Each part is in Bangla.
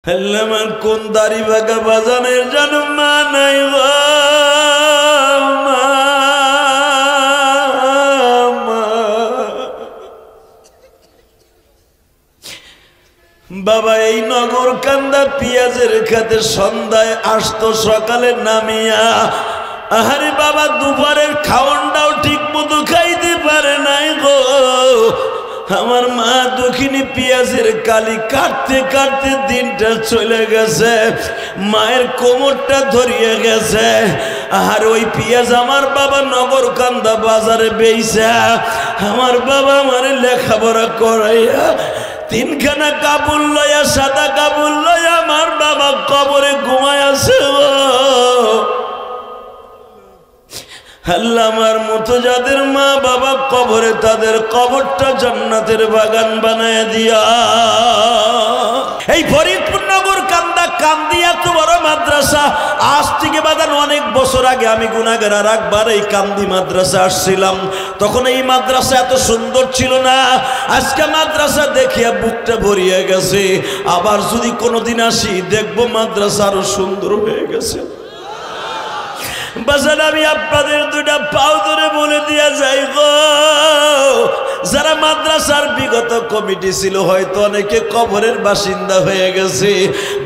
আমার কোন দাড়ি বাঁকা বাজানের জানো মা নাই গো বাবা। এই নগর কান্দা পেঁয়াজের খাতে সন্ধ্যায় আসতো সকালে নামিয়া, আরে বাবা দুপুরের খাওয়ানটাও ঠিক মতো খাইতে পারে নাই গো। আমার মা দক্ষিণী পেঁয়াজের কালি কাটতে কাটতে দিনটা চলে গেছে, মায়ের কোমরটা ধরিয়ে গেছে। আর ওই পেঁয়াজ আমার বাবা নগর কান্দা বাজারে বেইছে, আমার বাবা আমার লেখাপড়া করাইয়া তিনখানা কাপড় লইয়া সাদা কাপড় লইয়া আমার বাবা কবরে ঘুমায় আছে। আল্লাহ আমার মতো যাদের মা বাবা কবরে, তাদের কবরটা জান্নাতের বাগান বানায় দিয়া। এই ফরিদপুর নগর কান্দা কান্দিয়া তো বড় মাদ্রাসা। আজ থেকে বাদান অনেক বছর আগে আমি গুনাহগার আর একবার এই কান্দি মাদ্রাসা আসছিলাম, তখন এই মাদ্রাসা এত সুন্দর ছিল না। আজকে মাদ্রাসা দেখিয়া বুকটা ভরিয়ে গেছে। আবার যদি কোনোদিন আসি দেখবো মাদ্রাসা আরো সুন্দর হয়ে গেছে। বাজান আমি আপনাদের দুটা পাও ধরে বলে দিয়া যাই গো, যারা মাদ্রাসার বিগত কমিটি ছিল হয়তো অনেকে কবরের বাসিন্দা হয়ে গেছে।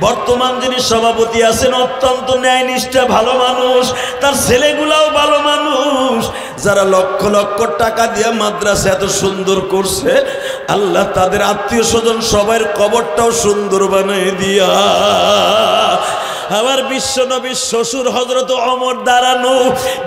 বর্তমান যিনি সভাপতি আছেন অত্যন্ত ন্যায়নিষ্ঠা ভালো মানুষ, তার ছেলেগুলাও ভালো মানুষ। যারা লক্ষ লক্ষ টাকা দিয়ে মাদ্রাসা এত সুন্দর করছে, আল্লাহ তাদের আত্মীয় স্বজন সবার কবরটাও সুন্দর বানিয়ে দিয়া। আমার বিশ্বনবীর শ্বশুর হযরত ওমর দাঁড়ানো,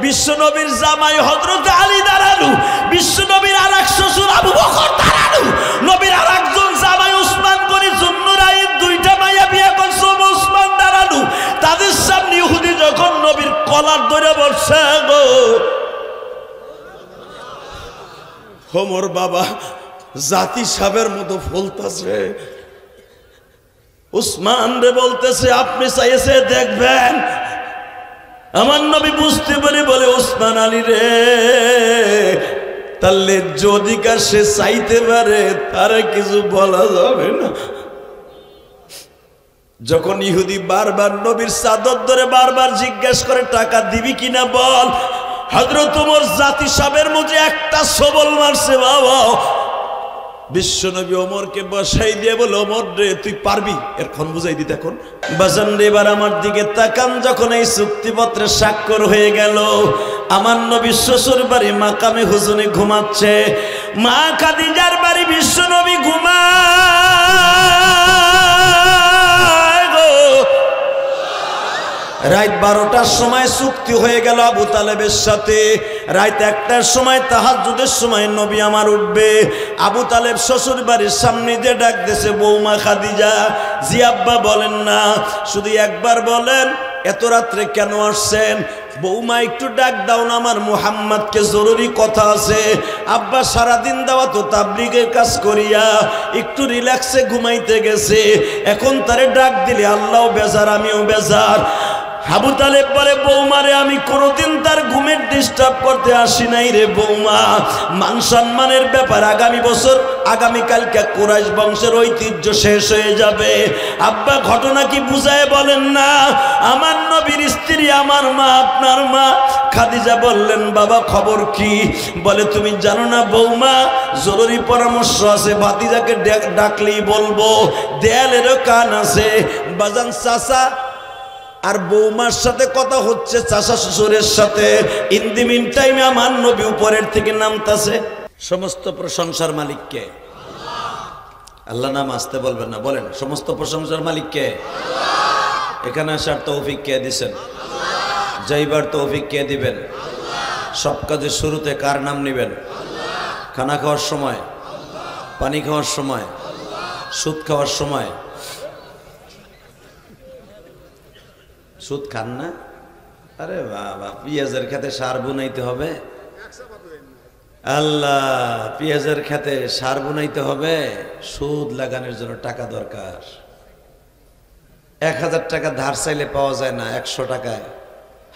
বিশ্বনবীর জামাই হযরত আলী দাঁড়ানো, বিশ্বনবীর আরেক শ্বশুর আবু বকর দাঁড়ানো, নবীর আরেকজন জামাই উসমান গনি জুন্নুরাইন দুইটা মাইয়া বিয়ে করছে উসমান দাঁড়ানো। তাদের সামনে ইহুদি যখন নবীর কলার ধরে বসে গো, ওমর বাবা জাতি সাবের মতো ফলতাছে। উসমান রে বলতেছে আপনি চাইছে দেখবেন। আমার নবী বুঝতে পারে বলে উসমান আলী রে, তাহলে যদি কার সে চাইতে পারে তারা কিছু বলা যাবে না। যখন ইহুদি বারবার নবীর চাদর ধরে বারবার জিজ্ঞেস করে টাকা দিবি কিনা বল, হযরত ওমর জাতি সাবের মধ্যে একটা সবল মারছে বাবা। বিশ্বনবী ওমরকে বসাই দিয়ে বলে ওমর রে তুই পারবি, এরক্ষণ বুঝাই দিতে। এখন বাজান রে এবার আমার দিকে তাকান। যখন এই চুক্তিপত্রে স্বাক্ষর হয়ে গেল, আমার নবী শ্বশুর বাড়ি মাকামে হুজুনে ঘুমাচ্ছে, মা খাদিজার বাড়ি বিশ্বনবী ঘুমায় গো। রাত 12টার সময় চুক্তি হয়ে গেল আবু তালেবের সাথে। রাত 1টার সময় তাহাজ্জুদের সময় নবী আমার উঠবে। আবু তালেব শ্বশুর বাড়ির সামনে যে ডাক দিয়েছে বৌমা খাদিজা। জি আব্বা বলেন না, শুধু একবার বলেন এত রাত্রে কেন আসছেন? বৌমা একটু ডাক দাও না, আমার মুহাম্মদকে জরুরি কথা আছে। আব্বা সারাদিন দাওয়া তো তাবলীগের কাজ করিয়া একটু রিল্যাক্সে ঘুমাইতে গেছে, এখন তারে ডাক দিলে আল্লাহও বেজার আমিও বেজার। আবু তালেব বলে বৌমারে আমি কোনোদিন তার ঘুমের ডিস্টার্ব করতে আসি নাই রে বৌমা। মান সম্মানের ব্যাপার আগামী বছর আগামীকালকে কুরাইশ বংশের ঐতিহ্য শেষ হয়ে যাবে। আব্বা ঘটনা কি বুঝায় বলেন না? আমার নবীর স্ত্রী আমার মা আপনার মা খাদিজা বললেন বাবা খবর কি? বলে তুমি জানো না বৌমা জরুরি পরামর্শ আছে, ভাতিজাকে ডাকলেই বলবো, দেয়ালেরও কান আছে। বাজান চাচা আর বৌমার সাথে কথা হচ্ছে চাচা শ্বশুরের সাথে। ইন দি মিন টাইমে আমার নবী উপরের থেকে নামতাছে। সমস্ত প্রশংসার মালিককে আল্লাহ। নাম আসতে বলবেন না, বলেন সমস্ত প্রশংসার মালিককে। এখানে আসার তৌফিক কে দিবেন? যাইবার তৌফিক কে দিবেন? সব কাজের শুরুতে কার নাম নেবেন? খানা খাওয়ার সময়, পানি খাওয়ার সময়, সুদ খাওয়ার সময়। সুদ খান না? আরে বাবা, পেঁয়াজের খেতে সার বুনাইতে হবে। আল্লাহ, পেঁয়াজের খেতে সার বুনাইতে হবে, সুদ লাগানোর জন্য টাকা দরকার। 1000 টাকা ধার চাইলে পাওয়া যায় না, 100 টাকায়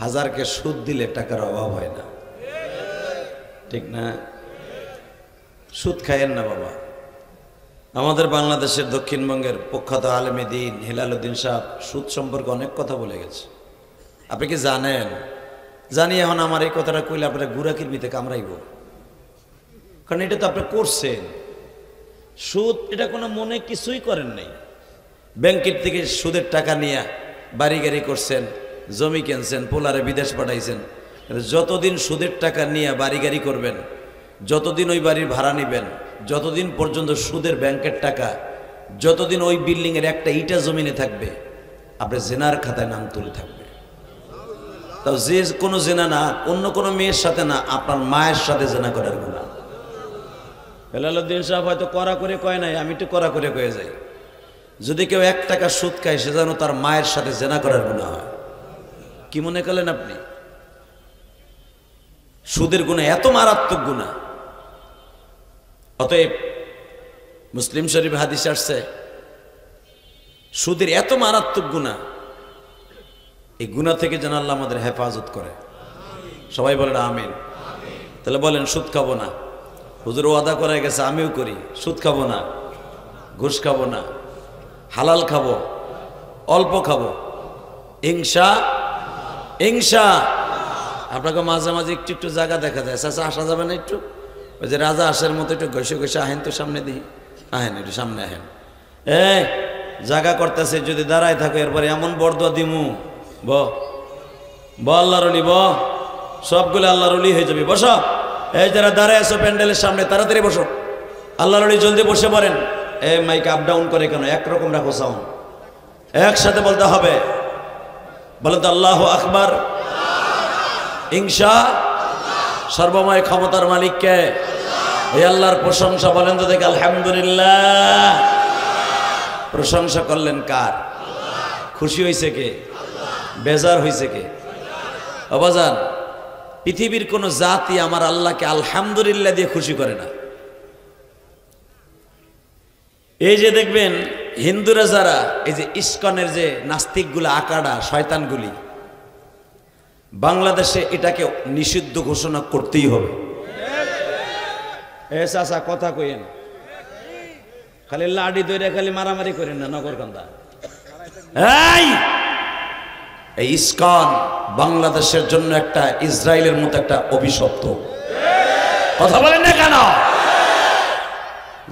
1000কে সুদ দিলে টাকার অভাব হয় না, ঠিক না? সুদ খাইয়েন না বাবা। আমাদের বাংলাদেশের দক্ষিণবঙ্গের প্রখ্যাত আলেমে দ্বীন হেলালুদ্দিন সাহেব সুদ সম্পর্কে অনেক কথা বলে গেছে। আপনি কি জানেন? জানি এখন আমার এই কথাটা কইলে আপনারা গুড়াকির ভিতরে কামড়াইব, কারণ এটা তো আপনি করছেন। সুদ এটা কোনো মনে কিছুই করেন নাই। ব্যাংকের থেকে সুদের টাকা নিয়ে বাড়ি গাড়ি করছেন, জমি কিনছেন, পোলারে বিদেশ পাঠাইছেন। যতদিন সুদের টাকা নিয়ে বাড়ি গাড়ি করবেন, যতদিন ওই বাড়ির ভাড়া নেবেন, যতদিন পর্যন্ত সুদের ব্যাংকের টাকা, যতদিন ওই বিল্ডিংয়ের একটা ইটা জমিনে থাকবে, আপনার জেনার খাতায় নাম তুলে থাকবে। তাও যে কোনো জেনা না, অন্য কোনো মেয়ের সাথে না, আপনার মায়ের সাথে জেনা করার গুনাহ। হেলালুদ্দিন সাহেব হয়তো করা করে কয় নাই, আমি একটু করা করে কয়ে যাই। যদি কেউ 1 টাকা সুদ খায়, সে যেন তার মায়ের সাথে জেনা করার গুনাহ হয়। কি মনে করলেন আপনি? সুদের গুনাহ এত মারাত্মক গুনাহ। অতএব মুসলিম শরীফ হাদিস আসছে, সুদের এত মারাত্মক গুনাহ, এই গুনাহ থেকে যেন আল্লাহ আমাদের হেফাজত করে। সবাই বলেন আমিন। তাহলে বলেন সুদ খাবো না। হুজুর ওয়াদা করে গেছে, আমিও করি, সুদ খাবো না, ঘুষ খাবো না, হালাল খাবো, অল্প খাবো, ইনশা। আপনাকে মাঝে মাঝে একটু একটু জায়গা দেখা যায়, চাচা আসা যাবে না একটু? ওই যে রাজা আসার মতো একটু ঘষে ঘষে আহেন তো সামনে দিই, আহেন একটু সামনে আহেন। জায়গা করতেছে, যদি দাঁড়ায় থাকো এরপরে এমন বরদোয়া দিমু, ব আল্লাহর অলি, সবগুলো আল্লাহর অলি হয়ে যাবে। বসো, এই যারা দাঁড়ায় আছো প্যান্ডেলের সামনে, তাড়াতাড়ি বসো। আল্লাহর অলি জলদি বসে পড়েন। মাইক আপ ডাউন করে কেন? একরকম রাখো সাউন্ড, একসাথে বলতে হবে। বলেন তো আল্লাহু আকবার, ইনশা। সর্বময় ক্ষমতার মালিক কে? এই আল্লাহর প্রশংসা বলেন তো দেখে আলহামদুলিল্লাহ। প্রশংসা করলেন কার? খুশি হয়েছে কে? বেজার হয়েছে কে? অবাজান, পৃথিবীর কোন জাতি আমার আল্লাহকে আলহামদুলিল্লাহ দিয়ে খুশি করে না। এই যে দেখবেন হিন্দুরা যারা, এই যে ইস্কনের যে নাস্তিকগুলো, আকাড়া শয়তানগুলি, বাংলাদেশে এটাকে নিষিদ্ধ ঘোষণা করতেই হবে। চাচা কথা কইেন, খালি লাডি দইরে খালি মারামারি করেন না নগরকান্দা। এই ইস্কন বাংলাদেশের জন্য একটা ইসরায়েলের মতো একটা অভিশপ্ত। কথা বলেন না কেন?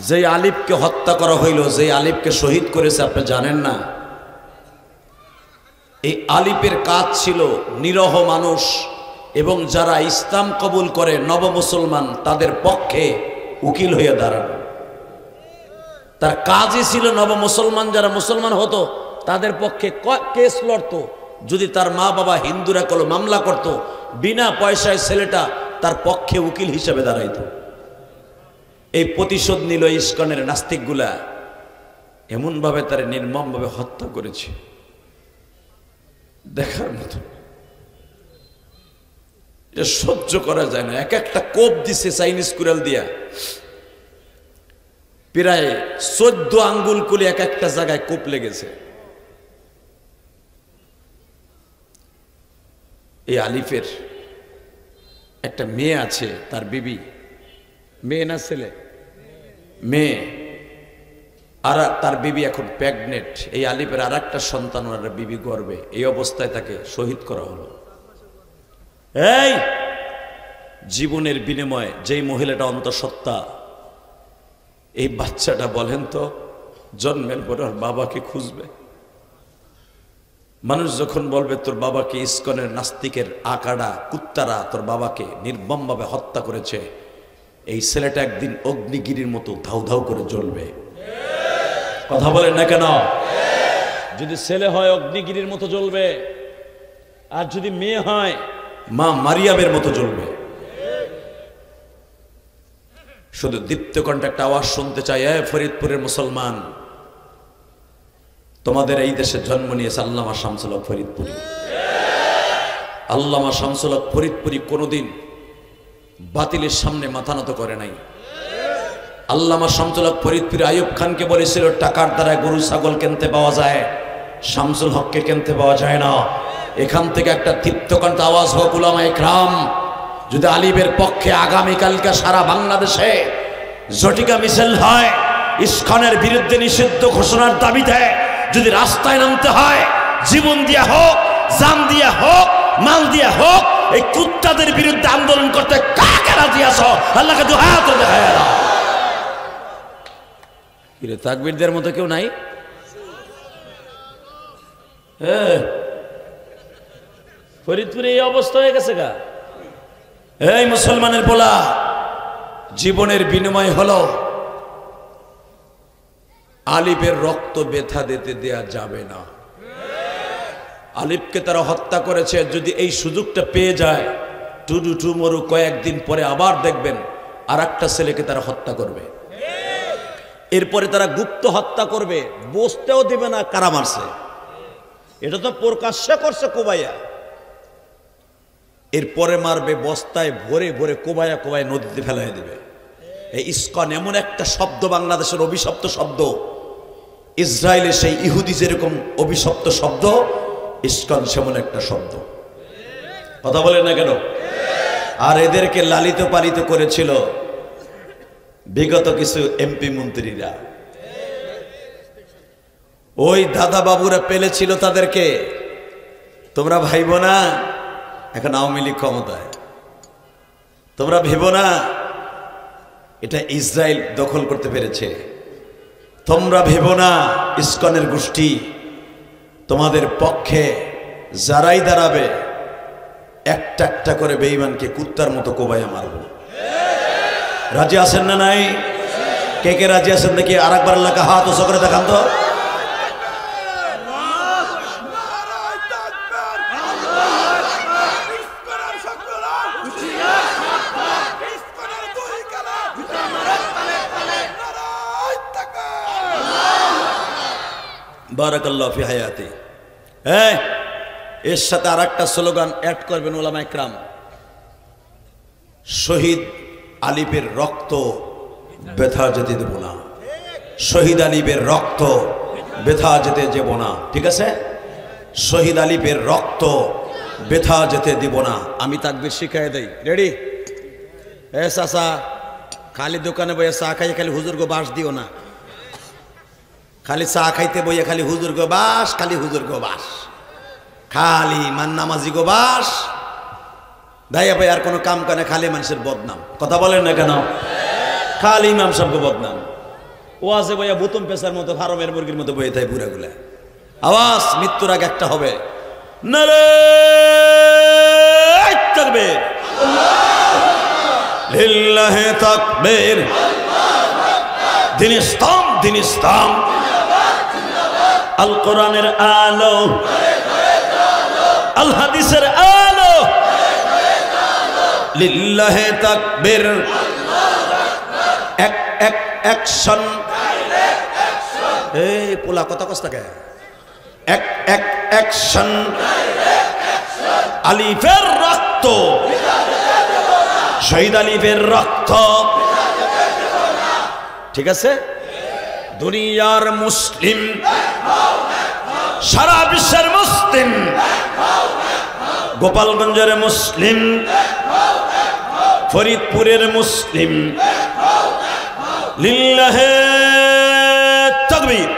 যে আলিফকে হত্যা করা হইল, যে আলিফকে শহীদ করেছে, আপনি জানেন না? এই আলিফের কাজ ছিল নিরহ মানুষ এবং যারা ইসলাম কবুল করে নব মুসলমান, তাদের পক্ষে উকিল হয়ে দাঁড়ানো। তার কাজই ছিল নব মুসলমান যারা মুসলমান হতো, তাদের পক্ষে কেস লড়তো। যদি তার মা বাবা হিন্দুরা কোনো মামলা করত, বিনা পয়সায় ছেলেটা তার পক্ষে উকিল হিসেবে দাঁড়াইত। এই প্রতিশোধ নিল ইস্কনের নাস্তিকগুলা, এমনভাবে তারা নির্মমভাবে হত্যা করেছে, দেখার মতো। এটা সহ্য করা যায় না। এক একটা কোপ দিছে চাইনিজ কুড়াল দিয়া, প্রায় 14 আঙ্গুল কুলি এক একটা জায়গায় কোপ লেগেছে। এই আলিফের একটা মেয়ে আছে, তার বিবি, মেয়ে না ছেলে? মেয়ে। আর তার বিবি এখন প্রেগনেন্ট। এই আলিফের আর একটা সন্তান, ওনার বিবি গর্ভে। এই অবস্থায় তাকে শহীদ করা হলো। এই জীবনের বিনিময়ে যেই মহিলাটা অন্তঃসত্ত্বা, এই বাচ্চাটা বলেন তো জন্মের পর ওর বাবাকে খুঁজবে। মানুষ যখন বলবে তোর বাবাকে ইস্কনের নাস্তিকের আকাড়া কুত্তারা তোর বাবাকে নির্মমভাবে হত্যা করেছে, এই ছেলেটা একদিন অগ্নিগিরির মতো ধাউ ধাউ করে জ্বলবে। কথা বলেন না কেন? যদি ছেলে হয় অগ্নিগিরির মতো জ্বলবে, আর যদি মেয়ে হয় মা মারিয়ামের মতো জ্বলবে। শুধু দীপ্ত কণ্ঠে একটা আওয়াজ শুনতে চাই, ফরিদপুরের মুসলমান, তোমাদের এই দেশে জন্ম নিয়েছে আল্লামা শামসুল হক ফরিদপুরি। আল্লামা শামসুল হক ফরিদপুরি কোনোদিন বাতিলের সামনে মাথা নত করে নাই। আল্লামা শামসুল হক ফরিদপুরি আইয়ুব খানকে বলেছিল, টাকার দ্বারা গরু ছাগল কিনতে পাওয়া যায়, শামসুল হককে কিনতে পাওয়া যায় না। এখান থেকে একটা দীপ্তকণ্ঠ আওয়াজ হোক উলামায়ে কেরাম, যদি আলিফের পক্ষে আগামীকালকে সারা বাংলাদেশে জটিকা মিছিল হয়, ইস্কনের বিরুদ্ধে নিষিদ্ধ ঘোষণার দাবিতে যদি রাস্তায় নামতে হয়, জীবন দিয়া হোক, জান দিয়া হোক, মাল দিয়া হোক, এই কুত্তাদের বিরুদ্ধে আন্দোলন করতে কাকে রাজি আছো? আল্লাহকে দুই হাত দেখায় দাও। কিরে তাকবীরদের মতো কেউ নাই? ফরিদপুরে এই অবস্থা হয়ে গেছে গা। এই মুসলমানের বলা, জীবনের বিনিময় হলো আলিফের রক্ত ব্যথা দিতে দেয়া যাবে না। আলিফকে তারা হত্যা করেছে, যদি এই সুযোগটা পেয়ে যায় টুডু টুমরু কয়েকদিন পরে আবার দেখবেন আর একটা ছেলেকে তারা হত্যা করবে। এরপরে তারা গুপ্ত হত্যা করবে, বসতেও দেবে না কারা মারছে। এটা তো প্রকাশ্যে করছে কোবাইয়া, এরপরে মারবে বস্তায় ভরে ভরে কোবাইয়া কোবাইয়া নদীতে ফেলাই দেবে। এই ইস্কন এমন একটা শব্দ, বাংলাদেশের অভিশপ্ত শব্দ, ইসরায়েলের সেই ইহুদি যেরকম অভিশপ্ত শব্দ, ইস্কন সেমন একটা শব্দ। কথা বলেন না কেন? আর এদেরকে লালিত পালিত করেছিল বিগত কিছু এমপি মন্ত্রীরা। ওই দাদা বাবুরা পেলেছিল তাদেরকে। তোমরা ভাইব না এখন আওয়ামী লীগ ক্ষমতায়, তোমরা ভেবো না এটা ইসরায়েল দখল করতে পেরেছে, তোমরা ভেবো না ইস্কনের গোষ্ঠী তোমাদের পক্ষে যারাই দাঁড়াবে একটা একটা করে বেঈমানকে কুত্তার মতো কোবাইয়া মারব। রাজি আছেন না নাই? কে কে রাজি আছেন দেখি আরেকবার এলাকা হাত উঁচু করে দেখান তো। বারাকাল্লাহু ফি হায়াতি। এর সাথে আর একটা স্লোগান অ্যাড করবেন উলামা ইকরাম, শহীদ আলিফের রক্ত ব্যথা যেতে দেব না, শহীদ আলিফের রক্ত ব্যথা যেতে দেব না। ঠিক আছে? শহীদ আলিফের রক্ত ব্যথা যেতে দেব না। আমি তাকবীর শিখাই দেই। রেডি? এ চাচা, খালি দোকানে বইয়ে চা খাইয়ে খালি হুজুর গো বাস দিও না। খালি চা খাইতে বইয়ে খালি হুজুর গো বাস, খালি হুজুর গো বাস, খালি মান নামাজি গো বাস, দাইয়া ভাই আর কোনো কাম করে খালি মানুষের বদনাম। কথা বলেন না কেন? খালি ইমাম সাহেব বদনাম। ও আছে বইয়া বুতুম পেশার মতো ফার্মের মুরগির মতো বইয়ে থাকে বুড়াগুলা। আওয়াজ মৃত্যুর আগে একটা হবে, নারে তাকবীর, লিল্লাহি তাকবীর, দিন ইসলাম, দিন ইসলাম, আল কোরআনের আলো, আল হাদিসের আলো, লিল্লাহি তাকবীর, এক এক অ্যাকশন। এই পোলা কথা কস্তাকে এক এক অ্যাকশন, আলিফের রক্ত, শহীদ আলিফের রক্ত। ঠিক আছে? দুনিয়ার মুসলিম, সারা বিশ্বের মুসলিম, গোপালগঞ্জের মুসলিম, ফরিদপুরের মুসলিম, লিল্লাহি তাকবীর।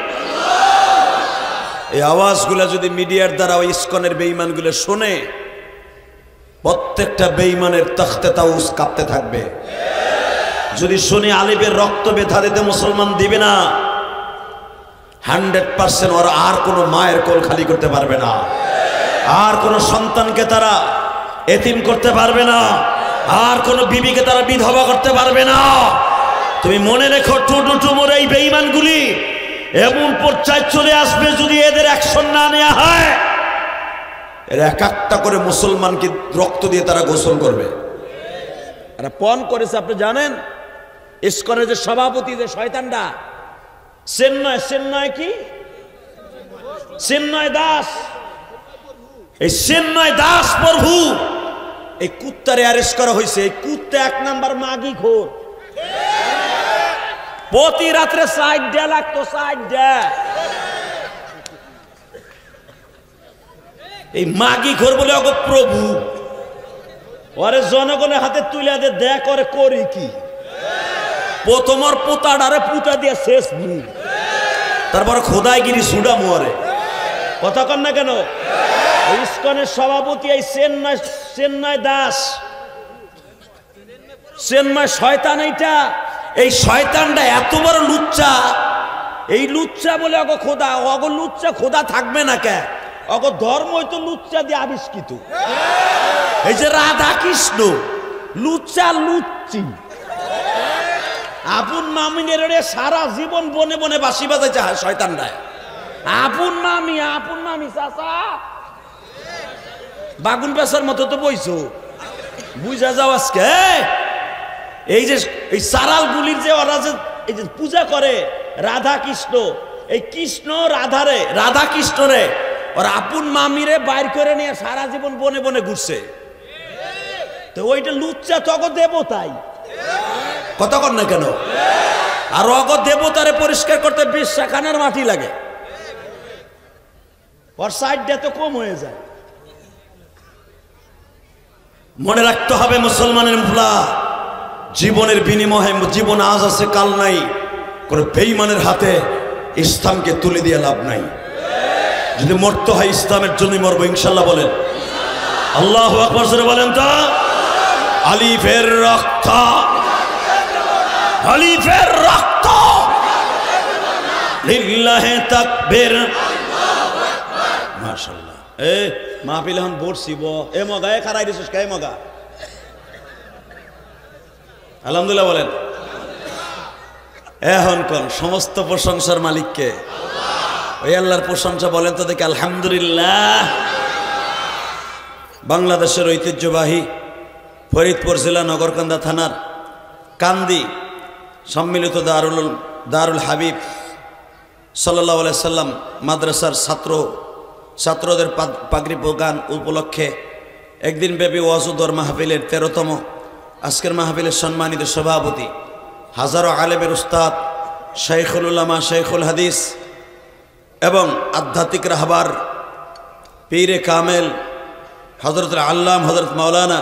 এই আওয়াজগুলা যদি মিডিয়ার দ্বারা ওই ইস্কনের বেঈমানগুলো শোনে, প্রত্যেকটা বেঈমানের তখতে তাউস কাঁপতে থাকবে। যদি শুনি আলিফের রক্ত ব্যথা দিতে মুসলমান দিবে না, 100% ওরা আর কোনো মায়ের কোল খালি করতে পারবে না, আর কোনো সন্তানকে তারা এতিম করতে পারবে না, আর কোনো বিবিকে তারা বিধবা করতে পারবে না। তুমি মনে রেখো, টুটু টুমুর এই বেঈমানগুলি এমন পর্যায়ে চলে আসবে যদি এদের অ্যাকশন না নেওয়া হয়, এরা এক একটা করে মুসলমানকে রক্ত দিয়ে তারা গোসল করবে। এরা পণ করেছে, আপনি জানেন ইস্কনের যে সভাপতি, যে শয়তানটা চেন্নয় কি চেন্নয় দাস, এই চেন্নয় দাস প্রভু, এই কুত্তারে অ্যারেস্ট করা হয়েছে। এই কুত্তা 1 নাম্বার মাগি খোর, প্রতি রাত্রে 60 লাগতো, 60। এই মাগি খোর বলে অগ প্রভু, ওরে জনগণের হাতে তুলে দে, দেখ করে করি কি। প্রথমর পোতাডারে পুতা দিয়ে শেষ মুখ, তারপর খোদাইগিরি সুডা মোয়ারে। কথা কন না কেন? ইসকনের সভাপতি এই চেন্নাই দাস, চেন্নাই শয়তান। এইটা এই শয়তানটা এত বড় লুচ্চা, এই লুচ্চা বলে অগ খোদা, অগ লুচ্চা খোদা থাকবে না কে? অগ ধর্ম হয়তো লুচ্চা দিয়ে আবিষ্কৃত। এই যে রাধা কৃষ্ণ লুচ্চা লুচ্চি, আপন মামিনের সারা জীবন বনে বনে বাঁশি বাজাইছে শয়তানরা। আপন মামি চাচা বাগুন বেচার মতো তো বইছো, বুঝা যাও আজকে। এই যে এই সারাল গুলির যে ওরা যে এই যে পূজা করে রাধা কৃষ্ণ, এই কৃষ্ণ রাধারে, রাধা কৃষ্ণরে ওর আপন মামিরে বাইর করে নিয়ে সারা জীবন বনে বনে ঘুরছে। তো ওইটা লুচ্চা তক দেবতাই। কথা কর না কেন? আর অগ দেবতারে পরিষ্কার করতে 20 শাখানের মাটি লাগে, ওর সাইডটা তো কম হয়ে যায়। মনে রাখতে হবে মুসলমানের মুলা, জীবনের বিনিময়ে জীবন আজ আছে কাল নাই, কোন বেঈমানের হাতে ইসলামকে তুলে দিয়ে লাভ নাই। যদি মরতে হয় ইসলামের জন্যই মরবো ইনশাল্লাহ। বলেন আল্লাহু আকবার জোরে বলেন তো। আলিফের রক্ত, আলিফের রক্ত, লিল্লাহে তাকবীর, মাশাআল্লাহ। এ মাহফিল এখন বসিব, এ মগা এ খারাই দিছিস কে মগা? আলহামদুলিল্লাহ বলেন। এখন কোন সমস্ত প্রশংসার মালিককে? ওই আল্লাহর প্রশংসা বলেন তো দেখি আলহামদুলিল্লাহ। বাংলাদেশের ঐতিহ্যবাহী ফরিদপুর জেলা নগরকান্দা থানার কান্দি সম্মিলিত দারুল হাবিব সাল্লাল্লাহু আলাইহি সাল্লাম মাদ্রাসার ছাত্রদের পাগড়ি প্রদান উপলক্ষে একদিন ব্যাপী ওয়াজুদর মাহফিলের 13তম আজকের মাহফিলের সম্মানিত সভাপতি, হাজারো আলেমের উস্তাদ, শাইখুল উলামা, শাইখুল হাদিস এবং আধ্যাত্মিক রাহবার পীরে কামেল হযরত আল্লাম হযরত মাওলানা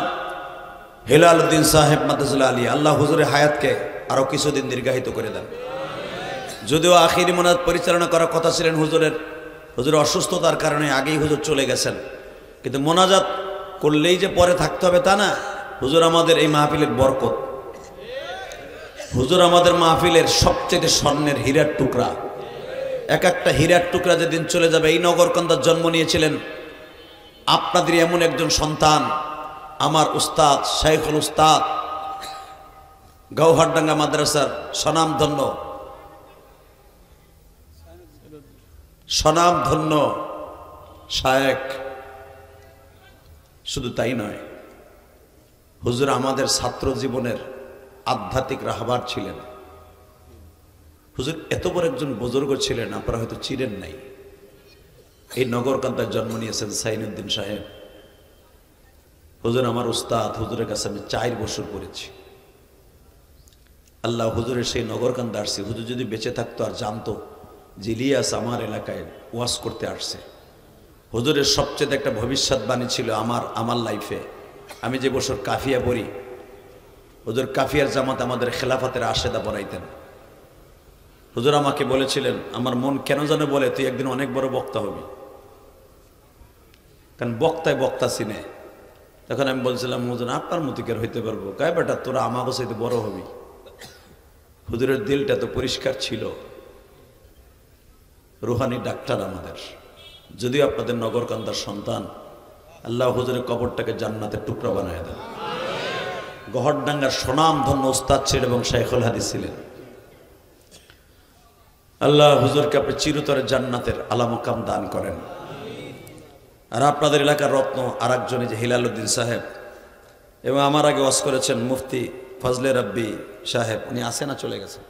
হেলাল উদ্দিন সাহেব মাদ্রাসুল্লাহ আলী, আল্লাহ হুজুরের হায়াতকে আরও কিছুদিন দীর্ঘায়িত করে দেন। যদিও আখিরি মোনাজাত পরিচালনা করার কথা ছিলেন হুজুরের অসুস্থতার কারণে আগেই হুজুর চলে গেছেন, কিন্তু মোনাজাত করলেই যে পরে থাকতে হবে তা না। হুজুর আমাদের এই মাহফিলের বরকত, হুজুর আমাদের মাহফিলের সবচেয়ে স্বর্ণের হীরার টুকরা। এক একটা হীরার টুকরা যেদিন চলে যাবে। এই নগরকান্দার জন্ম নিয়েছিলেন আপনাদের এমন একজন সন্তান, আমার উস্তাদ শাইখুল উস্তাদ, গৌহারডাঙ্গা মাদ্রাসার স্বনামধন্য শায়েখ। শুধু তাই নয়, হুজুর আমাদের ছাত্র জীবনের আধ্যাত্মিক রাহবার ছিলেন। হুজুর এত বড় একজন বুজুর্গ ছিলেন, আপনারা হয়তো চিনেন নাই। এই নগরকান্দায় জন্ম নিয়েছেন সাইনুদ্দিন সাহেব। হুজুর আমার উস্তাদ, হুজুরের কাছে আমি 4 বছর পড়েছি। আল্লাহ হুজুরের সেই নগরকান্দা আসছে। হুজুর যদি বেঁচে থাকতো আর জানতো যে ইলিয়াস আমার এলাকায় ওয়াজ করতে আসছে, হুজুরের সবচেয়ে একটা ভবিষ্যৎবাণী ছিল আমার লাইফে। আমি যে বছর কাফিয়া পড়ি, হুজুর কাফিয়ার জামাত আমাদের খেলাফতের আশেদা পড়াইতেন। হুজুর আমাকে বলেছিলেন, আমার মন কেন জানে বলে তুই একদিন অনেক বড় বক্তা হবি, কারণ বক্তায় বক্তা চিনে। তখন আমি বলছিলাম, হুজুর আপনার মতিকের হইতে পারবো? কয় বেটা তোরা আমাকে চাইতে বড় হবি। হুজুরের দিলটা তো পরিষ্কার ছিল। রুহানি ডাক্তার আমাদের, যদিও আপনাদের নগরকান্দার সন্তান। আল্লাহ হুজুরের কবরটাকে জান্নাতের টুকরা বানায় দেন। গহরডাঙ্গার সুনামধন্য উস্তাদ ছিলেন এবং শাইখুল হাদিস ছিলেন। আল্লাহ হুজুরকে আপনি চিরতরে জান্নাতের আলা মাকাম দান করেন। আর আপনাদের এলাকার রত্ন আর একজন যে হেলাল উদ্দিন সাহেব, এবং আমার আগে ওয়াজ করেছেন মুফতি ফজলে রাব্বি সাহেব, উনি আসে না চলে গেছে।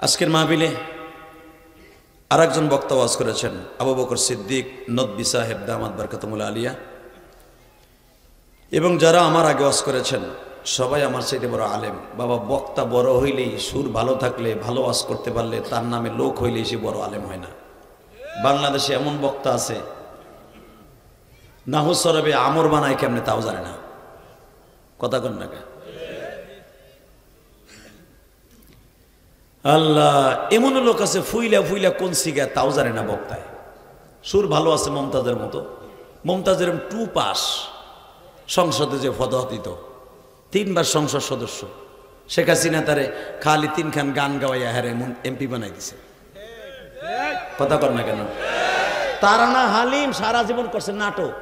আজকের মাহফিলে আর একজন বক্তা ওয়াজ করেছেন আবু বকর সিদ্দিক নদবী সাহেব দামাত বরকাতুল আলিয়া, এবং যারা আমার আগে ওয়াজ করেছেন সবাই আমার চাইতে বড় আলেম। বাবা, বক্তা বড় হইলেই, সুর ভালো থাকলে, ভালো ওয়াজ করতে পারলে, তার নামে লোক হইলেই সে বড় আলেম হয় না। বাংলাদেশে এমন বক্তা আছে নাহু সরবে আমর বানায় কেমনে তাও জানে না। কথা কন না। আল্লাহ, এমন লোক আছে ফুইলা ফুইলা কোন সিগা তাও জানে না বক্তায়। সুর ভালো আছে মমতাজের মতো, মমতাজের 2 পাস, সংসদে যে পদক দিত, 3 বার সংসদ সদস্য। শেখ হাসিনা তারে খালি 3 খান গান গাওয়াইয়া হারে এমপি বানাই দিছে। কথা কর না কেন? তারানা হালিম সারা জীবন করছে নাটক,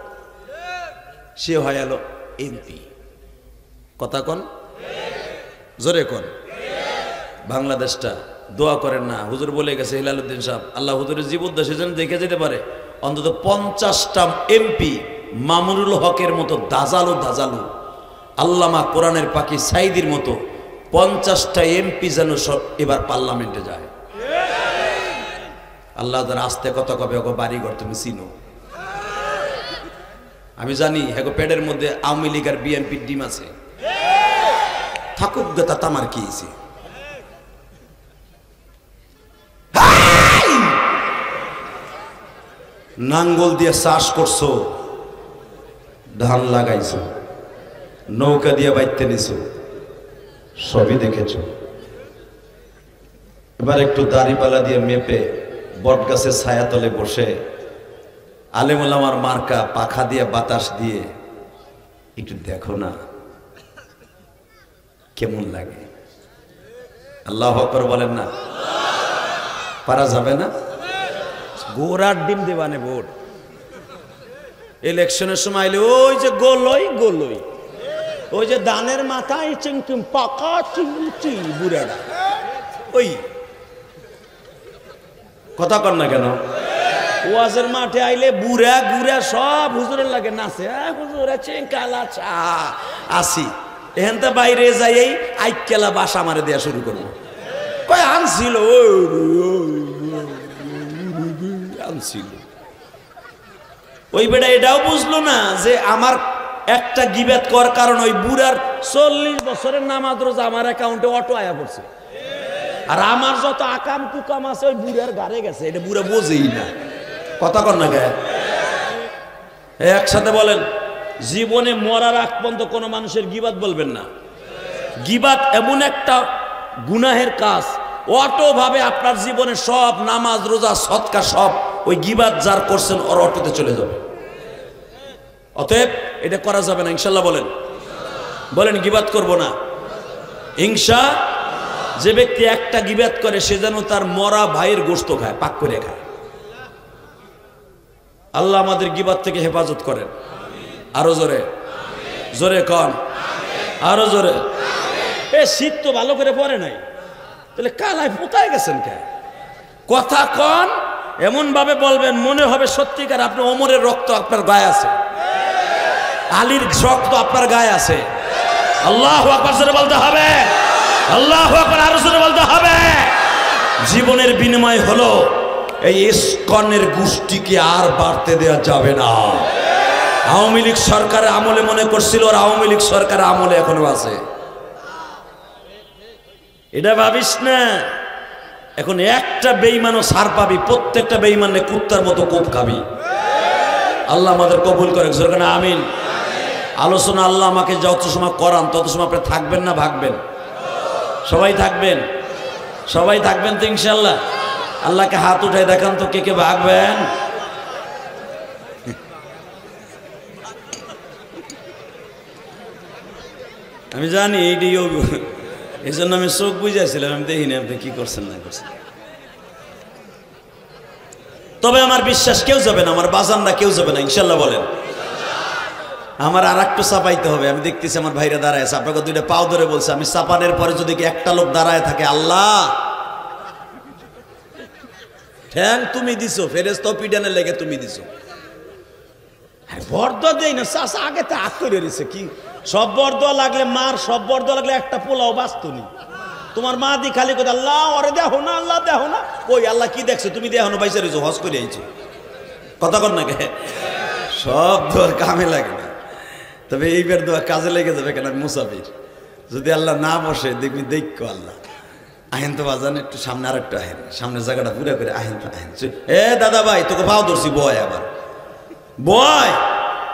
সে হয়ে গেল এমপি। কথা কন, জোরে কন। বাংলাদেশটা দোয়া করেন না, হুজুর বলে গেছে হিলালুদ্দিন সাহেব, আল্লাহ হুজুরের জীবদ্দশা যেন দেখে যেতে পারে অন্তত 50টা এমপি মামুনুল হকের মতো দাজালু দাজালু, আল্লামা কোরআনের পাখি সাইদির মতো 50টা এমপি যেন সব এবার পার্লামেন্টে যায়। আল্লাহ তার আস্তে কথা কবে ওকে বাড়িঘর তুমি চিনো। আমি জানি হ্যাঁ পেটের মধ্যে আওয়ামী লীগ আর বিএনপির ডিম আছে, থাকুক গে, তাতে আমার কি হয়েছে? নাঙ্গল দিয়ে চাষ করছো, ধান লাগাইছো, নৌকা দিয়ে বাইতে নিছো, সবই দেখেছো। এবার একটু দাড়িপালা দিয়ে মেপে বট গাছের ছায়াতলে বসে আলেম ওলামার মার্কা পাখা দিয়ে বাতাস দিয়ে একটু দেখো না কেমন লাগে। আল্লাহু আকবার বলেন না? পারা যাবে না? গোড়ার ডিম দেবানে ভোট। ইলেকশনের সময় আইলে ওই যে গোলই গোলই, ওই যে দানের মাথায় চিংচিম পাকা চিংচি বুড়াটা, ওই কথা কর না কেন? ওয়াজের মাঠে আইলে বুড়া গুড়া সব হুজুরের লাগে নাচে, হুজুর কালা চা আসি। এখানটা বাইরে যাই আইকেলা বাসা মারে দেয়া শুরু করবো। কয় আনছিল আনছিল, ওই বেটা এটাও বুঝলো না যে আমার একটা গিবাত করার কারণ ওই বুড়ার 40 বছরের নামাজ রোজা আমার অ্যাকাউন্টে অটো আয়া পড়ছে, আর আমার যত আকাম কুকাম আছে ওই বুড়ার গাড়ে গেছে। এটা বুড়া বোঝেই না। কথা কর না গায়ে একসাথে বলেন, জীবনে মরার আগ পর্যন্ত কোনো মানুষের গিবাত বলবেন না। গিবাত এমন একটা গুনাহের কাজ, অটো ভাবে আপনার জীবনে সব নামাজ রোজা সৎকার সব ওই গিবাত যার করছেন ওর অটোতে চলে যাবে। অতএব এটা করা যাবে না, ইনশাল্লাহ বলেন। বলেন গিবাত করব না হিংসা। যে ব্যক্তি একটা গিবাত করে সে যেন তার মরা ভাইয়ের গোশত খায়, পাক করে খায়। আল্লাহ আমাদের গিবাত থেকে হেফাজত করেন। আরো জোরে জোরে কন, আরো জোরে। এ শীত তো ভালো করে পড়ে নাই, তাহলে কালায় পোতায় গেছেন কে? কথা কন, এমন ভাবে বলবেন মনে হবে সত্যিকার আপনি ওমরের রক্ত আপনার গায়ে আছে, আলীর রক্ত আপনার গায়ে আছে। আল্লাহু আকবার জোরে বলতে হবে, আল্লাহু আকবার আরো জোরে বলতে হবে। জীবনের বিনিময় হলো এই ইসকনের গোষ্ঠীকে আর বাড়তে দেওয়া যাবে না। আওয়ামী লীগ সরকারের আমলে মনে করছিল আর আওয়ামী লীগ সরকারের আমলে এখনো আছে, এটা ভাবিস না। এখন একটা বেঈমানও ছাড় পাবি, প্রত্যেকটা বেঈমানে কুত্তার মতো কোপ খাবি। আল্লাহ আমাদের কবুল করে, আমিন। আলোচনা আল্লাহ আমাকে যত সময় করান তত সময় আপনি থাকবেন না ভাগবেন? সবাই থাকবেন, সবাই থাকবেন তো ইনশাল্লাহ। আল্লাহকে হাত উঠাই দেখান তো কে কে ভাগবেন। আমি জানি এইটাই, এই জন্য আমি চোখ বুঝাইছিলাম, আমি দেখিনি আপনি কি করছেন না করছেন। তবে আমার বিশ্বাস কেউ যাবে না, আমার বাজানরা কেউ যাবে না ইনশাল্লাহ বলেন। আমার আর একটু চাপাইতে হবে। আমি দেখতেছি আমার ভাইরা দাঁড়ায় আছে, আপনাকে 2টা পাও ধরে বলছে আমি চাপানের পরে যদি একটা লোক দাঁড়ায় থাকে, আল্লাহ ঠ্যাং তুমি দিছো, ফেরেশতা পিডানের লেগে তুমি দিছো। বরদোয়া দেই না চাচা, আগে তো হাত করে রয়েছে কি সব বরদোয়া লাগলে মার, সব বরদোয়া লাগলে একটা পোলাও বাঁচতনি। তোমার মা দি খালি কথা আল্লাহ ওরে দেখো না, আল্লাহ দেখো না। কই আল্লাহ কি দেখছো? তুমি দেখো না, বাইসা রয়েছো, হজ করে আইছো। কথা কর না কে? সব দোয়ার কামে লাগে না, তবে এইবার দোয়া কাজে লেগে যাবে। কেন মুসাফির যদি আল্লাহ না বসে দেখবি দেখো আল্লাহ আহেন তো বাজান একটু সামনে, আর একটু আহেন, সামনে জায়গাটা পুরো করে আহেন তো আহেন। এ দাদা ভাই তোকে পাও ধরছি, বয় আবার বয়।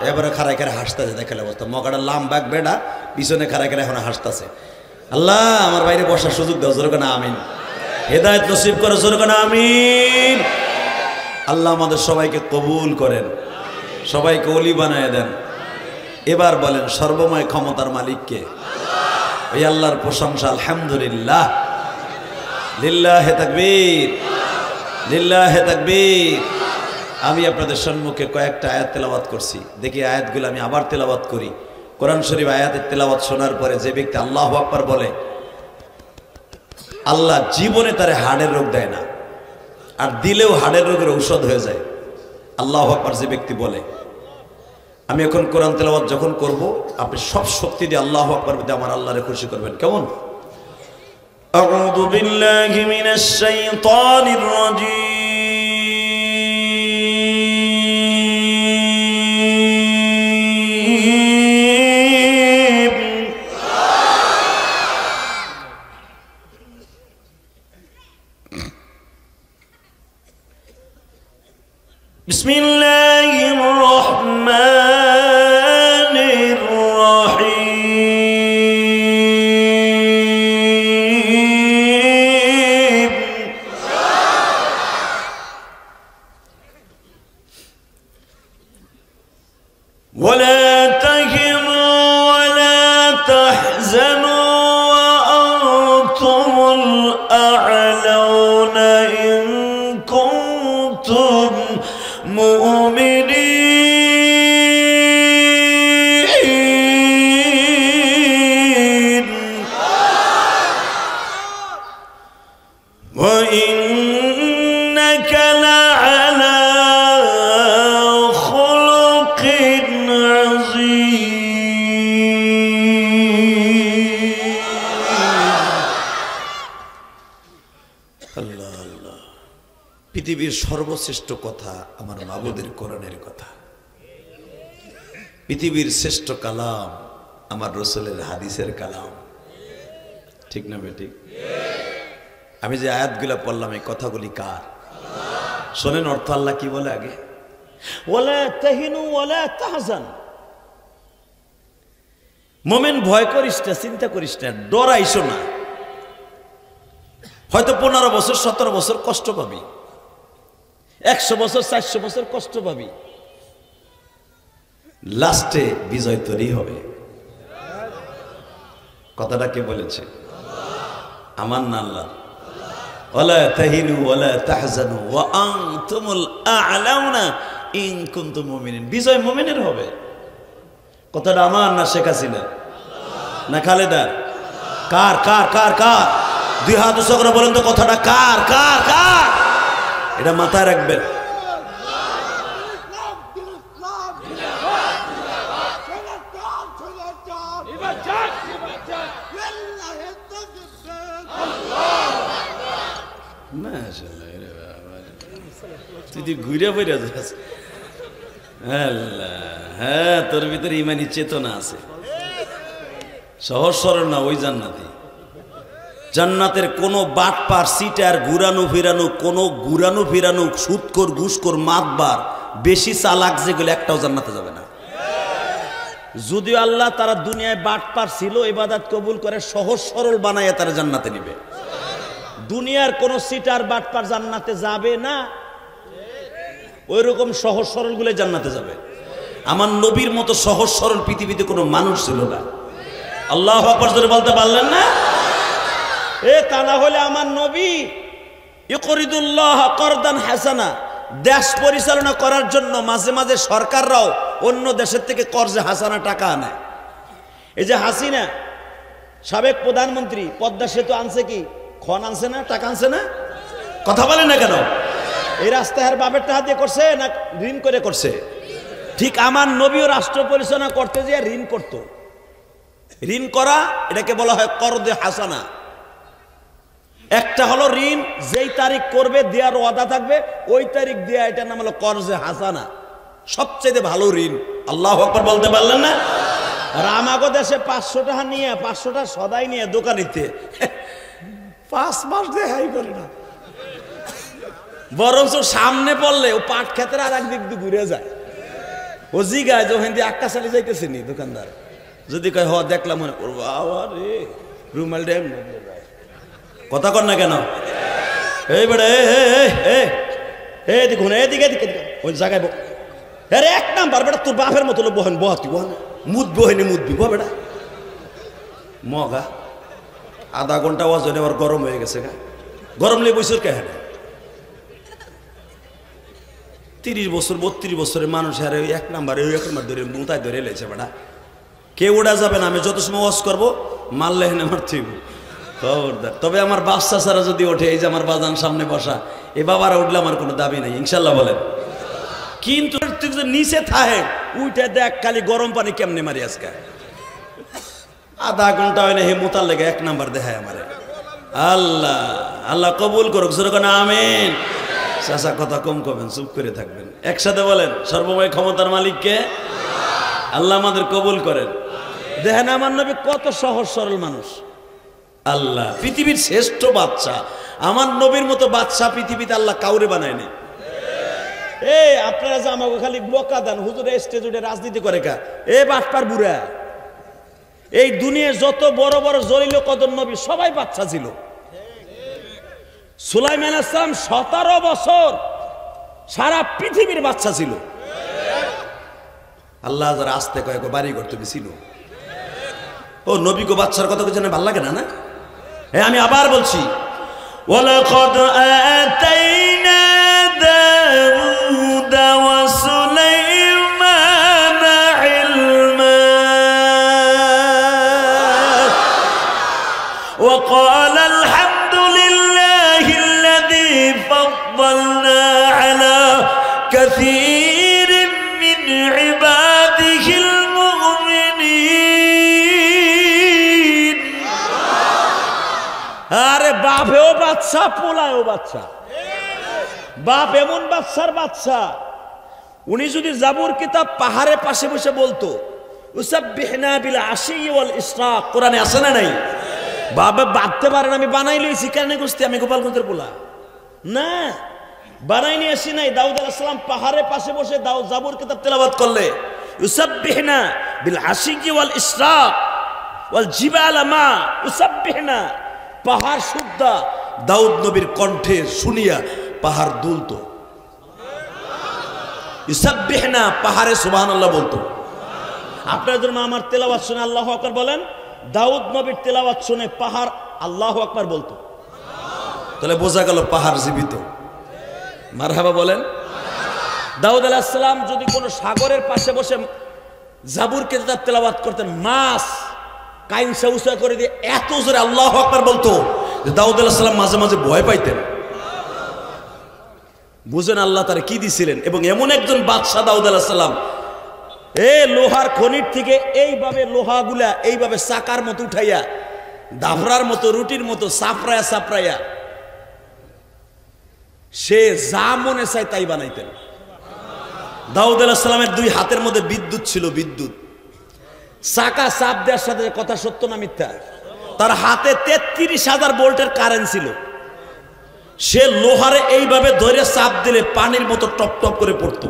এবারে খারাই খারাই হাসতেছে, দেখালে অবস্থা মকাটা লাম ব্যাগ বেড়া পিছনে খারাই খারাই এখন হাসতেছে। আল্লাহ আমার বাইরে বসার সুযোগ দাও, জোরে না আমিন। হেদায়েত নসিব করে জোরে করে আমিন। আল্লাহ আমাদের সবাইকে কবুল করেন, সবাইকে ওলি বানায় দেন। এবার বলেন সর্বময় ক্ষমতার মালিককে? ওই আল্লাহর প্রশংসা আলহামদুলিল্লাহ। লিল্লাহে তাকবীর, লিল্লাহে তাকবীর। আমি আপনাদের সম্মুখে কয়েকটা আয়াত তেলাওয়াত করছি, দেখি আয়াতগুলো আমি আবার তেলাওয়াত করি। কোরআন শরীফ আয়াতের তেলাওয়াত শোনার পরে যে ব্যক্তি আল্লাহু আকবার বলে, আল্লাহ জীবনে তারে হাড়ের রোগ দেয় না, আর দিলেও হাড়ের রোগের ঔষধ হয়ে যায়। আল্লাহু আকবার যে ব্যক্তি বলে, আমি এখন কোরআন তেলাওয়াত যখন করব, আপনি সব শক্তি দিয়ে আল্লাহু আকবার বলে আমার আল্লাহরে খুশি করবেন। কেমন? আউযু বিল্লাহি মিনাশ শাইতানির রাজীম। বিসমিল্লাহির রহমানির রহিম। ওয়ালা তাহিনু ওয়ালা তাহজানু ওয়া আনতুমুল আ'লাউনা ইন কুনতুম মুমিনিন ওয়া ইন্নাকা লা'আলা খুলুকিন আযীম। আল্লাহ আল্লাহ। পৃথিবীর সর্বশ্রেষ্ঠ কথা আমার মাবুদের কোরআনের কথা, পৃথিবীর শ্রেষ্ঠ কালাম আমার রাসূলের হাদিসের কালাম। ঠিক না বেঠিক? আমি যে আয়াতগুলো পড়লাম এই কথাগুলি কার? শোনেন অর্থ আল্লাহ কি বলে আগে, ওয়ালা তাহিনু ওয়ালা তাহজান। মুমিন ভয় করিস না, চিন্তা করিস না, ডরাইছো না। হয়তো 15 বছর 17 বছর কষ্ট পাবি, 100 বছর 400 বছর কষ্ট পাবি, লাস্টে বিজয় তৈরি হবে। কথাটা কে বলেছে? আমার না আল্লাহ। ওয়ালা তাহিনু ওয়ালা তাহজানু ওয়া আনতুমুল আ'লাউনা ইন কুনতুম মুমিনিন। বিজয় মুমিনের হবে। কথাটা আমার না শেখ হাসিনা না খালেদা? কার কার কার কার? দুই হাত উঁচু করে বলেন তো কথাটা কার কার কার? এটা মাথায় রাখবেন। তুই ঘুরে ফিরে যাস। হ্যাঁ, তোর ভিতরে ইমানি চেতনা আছে। সহজ সরল না ওই জান্নাতি। জান্নাতের কোনো বাটপার সিটার ঘুরানো ফিরানো, কোনো ঘুরানো ফিরানো সুদখোর ঘুষখোর মাতবার বেশি চালাক যেগুলো একটাও জান্নাতে যাবে না। যদিও আল্লাহ তারা দুনিয়ায় বাটপার ছিল, ইবাদত কবুল করে সহজ সরল বানায় তারা জান্নাতে নিবে। দুনিয়ার কোন সিটার বাটপার জান্নাতে যাবে না, ওই রকম সহজ সরল গুলো জান্নাতে যাবে। আমার নবীর মতো সহজ সরল পৃথিবীতে কোনো মানুষ ছিল না। আল্লাহু আকবার জোরে বলতে পারলেন না? তা না হলে আমার নবী ইকরিদুল্লাহ করদান হাসানা, দেশ পরিচালনা করার জন্য মাঝে মাঝে সরকাররাও অন্য দেশের থেকে কর্জে হাসানা টাকা আনায়। এই যে হাসিনা সাবেক প্রধানমন্ত্রী পদ্মা সেতু আনছে, কি খন আনছে না, টাকা আনছে না? কথা বলেন না কেন? এই রাস্তা আর বাপের টাকা দিয়ে করছে না ঋণ করে করছে? ঠিক আমার নবীও রাষ্ট্র পরিচালনা করতে যে ঋণ করত। ঋণ করা এটাকে বলা হয় করদে হাসানা। একটা হলো ঋণ যেই তারিখ করবে দেওয়ার ওয়াদা থাকবে, ওই তারিখ দেয়া, এটার নাম হলো কর্জে হাসানা। সবচেয়ে ভালো ঋণ। আল্লাহু আকবার বলতে পারলেন না? আর আমাগো দেশে 500 টাকা নিয়ে 500 টাকা সদাই নিয়ে দোকানিতে 5 মাস দেখাই করে না, বরঞ্চ সামনে পড়লে ও পাট ক্ষেতের আর একদিক দিয়ে ঘুরে যায়। ও জিগায় যে হিন্দি আক্কা চালি যাইতেছে নি দোকানদার, যদি কয় হ দেখলাম মনে করবো আবার রে রুমাল ড্যাম। কথা কর না কেন? এই বেড়ে দেখুন এদিকে এদিকে ওই জায়গায় আরে এক নাম্বার বেটা তোর বাপের মতো বহেন বহাতি বহান মুদ বহেনি মুদবি বহ বেটা মগা আধা ঘন্টা ওয়াজনে আবার গরম হয়ে গেছে গা গরম লেগে বসে কে হ্যাঁ 30 বছর 32 বছরের মানুষ আর ওই এক নাম্বার ধরে মুতায় ধরে লেছে বেটা কে উড়া যাবে না আমি যত সময় ওয়াজ করবো মারলে হেন আমার থিব খবরদার তবে আমার বাচ্চা ছাড়া যদি ওঠে এই যে আমার বাজান সামনে বসা এই বাবারা উঠলে আমার কোনো দাবি নাই ইনশাল্লাহ বলেন কিন্তু তুই যদি নিচে থাহে উঠে দেখ খালি গরম পানি কেমনে মারি আজকে আধা ঘন্টা হয় না হে মোতার লেগে এক নাম্বার দেখায় আমার আল্লাহ আল্লাহ কবুল করুক যেরকম আমিন চাচা কথা কম কবেন চুপ করে থাকবেন একসাথে বলেন সর্বময় ক্ষমতার মালিককে আল্লাহ আমাদের কবুল করেন দেখেন আমার নবী কত সহজ সরল মানুষ আল্লাহ পৃথিবীর শ্রেষ্ঠ বাচ্চা আমার নবীর মতো বাচ্চা পৃথিবীতে আল্লাহ কাউরে বানায়নি এই আপনারা যে আমাকে খালি বোকা দেন হুজুর স্টেজ উঠে রাজনীতি করে কা এ বাটপার বুড়া এই দুনিয়ার যত বড় বড় জলিল কদর নবী সবাই বাচ্চা ছিল সুলাইমান আলাইহিস সালাম 17 বছর সারা পৃথিবীর বাচ্চা ছিল আল্লাহ যারা আসতে কয়েক বাড়ি করতে ছিল ও নবী গো বাচ্চার কথা কিছু ভালো লাগে না না হ্যাঁ আমি আবার বলছি ওয়ালাকাদ আতাইনা দাউদা ওয়া সুলাইমানা ইলমা ওয়া ক্বালা আলহামদুলিল্লাহিল্লাযী ফাদ্দালনা আলা কাসীরিন মিন ইবাদিহিল মুমিনিন আরে বাপেও বাচ্চা পোলায়ও বাচ্চা বাপ এমন বাচ্চার বাচ্চা উনি যদি জাবুর কিতাব পাহাড়ের পাশে বসে বলতো উসাব্বিহনা বিল আশি ওয়াল ইশরাক কোরআনে আছে না নাই বাবা বাঁধতে পারেন আমি বানাই লইছি কেন গুস্তি আমি গোপালগঞ্জের পোলা না বানাই নিয়ে আসি নাই দাউদ আলাইহিস সালাম পাহাড়ের পাশে বসে জাবুর কিতাব তেলাওয়াত করলে উসাব্বিহনা বিল আশি ওয়াল ইশরাক ওয়াল জিবাল মা উসাব্বিহনা পাহাড় শুদ্ধা দাউদ নবীর কণ্ঠে শুনিয়া পাহাড় দুলতো ইসাব্বিহনা পাহাড়ে সুবহানাল্লাহ বলতো আপনারা যখন আমার তেলাওয়াত শুনে আল্লাহু আকবার বলেন দাউদ নবীর তেলাওয়াত শুনে পাহাড় আল্লাহু আকবার বলতো তাহলে বোঝা গেল পাহাড় জীবিত মারহাবা বলেন দাউদ আলাইহিস সালাম যদি কোনো সাগরের পাশে বসে জাবুর কিতাব তেলাওয়াত করতেন মাছ কাইনসা উসা করে দিয়ে এত জোরে আল্লাহু আকবার বলতো যে দাউদ আলাইহিস সালাম মাঝে মাঝে ভয় পাইতেন বুঝেন আল্লাহ তার কি দিছিলেন এবং এমন একজন বাদশা দাউদ আলাইহিস সালাম লোহার খনির থেকে এইভাবে লোহাগুলা এইভাবে চাকার মতো উঠাইয়া দাফরার মতো রুটির মতো সাপড়ায়া সাপড়াইয়া সে যা মনে চায় তাই বানাইতেন দাউদ আলাইহিস সালামের দুই হাতের মধ্যে বিদ্যুৎ ছিল বিদ্যুৎ চাকা চাপ দেওয়ার সাথে কথা সত্য না মিথ্যা তার হাতে 33,000 ভোল্টের কারেন্ট ছিল সে লোহারে এইভাবে ধরে চাপ দিলে পানির মতো টপ টপ করে পড়তো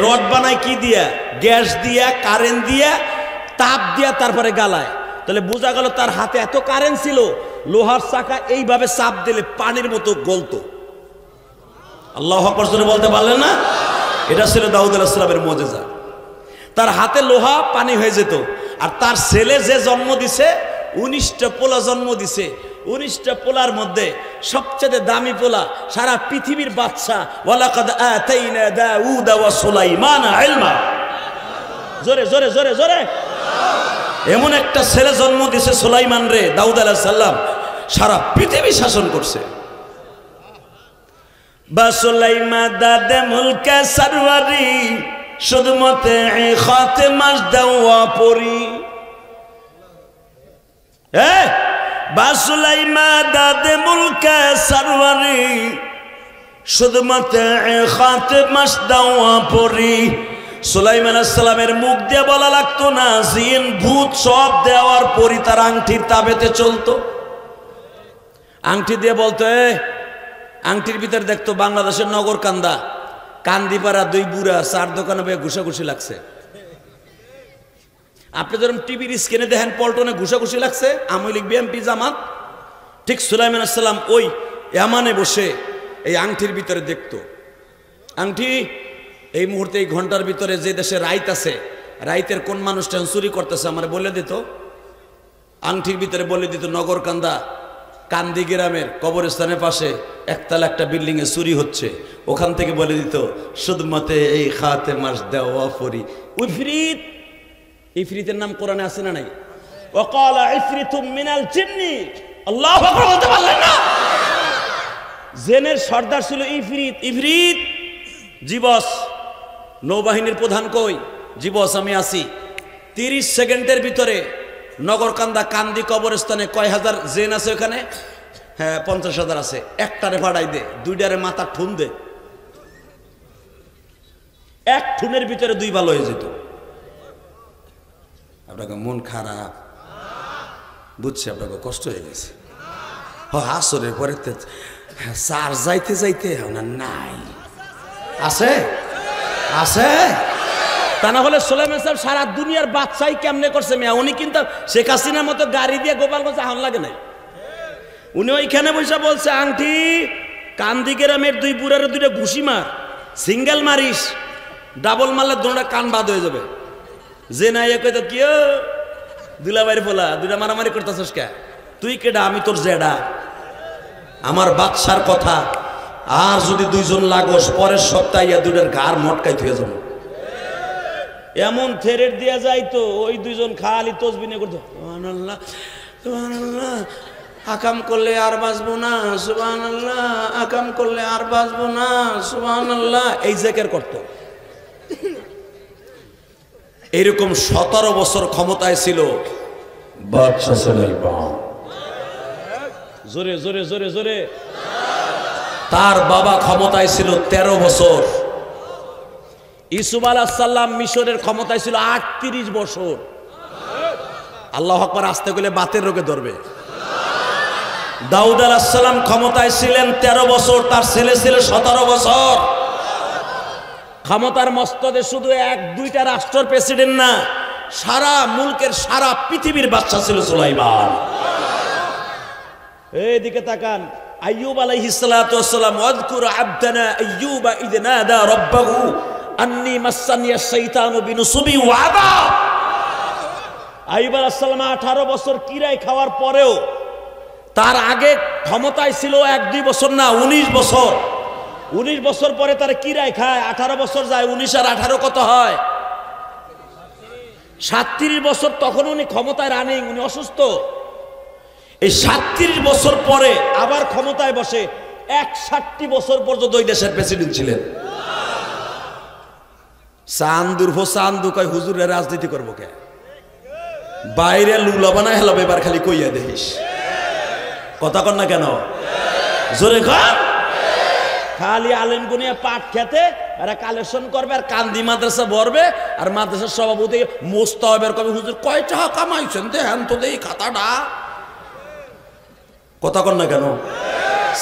রড বানায় কি দিয়া গ্যাস দিয়া কারেন্ট দিয়া তাপ দিয়া তারপরে গালায় তাহলে বোঝা গেল তার হাতে এত কারেন্ট ছিল লোহার চাকা এইভাবে চাপ দিলে পানির মতো গলতো আল্লাহু আকবার জোরে বলতে পারলেন না এটা ছিল দাউদ আলাইহিস সালামের মুজিজা তার হাতে লোহা পানি হয়ে যেত আর তার ছেলে যে জন্ম দিছে 19টা পোলা জন্ম দিছে 19টা পোলার মধ্যে সবচেয়ে দামি পোলা সারা পৃথিবীর বাদশা ওয়ালাকাদ আতাইনা দাউদা ওয়া সুলাইমানা ইলমা জোরে জোরে জোরে জোরে এমন একটা ছেলে জন্ম দিছে সুলাইমান রে দাউদ আলাইহিস সালাম সারা পৃথিবী শাসন করছে বা সুলাইমা দাদে মুলকে সরওয়ারি শুধুমতে খাতেমাস দাওয়া পরি বা সুলাইমা দাদে মুলকে সরওয়ারি শুধুমতে খাতেমাস দাওয়া পরি সুলাইমান আলাইহিস সালামের মুখ দিয়ে বলা লাগতো না জিন ভূত সব দেওয়ার পরই তার আংটির তাবেতে চলতো আংটি দিয়ে বলতো আংটির ভিতর দেখতো বাংলাদেশের নগর কান্দা কান্দিপাড়া দুই বুড়া চার দোকানে বয়ে ঘুষাঘুষি লাগছে আপনি ধরুন টিভির স্ক্রিনে দেখেন পল্টনে ঘুষাঘুষি লাগছে আওয়ামী লীগ বিএনপি জামাত ঠিক সুলাইমান আলাইহিস সালাম ওই ইয়ামানে বসে এই আংটির ভিতরে দেখতো, আংটি এই মুহূর্তে এই ঘন্টার ভিতরে যে দেশে রাইত আছে, রাইতের কোন মানুষটা চুরি করতেছে আমার বলে দিত, আংটির ভিতরে বলে দিত নগরকান্দা কান্দি গ্রামের কবরস্থানের পাশে একতলা একটা বিল্ডিং এ চুরি হচ্ছে, ওখান থেকে বলে দিত শুধুমাত্র এই খাতে মাস দেওয়া ফরি ইফরিত। ইফরিতের নাম কোরআনে আছে না নাই? ওয়াকালা ইফরিতুম মিনাল জিন্নি, আল্লাহু আকবার বলতে পারলেন না? জেনের সর্দার ছিল ইফরিত। ইফরিত, জি বস। নৌবাহিনীর প্রধান কই? জি বস আমি আছি। 30 সেকেন্ডের ভিতরে নগরকান্দা কান্দি কবরস্থানে কয় হাজার জেন আছে ওখানে? হ্যাঁ 50,000 আছে। একটারে ভাড়াই দে, দুইটারে মাথা ঠুন দে, এক ঠুনের ভিতরে 2 ভালো হয়ে যেত। আপনাকে মন খারাপ বুঝছে, আপনাকে কষ্ট হয়ে গেছে। আসরের পরে সার যাইতে যাইতে না নাই আছে আছে, তা না হলে সুলাইমান সাহেব সারা দুনিয়ার বাদশাই কেমনে করছে মেয়া। উনি কিন্তু শেখ হাসিনার মতো গাড়ি দিয়ে গোপালগঞ্জে আহন লাগে নাই। উনি ওইখানে বসে বলছে আংটি কান্দি গ্রামের 2 বুড়ার 2টা ঘুষি মার, সিঙ্গেল মারিস, ডাবল মারলে 2টা কান বাদ হয়ে যাবে। যে নাই কইতো কি দুলাবাইর বলা 2টা মারামারি করতেছিস কে? তুই কেডা? আমি তোর জেডা, আমার বাদশার কথা। আর যদি 2 জন লাগোস পরের সপ্তাহে 2টার ঘাড় মটকাই থুয়ে যাবো। এমন থেরেট দিয়া যাইতো ওই 2 জন খালি তসবিহ করতো, সুবহানাল্লাহ সুবহানাল্লাহ, আকাম করলে আর বাঁচবো না, সুবহানাল্লাহ আকাম করলে আর বাঁচবো না, সুবহানাল্লাহ, এই জিকির করতো। এরকম 17 বছর ক্ষমতায় ছিল বাদশা সুলাইমান। জোরে জোরে জোরে জোরে। তার বাবা ক্ষমতায় ছিল 13 বছর। ইউসুফ আলাইহিস সালাম মিশরের ক্ষমতায় ছিল 38 বছর। আল্লাহু আকবার আসতে গেলে বাতের রোগে ধরবে। দাউদ আলাইহিস সালাম ক্ষমতায় ছিলেন 13 বছর, তার ছেলে ছিল 17 বছর। ক্ষমতার মস্তদে শুধু 1-2টা রাষ্ট্রের প্রেসিডেন্ট না, সারা মুলকের সারা পৃথিবীর বাদশা ছিল সুলাইমান। এইদিকে তাকান, আইয়ুব আলাইহিস সালাতু ওয়াস সালাম, ওয়াজকুর আবদানা আইয়ুবা ইয নাদা রাব্বাহু আন্নী মাসানিয়াশ শাইতানু বিনুসুবি ওয়া আযাব। আইয়ুব আলাইহিস সালাম 18 বছর কিরাই খাওয়ার পরেও, তার আগে ক্ষমতায় ছিল 1-2 বছর না, 19 বছর। 19 বছর পরে তার কিরাই খায়, 18 বছর যায়, 19 আর 18 কত হয়? 37 বছর। তখন উনি ক্ষমতায় রানিং, উনি অসুস্থ। এই 37 বছর পরে আবার ক্ষমতায় বসে 61 বছর পর্যন্ত ওই দেশের প্রেসিডেন্ট ছিলেন। চান্দুর চান্দু কয় হুজুরের রাজনীতি করবো কে? বাইরে লুলা বানায় হেলাবে, এবার খালি কইয়া দেখিস। কথা কন না কেন? জোরে খান। খালি আলেম গুনিয়া পাট খেতে এরা কালেকশন করবে, আর কান্দি মাদ্রাসা ভরবে, আর মাদ্রাসার সভাপতি মোস্তাহেবের কবে হুজুর কয় টাকা কামাইছেন দেন তো দেই খাতাটা। কথা কন না কেন?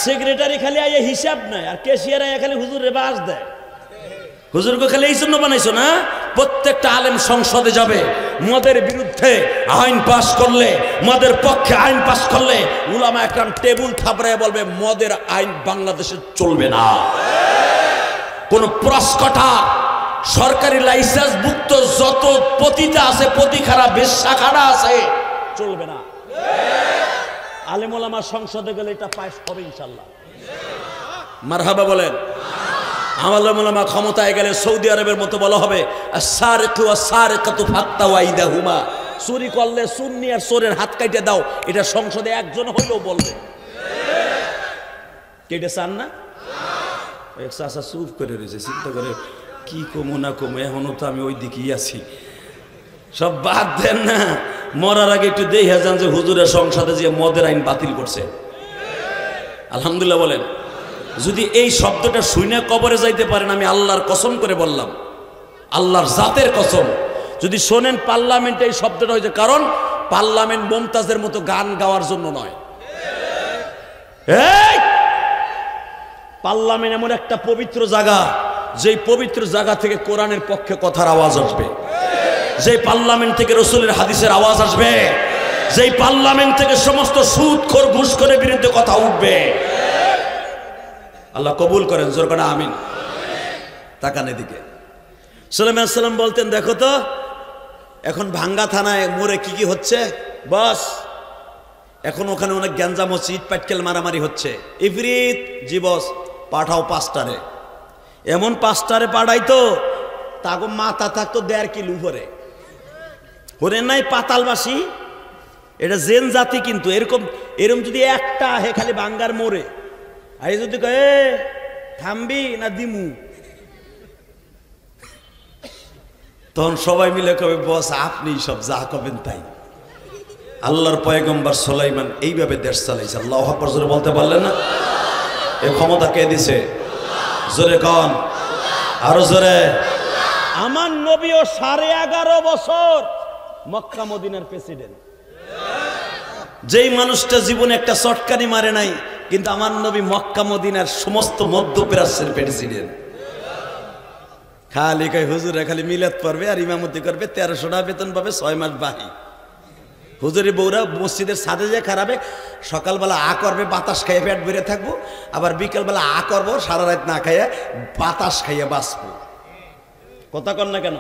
সেক্রেটারি খালি আইয়া হিসাব নাই, আর ক্যাশিয়ার আইয়া খালি হুজুরে বাস দেয়। হুজুরকে খালি এই জন্য বানাইছো না? প্রত্যেকটা আলেম সংসদে যাবে, মদের বিরুদ্ধে আইন পাস করলে, মদের পক্ষে আইন পাস করলে উলামা একরাম টেবিল থাপড়ায় বলবে মদের আইন বাংলাদেশে চলবে না। কোন প্রস্কটা সরকারি লাইসেন্স ভুক্ত যত পতিতা আছে, পতিখারা বেশ্যাখানা আছে, চলবে না। আলেম ওলামা সংসদে গেলে এটা পাস হবে ইনশাআল্লাহ। মারহাবা বলেন। আলেম ওলামা ক্ষমতায় গেলে সৌদি আরবের মতো বলা হবে আস-সারিকু ওয়াস-সারিকাতু ফাক্তাউ আইদাহুমা, চুরি করলে সুন্নি আর চোরের হাত কাটে দাও। এটা সংসদে একজন হইলেও বলবে। কেটে চান না? এক চাচা চুপ করে রয়েছে, চিন্তা করে কি কমো না কমো, এখনো তো আমি ওই দিকেই আছি। সব বাদ দেন না, মরার আগে একটু দেখে যান যে হুজুরের সংসদে যে মদের আইন বাতিল করছে। আলহামদুলিল্লাহ বলেন। যদি এই শব্দটা শুনে কবরে যাইতে পারেন, আমি আল্লাহর কসম করে বললাম, আল্লাহর জাতের কসম, যদি শোনেন পার্লামেন্টে এই শব্দটা হয়েছে, কারণ পার্লামেন্ট মুমতাজের মতো গান গাওয়ার জন্য নয়। পার্লামেন্ট এমন একটা পবিত্র জায়গা, যেই পবিত্র জায়গা থেকে কোরআনের পক্ষে কথার আওয়াজ আসবে, যে পার্লামেন্ট থেকে রসুলের হাদিসের আওয়াজ আসবে, যেই পার্লামেন্ট থেকে সমস্ত সুদখোর ঘুষখোরের বিরুদ্ধে কথা উঠবে। আল্লাহ কবুল করেন, জোর করে আমিন। তাকান এদিকে। সুলাইমান সালাম বলতেন, দেখো তো এখন ভাঙ্গা থানায় মোড়ে কি কি হচ্ছে বস, এখন ওখানে অনেক গ্যাঞ্জাম হচ্ছে, ইট পাটকেল মারামারি হচ্ছে। ইফরিত, জি বস, পাঠাও 5টারে। এমন 5টারে পাঠাইতো তাকে মাথা থাকতো 1.5 কিলো উপরে। হরে নাই পাতালবাসী, এটা জেন জাতি, কিন্তু এরকম যদি একটা হে খালি বাঙ্গার মোড়ে আই যদি কয়ে থামবি না দিমু, তখন সবাই মিলে কবে বস আপনি সব যা কবেন তাই। আল্লাহর পয়গম্বর সুলাইমান এইভাবে দেশ চালাইছে। আল্লাহু আকবার জোরে বলতে পারলেন না? এই ক্ষমতা কে দিছে? জোরে কন, আরো জোরে। আমার নবীও 11.5 বছর মক্কা মদিনার প্রেসিডেন্ট। যেই মানুষটা জীবনে একটা চটকানি মারে নাই, কিন্তু আমার নবী মক্কা মদিনার সমস্ত মধ্যপ্রাচ্যের প্রেসিডেন্ট। খালি কই হুজুরে খালি মিলাদ পড়বে আর ইমামতি করবে, 1300 টাকা বেতন পাবে, 6 মাস বাহি। হুজুরি বউরা মসজিদের ছাদে যে খারাপে সকালবেলা করবে, বাতাস খাইয়ে পেট ভরে থাকবো, আবার বিকেলবেলা করবো, সারা রাত না খাইয়া বাতাস খাইয়া বাঁচবো। কথা কন না কেন?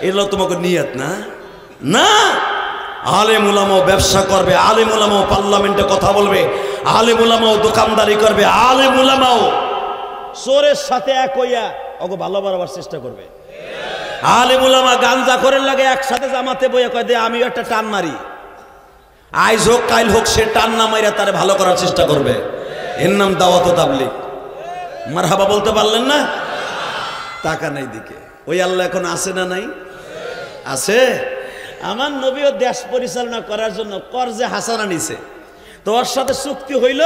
এগুলো তোমাকে নিয়ত না? না, আলেম উলামাও ব্যবসা করবে, আলেম উলামাও পার্লামেন্টে কথা বলবে, আলেম উলামাও দোকানদারি করবে, আলেম উলামাও চোরের সাথে এক হইয়া ওকে ভালো বাড়াবার চেষ্টা করবে। আলেম উলামা গাঞ্জা করে লাগে একসাথে জামাতে বইয়া কয় দে আমিও একটা টান মারি, আইজ হোক কাইল হোক সে টান না মাইরা তারে ভালো করার চেষ্টা করবে। এর নাম দাওয়াত ও তাবলীগ। মারহাবা বলতে পারলেন না? টাকা নাই দিকে ওই আল্লাহ এখন আছে না নাই? আছে। আমার নবীও দেশ পরিচালনা করার জন্য কর্জে হাসানা নিছে, তো ওর সাথে চুক্তি হইল,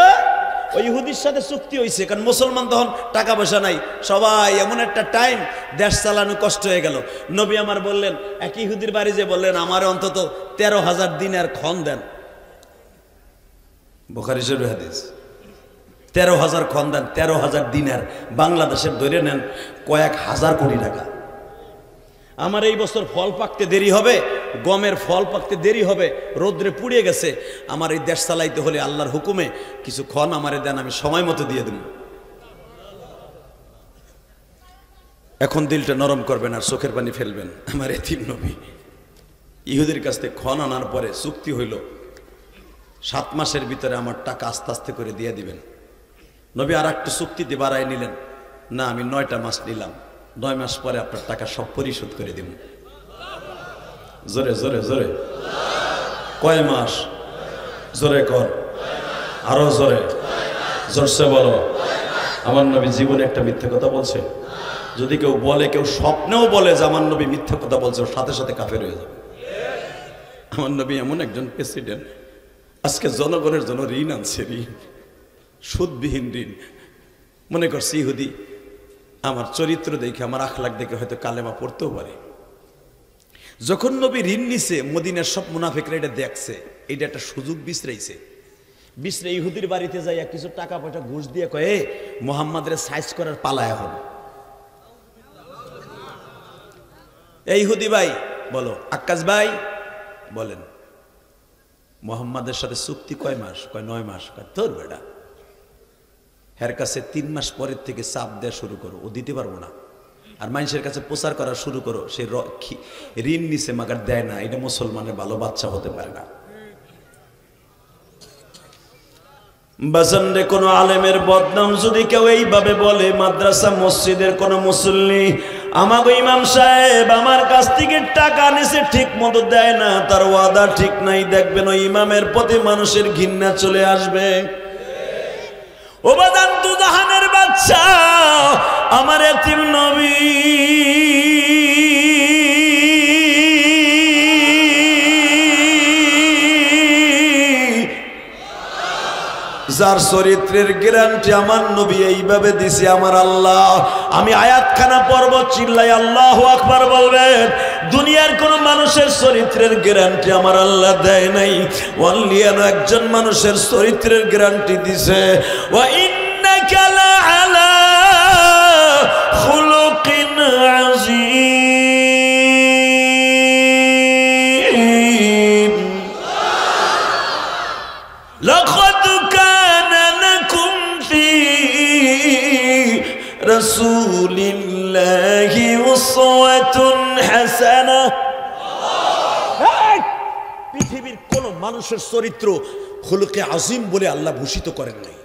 ওই ইহুদির সাথে চুক্তি হয়েছে, কারণ মুসলমান তখন টাকা পয়সা নাই, সবাই এমন একটা টাইম দেশ চালানো কষ্ট হয়ে গেল। নবী আমার বললেন, এক ইহুদির বাড়ি যে বললেন আমার অন্তত 13,000 দিনের খন দেন। বুখারী শরীফের হাদিস, 13,000 খন দেন। 13,000 দিনার বাংলাদেশের ধরে নেন কয়েক হাজার কোটি টাকা। আমার এই বছর ফল পাকতে দেরি হবে, গমের ফল পাকতে দেরি হবে, রোদ্রে পুড়িয়ে গেছে, আমার এই দেশ চালাইতে হলে আল্লাহর হুকুমে কিছু খন আমারে দেন, আমি সময় মতো দিয়ে দেব। এখন দিলটা নরম করবেন আর চোখের পানি ফেলবেন। আমার এতিম নবী ইহুদির কাছ থেকে খন আনার পরে চুক্তি হইল 7 মাসের ভিতরে আমার টাকা আস্তে আস্তে করে দিয়ে দিবেন। নবী আর একটু চুক্তিতে বাড়াই নিলেন, না আমি 9টা মাস নিলাম, 9 মাস পরে আপনার টাকা সব পরিশোধ করে দিব। জোরে জোরে জোরে, কয় মাস? জোরে কর, আরো জোরে, জোরসে বলো। আমার নবী জীবনে একটা মিথ্যে কথা বলছে? যদি কেউ বলে, কেউ স্বপ্নেও বলে যে আমার নবী মিথ্যে কথা বলছে, ওর সাথে সাথে কাফের হয়ে যাবে। আমার নবী এমন একজন প্রেসিডেন্ট, আজকে জনগণের জন্য ঋণ আনছে, ঋণ, সুদবিহীন ঋণ। মনে করছি ইহুদি আমার চরিত্র দেখে, আমার আখলাক দেখে হয়তো কালেমা পড়তেও পারে। যখন নবী ঋণ নিছে, মদিনার সব মুনাফিকরা এটা দেখছে, এটা একটা সুযোগ বিশ্রাইছে। বিশ্রে ইহুদির বাড়িতে যাইয়া কিছু টাকা পয়সা ঘুষ দিয়ে কয়ে মুহাম্মাদের সাইজ করার পালা এখন। এই ইহুদি ভাই বলো, আক্কাস ভাই বলেন, মুহাম্মাদের সাথে চুক্তি কয় মাস? কয় 9 মাস। কয় তোর বেটা, হের কাছে 3 মাস পরের থেকে চাপ দেওয়া শুরু করো, ও দিতে পারবো না। আর মানুষের কাছে প্রচার করা শুরু করো, সে ঋণ নিছে মাগার দেয় না, এটা মুসলমানের ভালো বাচ্চা হতে পারে না। বাজানরে কোন আলেমের বদনাম যদি কেউ এইভাবে বলে, মাদ্রাসা মসজিদের কোন মুসল্লি, আমাকে ইমাম সাহেব আমার কাছ থেকে টাকা নিছে ঠিক মতো দেয় না, তার ওয়াদা ঠিক নাই, দেখবেন ওই ইমামের প্রতি মানুষের ঘৃণা চলে আসবে। ও বাজান তু জাহানের বাচ্চা, আমার এতিম নবী যার চরিত্রের গ্যারান্টি আমার নবী এইভাবে দিছে আমার আল্লাহ। আমি আয়াতখানা পড়ব, চিল্লাই আল্লাহু আকবার বলবেন। দুনিয়ার কোন মানুষের চরিত্রের গ্যারান্টি আমার আল্লাহ দেয় নাই, অনলি একজন মানুষের চরিত্রের গ্যারান্টি দিছে। ওয়া ইন্নাকা লাআলা খুলুকিন আযীম। রাসূলিল্লাহি উসওয়াতুন হাসানাহ। পৃথিবীর কোন মানুষের চরিত্র খুলুকে আজিম বলে আল্লাহ ভূষিত করেন নাই।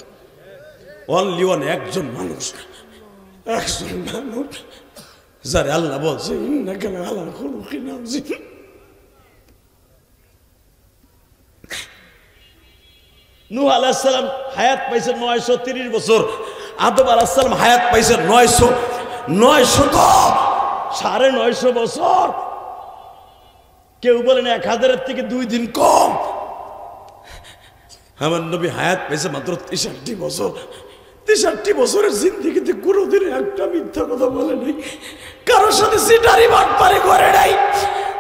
অনলি ওয়ান, একজন মানুষ যারে আল্লাহ বলছে ইন্নাকা আলা খুলুকিন আযীম। নূহ আলাইহিস সালাম হায়াত পাইছে 930 বছর, আদম আলাইহিস সালাম হায়াত পাইছে 900 950 বছর। কেউ বলেন 1000-এর থেকে 2 দিন কম। আমার নবী হায়াত পেয়েছে মাত্র 63 বছর। 63 বছরের জিন্দেগিতে কোনোদিন একটা মিথ্যা কথা বলে নাই, কারোর সাথে সিটারি বাটপারি করে নাই।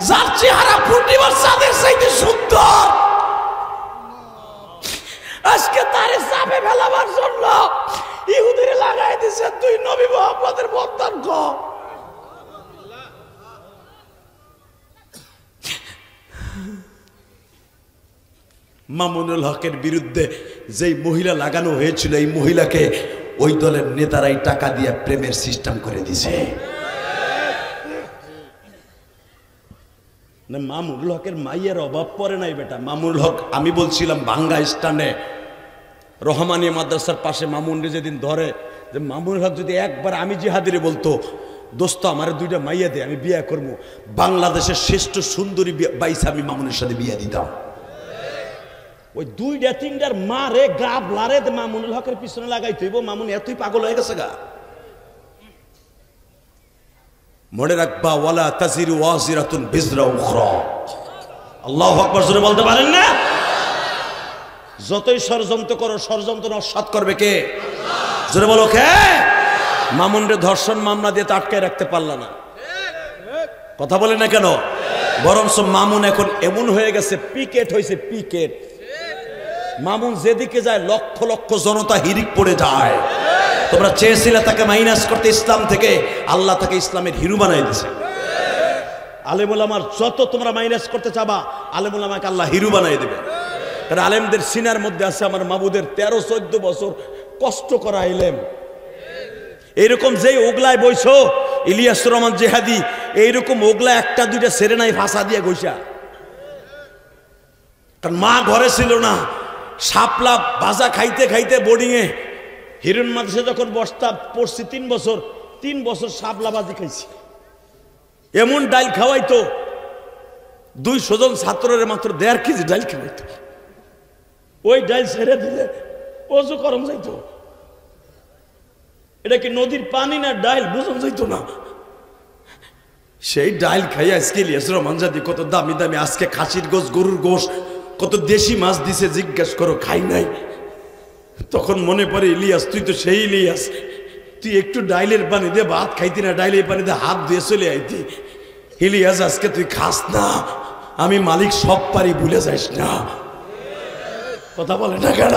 যার চেহারা পূর্ণিমার চাঁদের চাইতে সুন্দর, আজকে তারে চাপে ফেলাবার জন্য ইহুদিরে লাগাই দিছে তুই নবী মুহাম্মদের বদনাম কর। মামুনুল হকের বিরুদ্ধে যেই মহিলা লাগানো হয়েছিল, এই মহিলাকে ওই দলের নেতারাই টাকা দিয়ে প্রেমের সিস্টেম করে দিছে। না, মামুনুল হকের মাইয়ের অভাব পড়ে নাই বেটা। মামুনুল হক, আমি বলছিলাম ভাঙ্গা স্ট্যান্ডে রহমানিয়া মাদ্রাসার পাশে মামুনরে যেদিন ধরে, যে মামুনুল হক যদি একবার আমি জিহাদিরে বলতো দোস্ত আমার 2টা মাইয়া দে, আমি বিয়ে করবো, বাংলাদেশের শ্রেষ্ঠ সুন্দরী বাইসা আমি মামুনের সাথে বিয়ে দিতাম। ওই 2-3টার মারে গাবলারে মামুনুল হকের পিছনে লাগাই তুইব। মামুন এতই পাগল হয়ে গেছে গা। মনে রাখবা, ওয়ালা তাজিরু ওয়াজিরাতুন বিজরা উখরা। আল্লাহু আকবার জোরে বলতে পারেন না? যতই ষড়যন্ত্র করো, ষড়যন্ত্র নস্যাৎ করবে কে? আল্লাহ। জোরে বলো কে? মামুনরে ধর্ষণ মামলা দিয়ে আটকায় রাখতে পারলা না। কথা বলে না কেন? বরঞ্চ মামুন এখন এমন হয়ে গেছে, পিকেট হয়েছে, পিকেট। মামুন যেদিকে যায় লক্ষ লক্ষ জনতা হিরিক পড়ে যায়। তোমরা চেয়েছিলে তাকে মাইনাস করতে ইসলাম থেকে, আল্লাহ তাকে ইসলামের হিরো বানাই দিয়েছে। আলেমুল আমার যত তোমরা মাইনাস করতে চাবা, আলেমুল আমাকে আল্লাহ হিরো বানাই দেবে। কারণ আলেমদের সিনার মধ্যে আছে আমার মাবুদের 13-14 বছর কষ্ট করা ইলম। এইরকম যেই ওগলায় বইছো ইলিয়াস রহমান জেহাদি, এইরকম ওগলা 1-2টা সেরে নাই ভাষা দিয়ে গইসা। কারণ মা ঘরে ছিল না, শাপলা ভাজা খাইতে খাইতে বোর্ডিংয়ে হিরণ মাদ্রাসা যখন বসতা পড়ছি 3 বছর, 3 বছর শাপলা ভাজি খাইছি। এমন ডাইল খাওয়াইতো, 200 জন ছাত্রের মাত্র 1.5 কেজি ডাইল খাওয়াইতো। ওই ডাইল ছেড়ে দিলে অজু করম যাইতো। এটা কি নদীর পানি না ডাইল বুঝন যাইতো না। সেই ডাইল খাই আজকে ইলিয়াস রহমান জাদি কত দামি দামি, আজকে খাসির গোশ, গরুর গোশ, কত দেশি মাছ দিছে, জিজ্ঞেস করো, খাই নাই। তখন মনে পড়ে, ইলিয়াস তুই তো সেই ইলিয়াস, তুই একটু ডাইলের পানি দিয়ে ভাত খাইতি না, ডাইলের পানি দিয়ে হাত দিয়ে চলে আইতি। ইলিয়াস আজকে তুই খাস না, আমি মালিক সব পারি, ভুলে যাইস না। কথা বলে না কেন?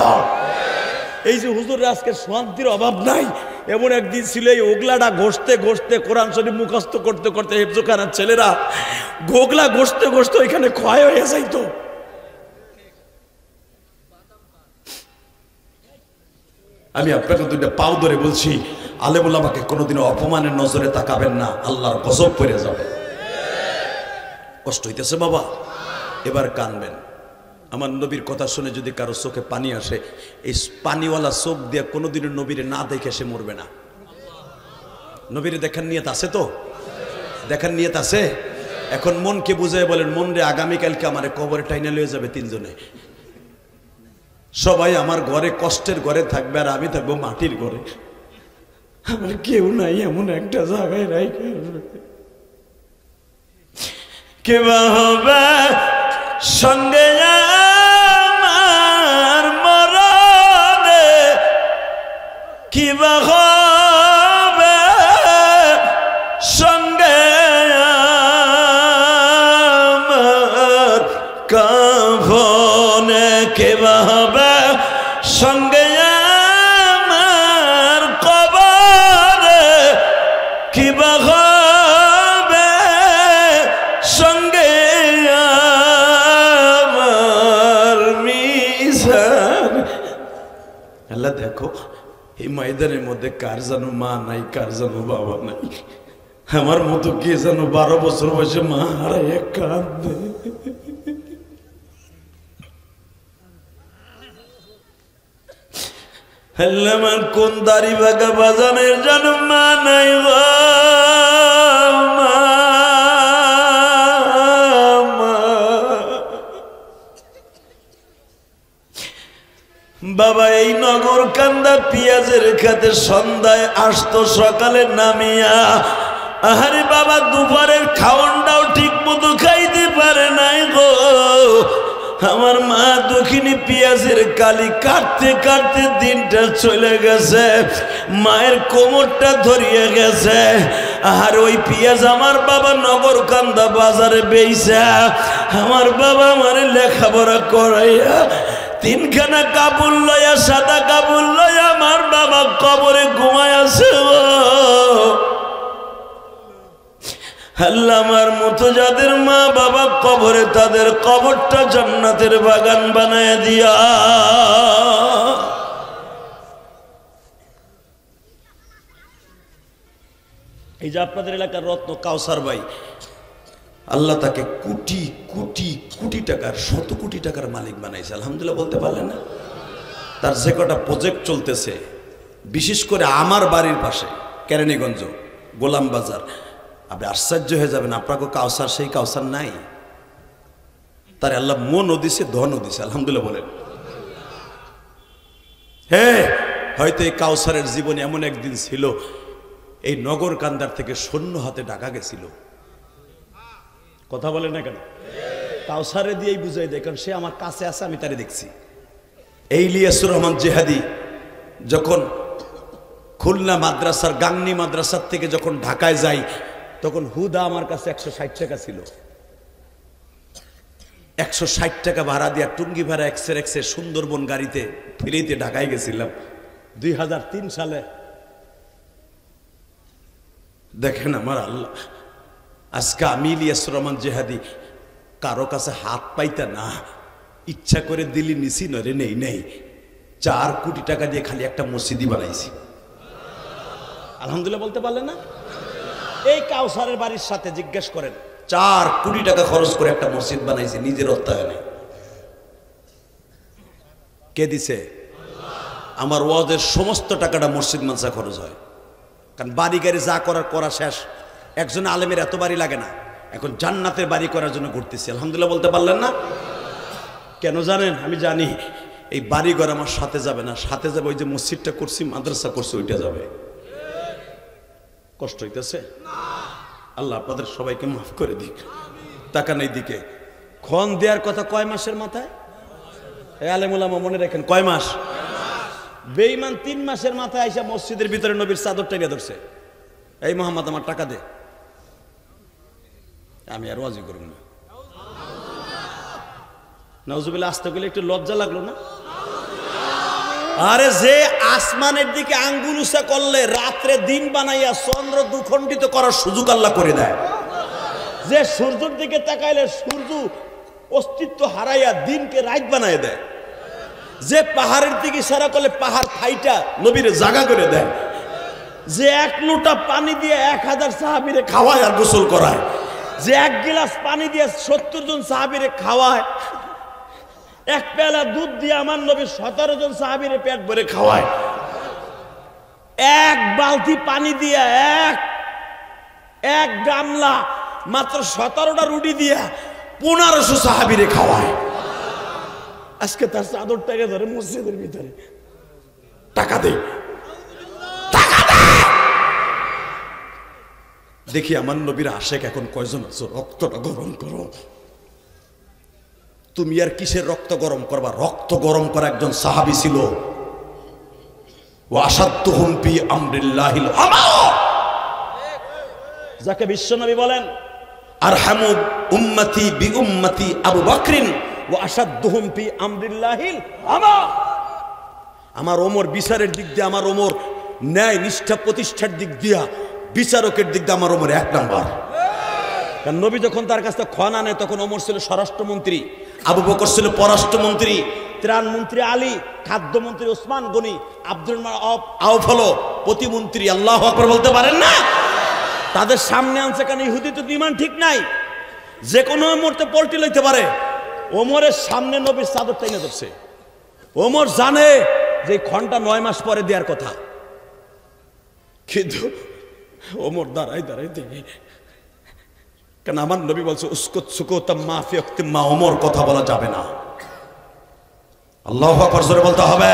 এই যে হুজুর আজকে শান্তির অভাব নাই, এমন একদিন ছিল এই ওগলাটা ঘষতে ঘষতে, কোরআন শরীফ মুখস্থ করতে করতে হেফজোখানার ছেলেরা গোগলা ঘষতে ঘষতে ওইখানে ক্ষয় হয়ে যাইতো। আমি আপনাকে 2টা পাও ধরে বলছি, আলেমুল আমাকে কোনোদিনও অপমানের নজরে তাকাবেন না, আল্লাহর গজব পড়ে যাবে। কষ্ট হইতেছে বাবা, এবার কানবেন। আমার নবীর কথা শুনে যদি কারো চোখে পানি আসে, এই পানিওয়ালা চোখ দিয়ে কোনোদিনও নবীরে না দেখে সে মরবে না। নবীরে দেখার নিয়ত আছে তো? দেখার নিয়ত আছে? এখন মনকে বুঝায় বলেন, মন রে আগামীকালকে আমারে কবরে টাইনে লয়ে যাবে 3 জনে। সবাই আমার ঘরে কষ্টের ঘরে থাকবে, আর আমি থাকবো মাটির ঘরে। আমার কেউ নাই এমন একটা জায়গায় রাইখে কে হবে সঙ্গে আমার মরণে, কি হবে সঙ্গে আমার কাফনে, কে হবে সঙ্গে আমার কবরে, কি হবে সঙ্গে আমার মিজান। আল্লাহ দেখো এই ময়দানের মধ্যে কার জানো মা নাই, কার জানো বাবা নাই। আমার মতো কে জানো 12 বছর বয়সে মা হারাইয়া কাঁদে। আমার কোন দাড়ি বাগা বাজানের জানো মা নাই গো। বাবা এই নগর কান্দা পেঁয়াজের খাতে সন্ধ্যায় আসতো, সকালে নামিয়া আরে বাবা দুপুরের খাওয়ানটাও ঠিক মতো খাইতে পারে নাই গো। আমার মা দক্ষিণী পেঁয়াজের কালি কাটতে কাটতে দিনটা চলে গেছে, মায়ের কোমরটা ধরিয়ে গেছে। আর ওই পেঁয়াজ আমার বাবা নগর কান্দা বাজারে বেইছে, আমার বাবা আমার লেখাপড়া করাইয়া 3খানা কাপড় লইয়া, সাদা কাপড় লইয়া আমার বাবা কবরে ঘুমায় আছে। আল্লাহ আমার মতো যাদের মা বাবা কবরে, তাদের কবরটা জান্নাতের বাগান বানায় দিয়া। এই যে আপনাদের এলাকার রত্ন কাউসার ভাই, আল্লাহ তাকে কোটি কোটি কোটি টাকার, 100 কোটি টাকার মালিক বানাইছে। আলহামদুলিল্লাহ বলতে পারলেন না? তার যে কটা প্রজেক্ট চলতেছে, বিশেষ করে আমার বাড়ির পাশে কেরানীগঞ্জ গোলাম বাজার, আপনি আশ্চর্য হয়ে যাবেন। আপনাকে কাউসার সেই কাউসার নাই, তার আল্লাহ মনও দিছে, ধনও দিছে। আলহামদুলিল্লাহ বলেন। হ্যাঁ, হয়তো এই কাউসারের জীবনে এমন একদিন ছিল, এই নগর কান্দার থেকে সৈন্য হাতে ডাকা গেছিল। কথা বলেন না কেন? কাউসারে দিয়েই বুঝাই দেয়, কারণ সে আমার কাছে আছে, আমি তারে দেখছি। এই ইলিয়াসুর রহমান জিহাদি যখন খুলনা মাদ্রাসার, গাংনী মাদ্রাসার থেকে যখন ঢাকায় যাই, তখন হুদা আমার কাছে 160 টাকা ছিল। 160 টাকা ভাড়া দিয়া টুঙ্গি ভাড়া এক্সে সুন্দরবন গাড়িতে ফিরিতে ঢাকায় গেছিলাম 2003 সালে। দেখেন আমার আল্লাহ, আজকে আমি ইলিয়াসুর রহমান জিহাদি কারো কাছে হাত পাইতা না, ইচ্ছা করে দিলি নিছি, নরে নেই নেই। 4 কোটি টাকা দিয়ে খালি একটা মসজিদই বানাইছি। আলহামদুলিল্লাহ বলতে পারলেন না? এই কাউসারের বাড়ির সাথে জিজ্ঞেস করেন, 4 কোটি টাকা খরচ করে একটা মসজিদ বানাইছে নিজের অর্থায়নে। কে দিছে? আমার ওয়াজের সমস্ত টাকাটা মসজিদ মানসা খরচ হয়, কারণ বাড়ি গাড়ি যা করা শেষ। একজন আলেমের এত বাড়ি লাগে না, এখন জান্নাতের বাড়ি করার জন্য ঘুরতেছি। আলহামদুলিল্লাহ বলতে পারলেন না? কেন জানেন? আমি জানি এই বাড়ি ঘর আমার সাথে যাবে না, সাথে যাবে ওই যে মসজিদটা করছি, মাদ্রাসা করছি, ওইটা যাবে। কষ্ট হইতেছে? আল্লাহ আপনাদের সবাইকে মাফ করে দিক। তাকান এই দিকে, খন দেওয়ার কথা কয় মাসের মাথায়? আলেমুলামা মনে রাখেন, কয় মাস? বেঈমান 3 মাসের মাথায় আইসা মসজিদের ভিতরে নবীর চাদর টেনে ধরছে, এই মোহাম্মদ আমার টাকা দে। আমি আর ওয়াজি করব না। নাউজুবিল্লাহ, আসতে গেলে একটু লজ্জা লাগলো না? আরে যে আসমানের দিকে আঙ্গুল উঁচা করলে রাত্রে দিন বানাইয়া চন্দ্র দুখণ্ডিত করার সুযোগ আল্লাহ করে দেয়, যে সূর্যের দিকে তাকাইলে সূর্য অস্তিত্ব হারাইয়া দিনকে রাত বানায় দেয়, যে পাহাড়ের দিকে ইশারা করলে পাহাড় ফাইটা নবীরে জাগা করে দেয়, যে 1 লোটা পানি দিয়ে 1000 সাহাবীরে খাওয়ায় আর গোসল করায়, যে 1 গিলাস পানি দিয়ে 70 জন সাহাবীরে খাওয়ায়, 1 পেয়ালা দুধ দিয়ে আমার নবী 17 জন সাহাবীরে পেট ভরে খাওয়ায়, 1 বালতি পানি দিয়ে এক গামলা মাত্র 17টা রুটি দিয়া 1500 সাহাবীরে খাওয়ায়। আজকে তার চাদরটাকে ধরে মসজিদের ভিতরে টাকা দে, টাকা দে। দেখি আমার নবীর আশেক এখন কয়জন আছো? রক্তটা গরম করো। তুমি আর কিসের রক্ত গরম করবা? রক্ত গরম করা একজন সাহাবী ছিল, ওয়া আশাদ্দুহুম ফি আমরিল্লাহিল আমা, যাকে বিশ্বনবী বলেন আরহামু উম্মতি বি উম্মতি আবু বকরিন ওয়া আশাদ্দুহুম ফি আমরিল্লাহিল আমা। আমার ওমর বিচারের দিক দিয়ে, আমার ওমর ন্যায় নিষ্ঠা প্রতিষ্ঠার দিক দিয়া, বিচারকের দিক দিয়ে আমার ওমর 1 নাম্বার। কারণ নবী যখন তার কাছে ক্ষণ আনে, তখন ওমর ছিল স্বরাষ্ট্রমন্ত্রী, আবু বকর ছিল পররাষ্ট্রমন্ত্রী, ত্রাণমন্ত্রী আলী, খাদ্যমন্ত্রী ওসমান গনি, আব্দুল আউফ হলো প্রতিমন্ত্রী। আল্লাহু আকবার বলতে পারেন না? তাদের সামনে আনছে কেন? ইহুদি তো ঈমান ঠিক নাই, যে কোনো মুহূর্তে পল্টি লইতে পারে। ওমরের সামনে নবীর চাদর টেনে ধরছে। ওমর জানে যে ঘন্টা 9 মাস পরে দেওয়ার কথা, কিন্তু ওমর দাঁড়াই দেখি কেন আমার নবী বলছে উস্কুত সুকুত মাফি ওয়াক্তি মা, ওমর কথা বলা যাবে না। আল্লাহু আকবার জোরে বলতে হবে,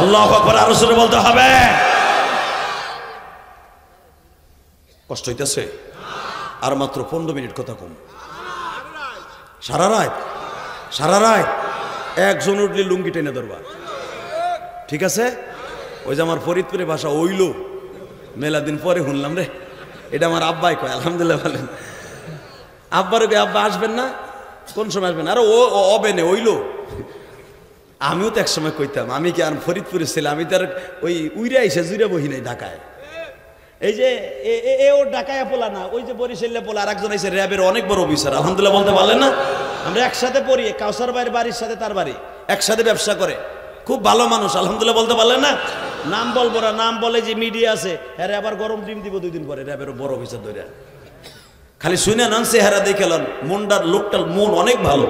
আল্লাহু আকবার আরো জোরে বলতে হবে। কষ্ট হইতেছে? আর মাত্র 15 মিনিট কথা কম। সারা রাত একজন উঠলে লুঙ্গি টেনে ধরবা, ঠিক আছে? ওই যে আমার ফরিদপুরের ভাষা ওইল, মেলা দিন পরে শুনলাম রে, এটা আমার আব্বাই কয়। আলহামদুলিল্লাহ বলেন। আব্বারে কয় আব্বা আসবেন না? কোন সময় আসবেন? আরে ও অবে নে ওইল। আমিও তো এক সময় কইতাম, আমি কি আর ফরিদপুরে ছিলাম, আমি তার ওই উইরা এসে জুড়ে বহি নাই ঢাকায়। এই যে ও ঢাকায় পোলা না, ওই যে বরিশালে পোলা আর একজন এসে র্যাবের অনেক বড় অফিসার। আলহামদুলিল্লাহ বলতে পারলেন না? আমরা একসাথে পড়ি, কাউসার ভাইয়ের বাড়ির সাথে তার বাড়ি, একসাথে ব্যবসা করে, খুব ভালো মানুষ। আলহামদুলিল্লাহ বলতে পারলেন না? নাম বলবো না, নাম বলে যে মিডিয়া আছে, হ্যাঁ আবার গরম ডিম দিব 2 দিন পরে। র্যাবের বড় অফিসার ধরে খালি শুনে নান চেহারা দেখে লন, মনটার লোকটার মন অনেক ভালো।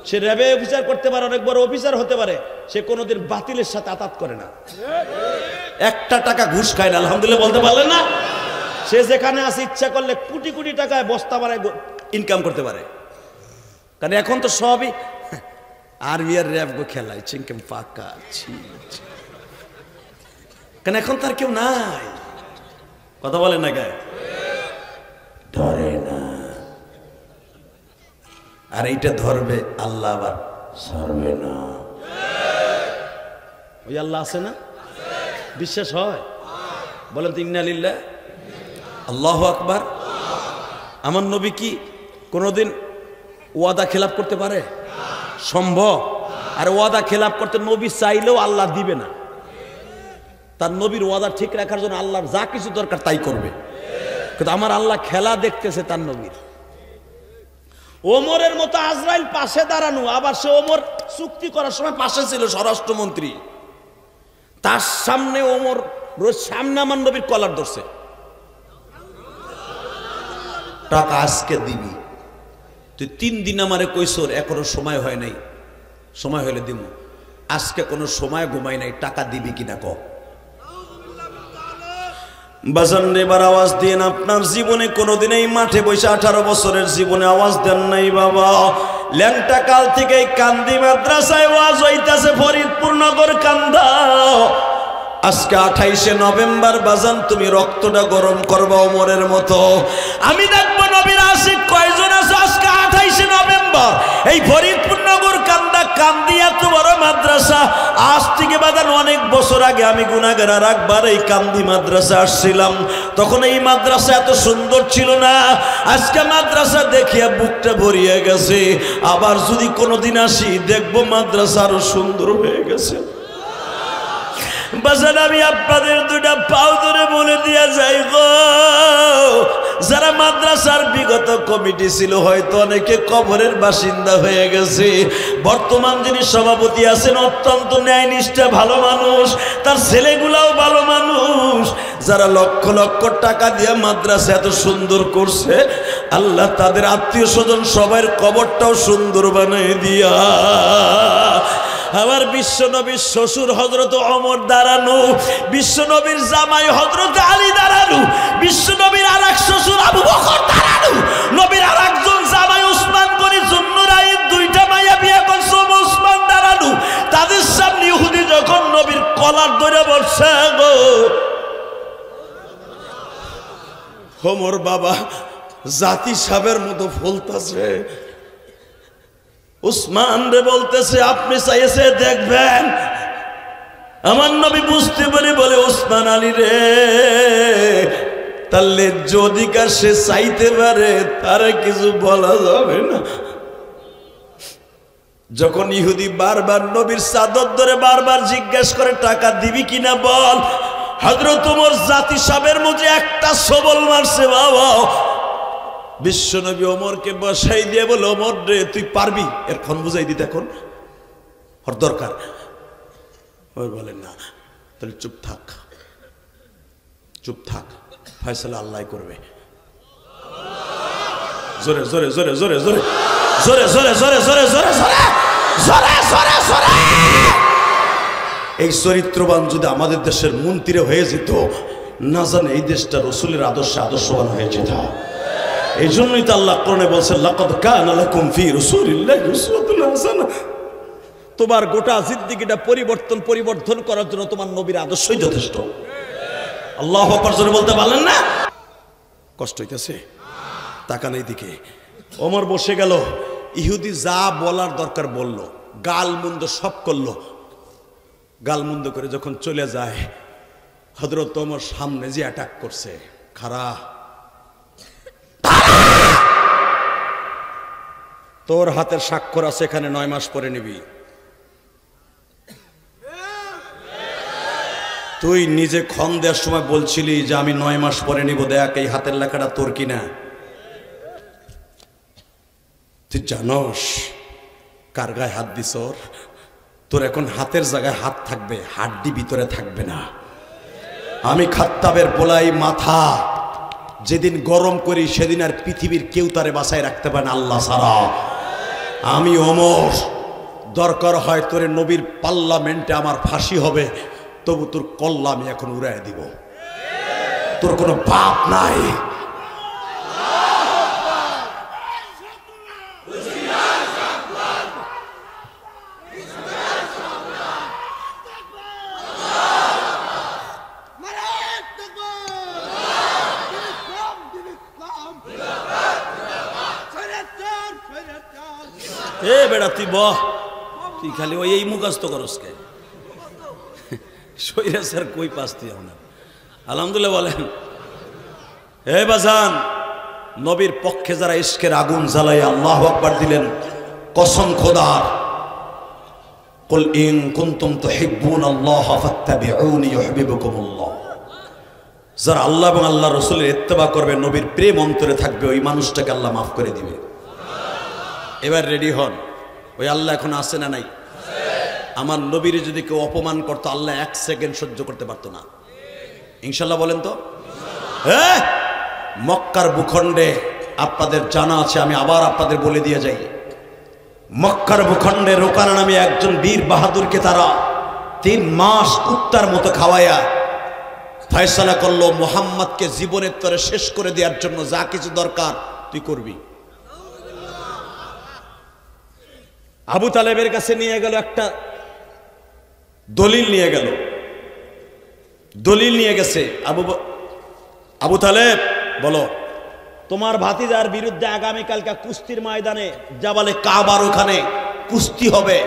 সে র্যাবে অফিসার করতে পারে, অনেক বড় অফিসার হতে পারে, সে কোনোদিন বাতিলের সাথে আতাত করে না, একটা টাকা ঘুষ খায় না। আলহামদুলিল্লাহ বলতে পারলেন না? সে যেখানে আছে ইচ্ছা করলে কোটি কোটি টাকায় বস্তা বাড়ায় ইনকাম করতে পারে। কারণ এখন তো সবই আর্মি আর র্যাব গো খেলায় চিনকেম পাকা। কারণ এখন তার কেউ নাই, কথা বলেন না গায়ে ধরে না। আর এইটা ধরবে আল্লাহ, আবার ছাড়বে না। ওই আল্লাহ আছে না? বিশ্বাস হয়? বলেন তো ইন্না লিল্লাহ, আল্লাহু আকবার। আমার নবী কি কোনোদিন ওয়াদা খেলাপ করতে পারে? সম্ভব? আর ওয়াদা খেলাপ করতে নবী চাইলেও আল্লাহ দিবে না। তার নবীর ওয়াদা ঠিক রাখার জন্য আল্লাহর যা কিছু দরকার তাই করবে। কিন্তু আমার আল্লাহ খেলা দেখতেছে তার নবীর। ওমরের মতো আজরাইল পাশে দাঁড়ানো, আবার সে ওমর চুক্তি করার সময় পাশে ছিল স্বরাষ্ট্রমন্ত্রী, তার সামনে ওমর রোজ সামনে আমার নবীর কলার ধরছে, টাকা আজকে দিবি, তুই 3 দিন আমারে কইছর, এখনো সময় হয় নাই, সময় হলে দিব, আজকে কোনো সময় ঘুমাই নাই, টাকা দিবি কিনা ক। বাজান এবার আওয়াজ দিন, আপনার জীবনে কোনোদিন এই মাঠে বসে 18 বছরের জীবনে আওয়াজ দেন নাই বাবা। ল্যাংটা কাল থেকে কান্দি মাদ্রাসায় ওয়াজ হইতাছে, ফরিদপুর নগর কান্দা। আজকে 28শে নভেম্বর বাজান তুমি রক্তটা গরম করবা ওমরের মতো। আমি দেখবো নবীর আশিক কয়জন আছে আজকে 28শে নভেম্বর এই ফরিদপুর নগর কান্দা কান্দি এত বড় মাদ্রাসা। আজ থেকে বাজান অনেক বছর আগে আমি গুনাহগার আর একবার এই কান্দি মাদ্রাসা আসছিলাম, তখন এই মাদ্রাসা এত সুন্দর ছিল না। আজকে মাদ্রাসা দেখিয়া বুকটা ভরিয়ে গেছে। আবার যদি কোনোদিন আসি দেখবো মাদ্রাসা আরো সুন্দর হয়ে গেছে। বাজান আমি আপনাদের 2টা পাও ধরে বলে দিয়া যাই গো, যারা মাদ্রাসার বিগত কমিটি ছিল হয়তো অনেকে কবরের বাসিন্দা হয়ে গেছে। বর্তমান যিনি সভাপতি আছেন অত্যন্ত ন্যায়নিষ্ঠা ভালো মানুষ, তার ছেলেগুলাও ভালো মানুষ। যারা লক্ষ লক্ষ টাকা দিয়ে মাদ্রাসা এত সুন্দর করছে, আল্লাহ তাদের আত্মীয় স্বজন সবার কবরটাও সুন্দর বানিয়ে দিয়া। আমার বিশ্বনবীর শ্বশুর হযরত ওমর দাঁড়ানো, বিশ্বনবীর জামাই হযরত আলী দাঁড়ানো, বিশ্বনবীর আরেক শ্বশুর আবু বকর দাঁড়ানো, নবীর আরেকজন জামাই ওসমান গনি জুন্নুরাইন 2টা মাইয়া বিয়ে করছে ওসমান দাঁড়ানো। তাদের সামনে ইহুদি যখন নবীর কলার ধরে বসে গো, ওমর বাবা জাতি সাবের মতো ফুলতাছে। উসমান রে বলতেছে আপনি চাইছে দেখবেন। আমার নবী বুঝতে পারে বলে উসমান আলী রে, তাহলে যদি কার সে চাইতে পারে তারা কিছু বলা যাবে না। যখন ইহুদি বারবার নবীর চাদর ধরে বারবার জিজ্ঞেস করে টাকা দিবি কিনা বল, হযরত ওমর জাতি সাবের মধ্যে একটা সবল মারছে বাবা। বিশ্বনবী ওমরকে বসাই দিয়ে বলে ওমর রে তুই পারবি, এখন বুঝাই দিতে। এখন ওর দরকার। ওই বলেন না, তাহলে চুপ থাক, চুপ থাক, ফয়সালা আল্লাহ করবে। জোরে জোরে জোরে জোরে জোরে জোরে জোরে জোরে জোরে জোরে জোরে জোরে জোরে। এই চরিত্রবান যদি আমাদের দেশের মন্ত্রী হয়ে যেত, না জানে এই দেশটা রসুলের আদর্শে আদর্শবান হয়ে যেত। এই জন্যই তো আল্লাহ কোরআনে বলছেন, লাকাদ কানা লাকুম ফি রাসূলিল্লাহি উসওয়াতুন হাসানাহ। তোমার গোটা জিন্দেগিটা পরিবর্তন করার জন্য তোমার নবীর আদর্শই যথেষ্ট। আল্লাহু আকবার জোরে বলতে পারলেন না? কষ্ট হইতেছে? তাকান এইদিকে। ওমর বসে গেল, ইহুদি যা বলার দরকার বলল, গালমন্দ সব করলো। গালমন্দ করে যখন চলে যায়, হযরত ওমর সামনে যে অ্যাটাক করছে, খারা তোর হাতের স্বাক্ষর আছে এখানে, 9 মাস পরে নিবি। তুই নিজে ক্ষণ দেওয়ার সময় বলছিলি যে আমি 9 মাস পরে নিব, দেখ এই হাতের লেখাটা তোর কিনা। তুই জানোস কার গায়ে হাত দিস? তোর এখন হাতের জায়গায় হাত থাকবে, হাড্ডি ভিতরে থাকবে না। আমি খাত্তাবের বলাই মাথা যেদিন গরম করি, সেদিন আর পৃথিবীর কেউ তারে বাঁচায় রাখতে পারে না আল্লাহ ছাড়া। আমি ওমর, দরকার হয় তোরে নবীর পার্লামেন্টে আমার ফাঁসি হবে, তবু তোর কল্লা আমি এখন উড়াই দিব। তোর কোনো বাপ নাই। এ বেড়া তুই বহ, তুই খালি ওই এই মুখস্থ করসকে সইরা স্যার কই পাস তুই না। আলহামদুলিল্লাহ বলেন। হে বাজান, নবীর পক্ষে যারা ইশকের আগুন জ্বালায় আল্লাহু আকবার দিলেন, কসম খোদার, কুল ইন কুনতুম তুহিব্বুনাল্লাহ ফাত্তাবিউনি ইউহিব্বুকুমুল্লাহ। যারা আল্লাহ এবং আল্লাহর রাসূলের ইত্তেবা করবে, নবীর প্রেম অন্তরে থাকবে, ওই মানুষটাকে আল্লাহ মাফ করে দিবে। এবার রেডি হন। ওই আল্লাহ এখন আছে না নাই? আমার নবীর যদি কেউ অপমান করতো, আল্লাহ 1 সেকেন্ড সহ্য করতে পারতো না। ইনশাল্লাহ বলেন তো? হ্যাঁ, মক্কার ভূখণ্ডে আপনাদের জানা আছে, আমি আবার আপনাদের বলে দিয়ে যাই। মক্কার ভূখণ্ডে রোকানা নামে একজন বীর বাহাদুরকে তারা 3 মাস কুত্তার মতো খাওয়াইয়া ফয়সালা করলো, মুহাম্মদকে জীবনের তরে শেষ করে দেওয়ার জন্য যা কিছু দরকার তুই করবি। আবু তালেবের কাছে নিয়ে গেল, একটা দলিল নিয়ে গেল। দলিল নিয়ে গেছে, আবু তালেব বলো, তোমার ভাতিজার বিরুদ্ধে আগামীকালকে কুস্তির ময়দানে জাবালে কাবার ওখানে কুস্তি হবে।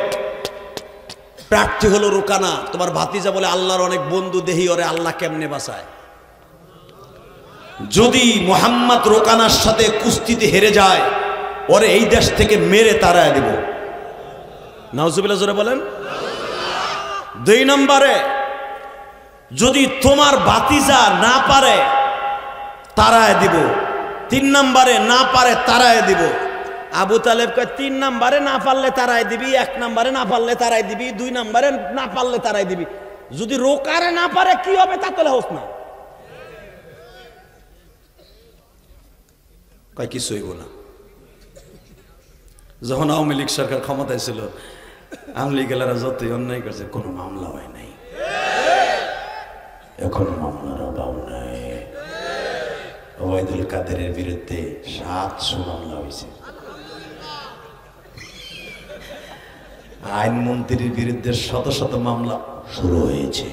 প্রার্থী হলো রোকানা। তোমার ভাতিজা বলে আল্লাহর অনেক বন্ধু, দেহি ওরে আল্লাহ কেমনে বাঁচায়। যদি মুহাম্মদ রোকানার সাথে কুস্তিতে হেরে যায়, ওরে এই দেশ থেকে মেরে তাড়ায় দিব। নাউজুবিল্লাহ জোরে বলেন। 2 নম্বরে, যদি তোমার ভাতিজা না পারে তাড়ায় দিব। 3 নম্বরে, না পারে তাড়ায় দিব। আবু তালেব কয় 3 নম্বরে না পারলে তাড়ায় দিবি, 1 নম্বরে না পারলে তাড়ায় দিবি, 2 নম্বরে না পারলে তাড়ায় দিবি। যদি রোকারে না পারে কি হবে তা তোলে হোস না। কয় কিছু হইব না। যখন আওয়ামী লীগ সরকার ক্ষমতায় ছিল, আওয়ামী লীগেরা যতই অন্যায় করছে, কোনো মামলা হয় নাই। এখন মামলার অভাব নাই। ওবায়দুল কাদেরের বিরুদ্ধে 700 মামলা হয়েছে। আইনমন্ত্রীর বিরুদ্ধে শত শত মামলা শুরু হয়েছে।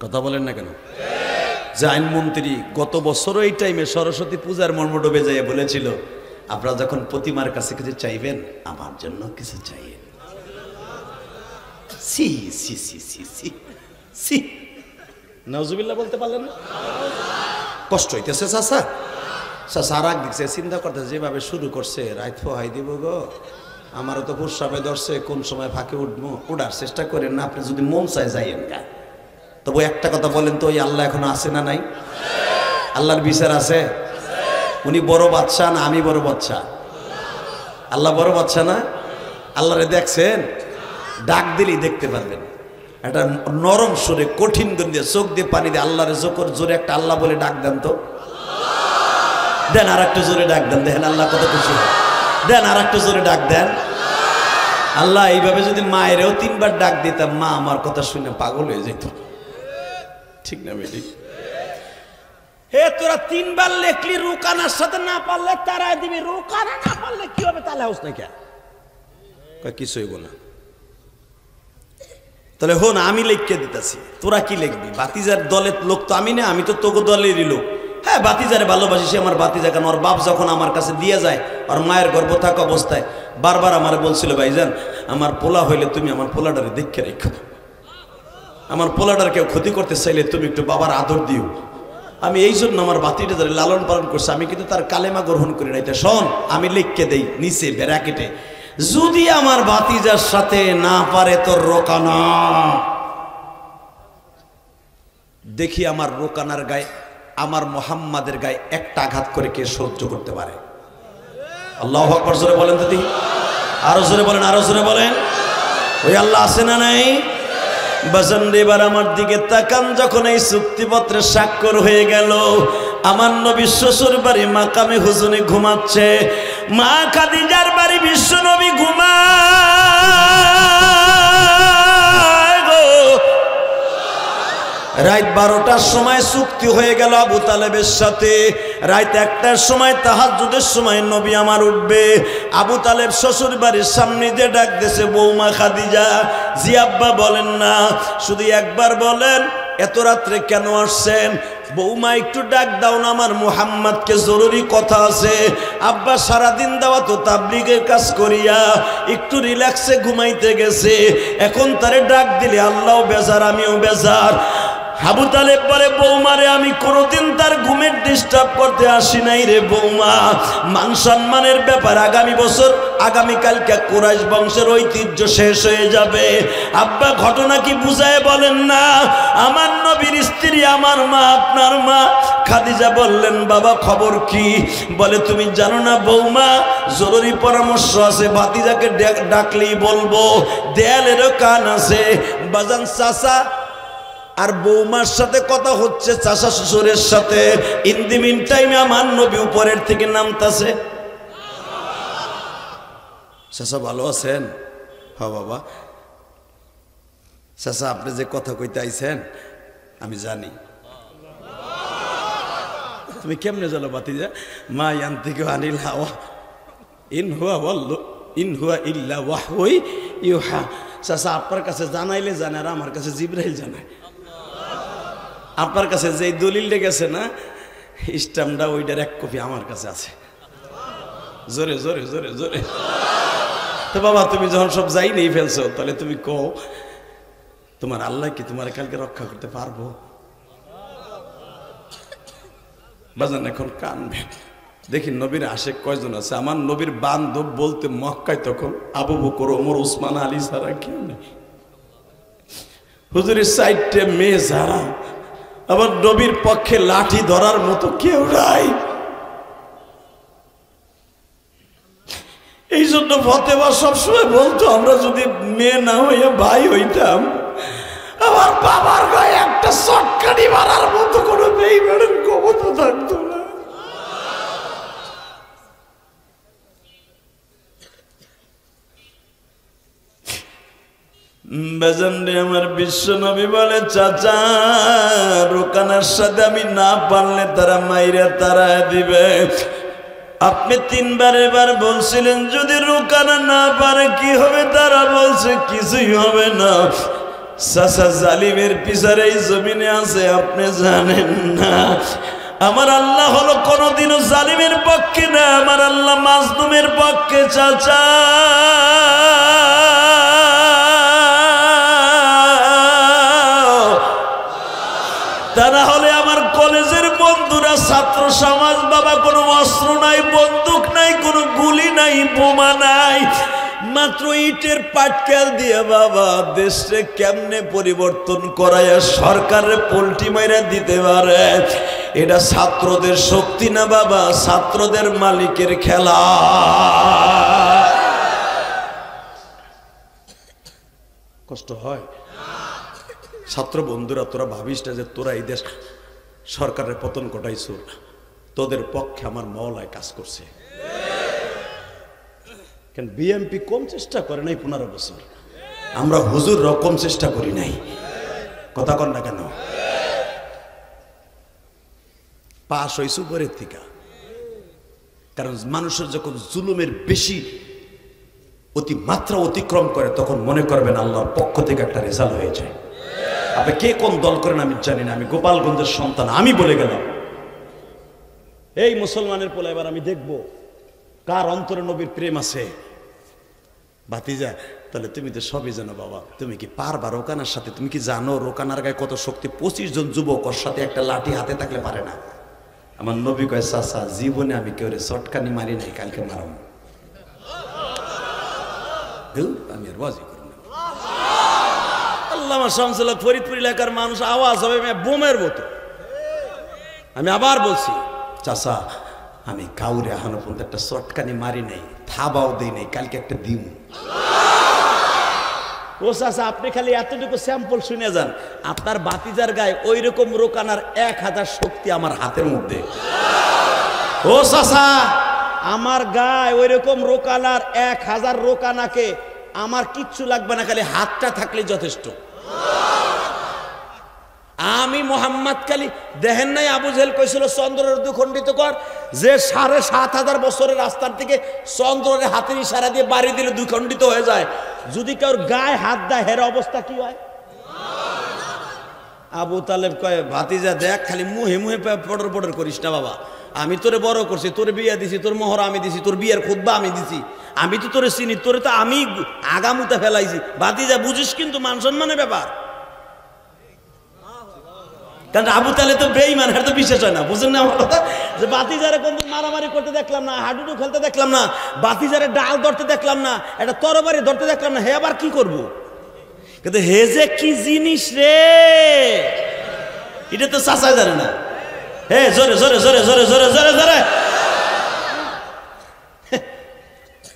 কথা বলেন না কেন? যে আইনমন্ত্রী গত বছরও এই টাইমে সরস্বতী পূজার মর্মডোবে যাইয়া বলেছিল, আপনারা যখন প্রতিমার কাছে কিছু চাইবেন, আমার জন্য কিছু চাইবেন। সি সি সি সি সি সি, নাউজুবিল্লাহ বলতে পারলেন না? কষ্ট হইতেছে চাচা। চাচা রাগ দিচ্ছে, চিন্তা করতেছে, যেভাবে শুরু করছে রাইত ফোহাই দিব গো, আমারও তো প্রস্রাবে ধরছে, কোন সময় ফাঁকে উঠবো। উঠার চেষ্টা করেন না, আপনি যদি মন চায় যাইয়েন গা। তবু একটা কথা বলেন তো, ওই আল্লাহ এখনো আছে না নাই? আল্লাহর বিচার আছে? উনি বড় বাচ্চা না আমি বড় বাচ্চা? আল্লাহ বড় বাচ্চা না? আল্লাহরে দেখছেন? ডাক দিলেই দেখতে পারবেন। একটা নরম সুরে কঠিন গন্ধে চোখ দিয়ে পানি দিয়ে আল্লাহরে জোকর জোরে একটা আল্লাহ বলে ডাক দেন তো, দেন আর একটু জোরে ডাক দেন, দেখেন আল্লাহ কত খুশি হয়। দেন আর একটু জোরে ডাক দেন আল্লাহ। এইভাবে যদি মায়েরও 3 বার ডাক দিতাম, মা আমার কথা শুনে পাগল হয়ে যেত, ঠিক না বেটি? হে তোরা 3 বার লেখলি, রুকানার সাথে না পারলে তারা দিবি, রুকানা না পারলে কি হবে? তাহলে হাউস না কে কিছুই বলা। তাহলে হন আমি লিখকে দিতেছি, তোরা কি লিখবি? বাতিজার দলের লোক তো আমি না, আমি তো তোকে দলেরই লোক। হ্যাঁ, বাতিজারে ভালোবাসি, সে আমার বাতিজা। কেন? ওর বাপ যখন আমার কাছে দিয়ে যায়, ওর মায়ের গর্ভ থাকা অবস্থায় বারবার আমার বলছিল, ভাইজান আমার পোলা হইলে তুমি আমার পোলাটারে দেখে রেখো, আমার পোলাটার কেউ ক্ষতি করতে চাইলে তুমি একটু বাবার আদর দিও। আমি এই জন্য আমার বাতিটা ধরে লালন পালন করছি, আমি কিন্তু তার কালেমা গ্রহণ করি না। এটা শোন, আমি লিখকে দেই নিচে ব্যারাকেটে, যদি আমার বাতিজার সাথে না পারে তোর রোকানা, দেখি আমার রোকানার গায়ে, আমার মোহাম্মদের গায়ে একটা আঘাত করে কে সহ্য করতে পারে। আল্লাহু আকবার জোরে বলেন দিদি, আরো জোরে বলেন, আরো জোরে বলেন। ওই আল্লাহ আছে না নাই? বাজান এবার আমার দিকে তাকান। যখন এই চুক্তিপত্রে স্বাক্ষর হয়ে গেল, আমার নবী শ্বশুর বাড়ি মাকামে হুজুনে ঘুমাচ্ছে, মা খাদিজার বাড়ি বিশ্ব নবী ঘুমায় গো। রাত 12টার সময় চুক্তি হয়ে গেল আবু তালেবের সাথে। রাত 1টার সময় তাহাজ্জুদের সময় নবী আমার উঠবে। আবু তালেব শ্বশুর বাড়ির সামনে দিয়ে ডাক দিয়েছে, বৌমা খাদিজা। জি আব্বা বলেন না, শুধু একবার বলেন এত রাত্রে কেন আসছেন? বৌমা একটু ডাক দাও না, আমার মুহাম্মদকে জরুরি কথা আছে। আব্বা সারাদিন দেওয়া তো তাবলীগের কাজ করিয়া একটু রিল্যাক্সে ঘুমাইতে গেছে, এখন তারে ডাক দিলে আল্লাহও বেজার আমিও বেজার। আবু তালেব বলে, বৌমারে আমি কোনোদিন তার ঘুমের ডিস্টার্ব করতে আসি নাই রে বৌমা, মান সম্মানের ব্যাপার। আগামী বছর আগামীকালকে কুরাইশ বংশের ঐতিহ্য শেষ হয়ে যাবে। আব্বা ঘটনা কি বুঝায় বলেন না? আমার নবীর স্ত্রী আমার মা, আপনার মা খাদিজা বললেন, বাবা খবর কি? বলে, তুমি জানো না বৌমা, জরুরি পরামর্শ আছে, ভাতিজাকে ডাকলেই বলবো, দেয়ালেরও কান আছে। বাজান চাচা আর বৌমার সাথে কথা হচ্ছে, চাচা শ্বশুরের সাথে। ইন দি মিন টাইমে আমার নবী উপরের থেকে নামতাছে। চাচা ভালো আছেন? হ্যাঁ বাবা। চাচা আপনি যে কথা কইতে আইছেন আমি জানি। তুমি কেমনে জানো বাতিজা? মা ইয়ান্তিকু আনিল হাওয়া ইন হুয়া ইল্লা ওয়াহয়ুন ইউহা। চাচা আপনার কাছে জানাইলে জানে, আর আমার কাছে জিবরাইল জানায়। আপনার কাছে যে দলিলটা গেছে না, স্ট্যাম্পটা, ওইটার 1 কপি আমার কাছে আছে। জোরে জোরে জোরে জোরে। তো বাবা তুমি যখন সব যাই নেই ফেলছো, তাহলে তুমি কও, তোমার আল্লাহ কি তোমার কালকে রক্ষা করতে পারবো? বাজান এখন কানবে। দেখি নবীর আশেক কয়জন আছে। আমার নবীর বান্ধব বলতে মক্কায় তখন আবু বকর, ওমর, উসমান, আলী ছাড়া কেউ নেই। হুজুরের 4টে মেয়ে ছাড়া আবার নবীর পক্ষে লাঠি ধরার মতো কেউ নাই। এই জন্য ফতেমা সবসময় বলতো, আমরা যদি মেয়ে না হইয়া ভাই হইতাম, আমার বাবার গায়ে একটা চটকানি মারার মতো কোনো বেঈমানের ক্ষমতা থাকতো না। বেজানরে আমার বিশ্ব নবী বলে, চাচা রোকানার সাথে আমি না পারলে তারা মাইরা তারা দিবে। আপনি 3 বার বলছিলেন যদি রোকানা না পারে কি হবে? তারা বলছে কিছুই হবে না। চাচা জালিমের পিছারে এই জমিনে আছে, আপনি জানেন না। আমার আল্লাহ হলো কোনোদিনও জালিমের পক্ষে না, আমার আল্লাহ মাজলুমের পক্ষে। চাচা তারা হলে আমার কলেজের বন্ধুরা, ছাত্র সমাজ, বাবা কোনো অস্ত্র নাই, বন্দুক নাই, কোনো গুলি নাই, বোমা নাই, মাত্র ইটের পাটকেল দিয়ে বাবা দেশে কেমনে পরিবর্তন করায় সরকারের পোল্টি মাইরা দিতে পারে। এটা ছাত্রদের শক্তি না বাবা, ছাত্রদের মালিকের খেলা। কষ্ট হয়? ছাত্র বন্ধুরা, তোরা ভাবিস না যে তোরা এই দেশ সরকারের পতন ঘটাইছ, তোদের পক্ষে আমার মওলায় কাজ করছে। কেন বিএমপি কম চেষ্টা করে নাই 15 বছর, আমরা হুজুর রকম চেষ্টা করি নাই। কথা কন না কেন? পাশ হইছু উপরের থেকে। কারণ মানুষের যখন জুলুমের বেশি অতিমাত্রা অতিক্রম করে তখন মনে করবেন আল্লাহর পক্ষ থেকে একটা রেজাল্ট হয়ে যায়। আপনি কে কোন দল করেন আমি জানি না, আমি গোপালগঞ্জের সন্তান, আমি বলে গেলাম এই মুসলমানের পোলা এবার আমি দেখব কার অন্তরে নবীর প্রেম আছে। ভাতিজা, তাহলে তুমি তো সবই জানো বাবা, তুমি কি পারবা রোকানার সাথে? তুমি কি জানো রোকানার গায়ে কত শক্তি? 25 জন যুবক ওর সাথে একটা লাঠি হাতে থাকলে পারে না। আমার নবী কয়, চাচা জীবনে আমি কেউ চটকানি মারি নাই, কালকে মারাম। আমি আর বাজি করি না। আল্লামা শামসুল হক ফরিদপুর এলাকার মানুষ আওয়াজ হবে বোমের মতো। আমি আবার বলছি, চাচা আমি কাউরে এখনো পর্যন্ত একটা চটকানি মারি নাই, থাবাও দেই নাই, কালকে একটা দিম। ও চাচা, আপনি খালি এতটুকু স্যাম্পল শুনে যান, আপনার বাতিজার গায়ে ওই রকম রোকানার 1000 শক্তি আমার হাতের মধ্যে। ও চাচা, আমার গায়ে ওই রকম রোকানার 1000 রোকানাকে আমার কিচ্ছু লাগবে না, খালি হাতটা থাকলে যথেষ্ট। আমি মোহাম্মদ খালি দেখেন নাই, আবু জেহেল কইছিল চন্দ্রের দ্বিখণ্ডিত কর, যে 7500 বছরের রাস্তার থেকে চন্দ্রের হাতের ইশারা দিয়ে বাড়ি দিলে দ্বিখণ্ডিত হয়ে যায়। যদি কারোর গায়ে হাত দেয় হের অবস্থা কি হয়? আবু তালেব কয়, ভাতিজা দেখ, খালি মুহে মুহে পটর পটর করিস না বাবা, আমি তোরে বড় করছি, তোর বিয়ে দিছি, তোর মোহর আমি দিছি, তোর বিয়ের খুতবা আমি দিছি, আমি তো তোরে চিনি, তোরে তো আমি আগামুতে ফেলাইছি। ভাতিজা বুঝিস কিন্তু মান সম্মানের ব্যাপার। কারণ আবু তালে তো বেঈমান, আর তো বিশেষ হয় না, বুঝেন না আমার কথা? যে বাতিজারে কোন মারামারি করতে দেখলাম না, হাডুডু খেলতে দেখলাম না, বাতিজারে ডাল ধরতে দেখলাম না, একটা তরবারি ধরতে দেখলাম না, হে আবার কি করবো? কিন্তু হে যে কি জিনিস রে, এটা তো চাচা জানে না। হে জোরে জোরে জোরে জোরে জোরে জোরে জোরে।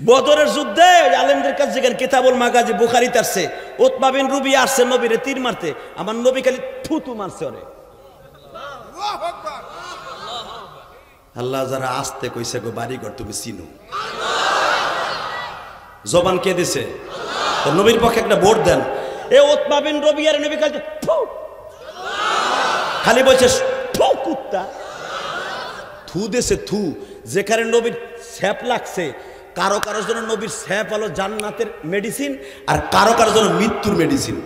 বদরের যুদ্ধে আলেমদের কাছে যেখানে কিতাবুল মাগাজি বুখারীতে আসছে, উতবা বিন রুবি আসছে নবীরে তীর মারতে, আমার নবী খালি থুতু মারছে ওরে। আল্লাহ যারা আসতে কইছে গো বাড়িঘর তুমি চিনো, জবান কে দিছে? তো নবীর পক্ষে একটা ভোট দেন। এ উতবা বিন রবি আর নবী খালি বলছে থু, কুত্তা থু দেছে থু। যেখানে নবীর স্যাপ লাগছে, কারো কারোর জন্য নবীর স্যাপ হলো জান্নাতের মেডিসিন, আর কারো কারোর জন্য মৃত্যুর মেডিসিন।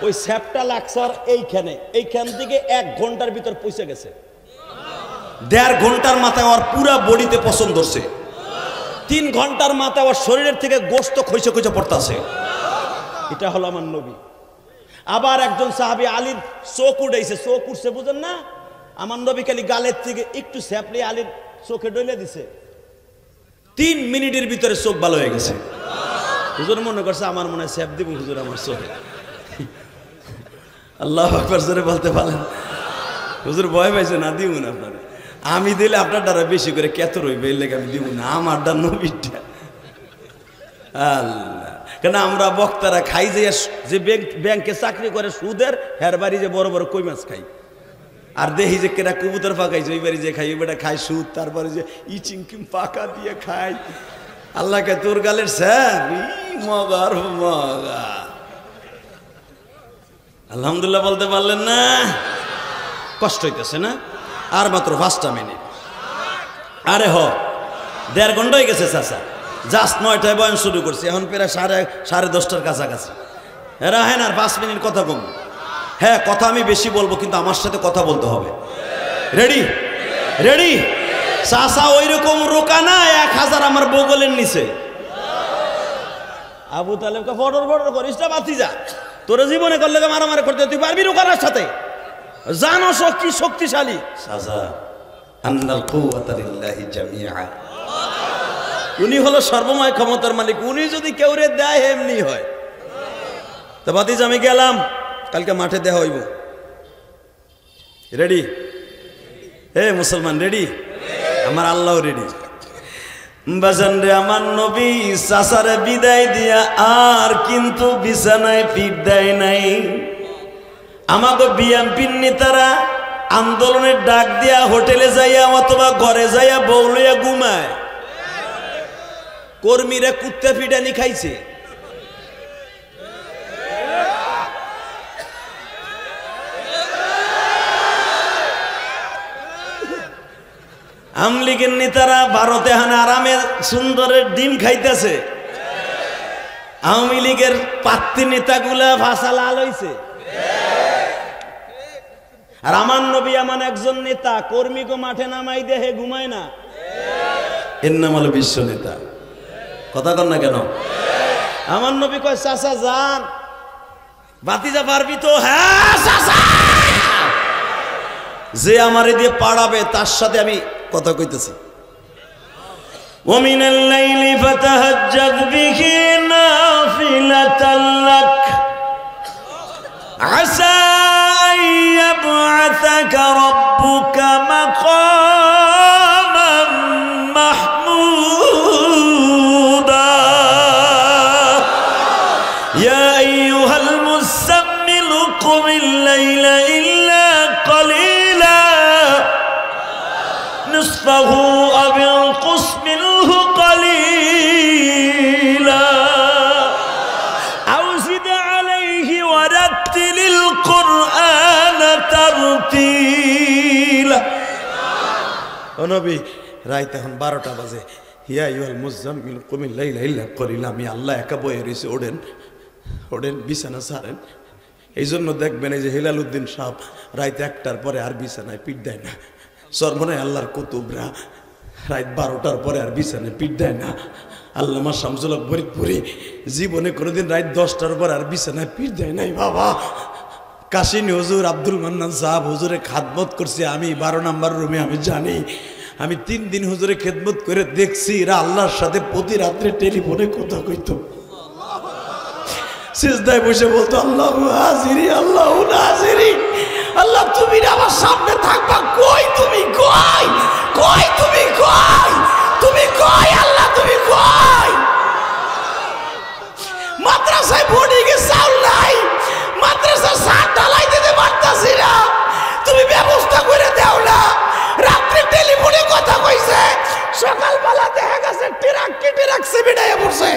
ওই স্যাপটা লাগছে আর এইখান থেকে 1 ঘন্টার ভিতর পৌঁছে গেছে। 1.5 ঘন্টার মাথায় ওর পুরা বডিতে পছন্দ হচ্ছে। 3 ঘন্টার মাথায় ওর শরীরের থেকে গোশত খইসে খইসে পড়তেছে। এটা হলো আমার নবী। আবার একজন সাহাবী আলীর চোখ উঠাইছে, চোখ উঠছে বুঝেন না, আমার নবী খালি গালের থেকে একটু স্যাপলে আলীর চোখে ডলে দিছে, 3 মিনিটের ভিতরে চোখ ভালো হয়ে গেছে। হুজুর মনে করছে আমার মনে হয় স্যাপ দিব হুজুর আমার চোখে। আল্লাহু আকবার জোরে বলতে পারেন? হুজুর ভয় পাইছে না, দিব না আপনারা। আমি দিলে আপনার দ্বারা বেশি করে কেত রইবে, এর লেগে আমি দিব না, আমার দ্বার নবীটা। আল্লাহ, কেন আমরা বক্তারা খাই যে ব্যাংকে চাকরি করে সুদের, হের বাড়ি যে বড় বড় কই মাছ খাই, আর দেখি যে কেনা কবুতর পাকাইছে, ওই বাড়ি যে খাই, ওই বেটা খাই সুদ, তারপরে যে চিংকিম পাকা দিয়ে খাই। আল্লাহকে তোর গালের স্যাপ মগার মগা। আলহামদুলিল্লাহ বলতে পারলেন না? কষ্ট হইতেছে না? আর মাত্র 5টা মিনিট। আরে 1.5 ঘন্টা হয়ে গেছে চাচা, জাস্ট 9টায় বয়ান শুরু করছি, এখন প্রায় 10:30টার কাছাকাছি। হ্যাঁ আর 5 মিনিট কথা কম। হ্যাঁ, কথা আমি বেশি বলবো, কিন্তু আমার সাথে কথা বলতে হবে। Ready ready? চাচা ওই রকম রোকানা 1000 আমার বগলের নিচে। আবু তালেবকে ফটর ফটর করিস না ভাতিজা, তোর জীবনে করলে মারামারি করতে তুই পারবি রোকানার সাথে? জানো শক্তি শক্তিশালী। চাচা আন্নাল কুওয়াতা লিল্লাহি জামিআ, উনি হলো সর্বময় ক্ষমতার মালিক, উনি যদি কেউ রে দেয় এমনি হয়। তো ভাতিজা আমি গেলাম, কালকে মাঠে দেওয়া হইব। রেডি? হে মুসলমান রেডি? আমার আল্লাহ রেডি। বাজান রে আমার নবী চাচারে বিদায় দিয়া আর কিন্তু বিছানায় পিঠ দেয় নাই। আমাকে বিএমপির নেতারা আন্দোলনের ডাক দিয়া হোটেলে যাইয়া অথবা ঘরে যাইয়া বউ লইয়া ঘুমায়, কর্মীরা কুত্তা পিটানি খাইছে। আওয়ামী লীগের নেতারা ভারতে হানে আরামে সুন্দরের ডিম খাইতেছে, আওয়ামী লীগের পাত্রী নেতাগুলা ভাষা লাল হইছে। আর আমার নবী এমন একজন নেতা, কর্মীকে মাঠে নামাই দেহে ঘুমায় না, এর নাম হলো বিশ্ব নেতা। কথা কর না কেন? আমার নবী কয় চাচা যান, বাতিজা পারবি তো? হ্যাঁ চাচা। যে আমারে দিয়ে পাড়াবে তার সাথে আমি কথা কইতেছি। ومن الليل فتهجد به نافلة لك عسى أن يبعثك ربك مقاما محمودا يا أيها المزمل قم الليل إلا قليلا نصفه أو انقص منه قليلا أو زد عليه ورتل القرآن ترتيلا। ও নবী রাত এখন 12টা বাজে, ইয়া আইয়ুহাল মুযাম্মিল কুমিল লাইলা ইল্লা কলিলা। আমি আল্লাহ একা বয়ে রয়েছে, ওঠেন ওঠেন বিছানা ছাড়েন। এই জন্য দেখবেন এই যে হেলাল উদ্দিন সাহেব রাত 1টার পরে আর বিছানায় পিঠ দেয় না। সর্বনায় আল্লাহর কুতুবরা রাত 12টার পরে আর বিছানায় পিঠ দেয় না। আল্লামা শামসুল হক ফরিদপুরি জীবনে কোনোদিন রাত 10টার পর আর বিছানায় পিঠ দেয় নাই। বাবা কাশিনী হুজুর, আব্দুল মান্নান সাহেব হুজুরে খাদমত করছে, আমি 12 নম্বর রুমে আমি জানি। আমি 3 দিন হুজুরে খেদমত করে দেখছি, এরা আল্লাহর সাথে প্রতি রাত্রে টেলিফোনে কথা কইতো, সিজদায় বসে বলতো আল্লাহু হাজিরি আল্লাহু নাজিরি। আল্লাহ তুমি আমার সামনে থাকবা, কই তুমি, কই কই তুমি, কই তুমি, কই আল্লাহ তুমি, কই। মাদ্রাসায় বোর্ডিংয়ে চাউল নাই, মাদ্রাসার ছাদ ঢালাই দিতে পারতাছি না, তুমি ব্যবস্থা করে দাও না। রাত্রে টেলিফোনে কথা কইছে, সকালবেলা দেখা গেছে ট্রাক কেটে রাখছে, বিড়াইয়া পড়ছে।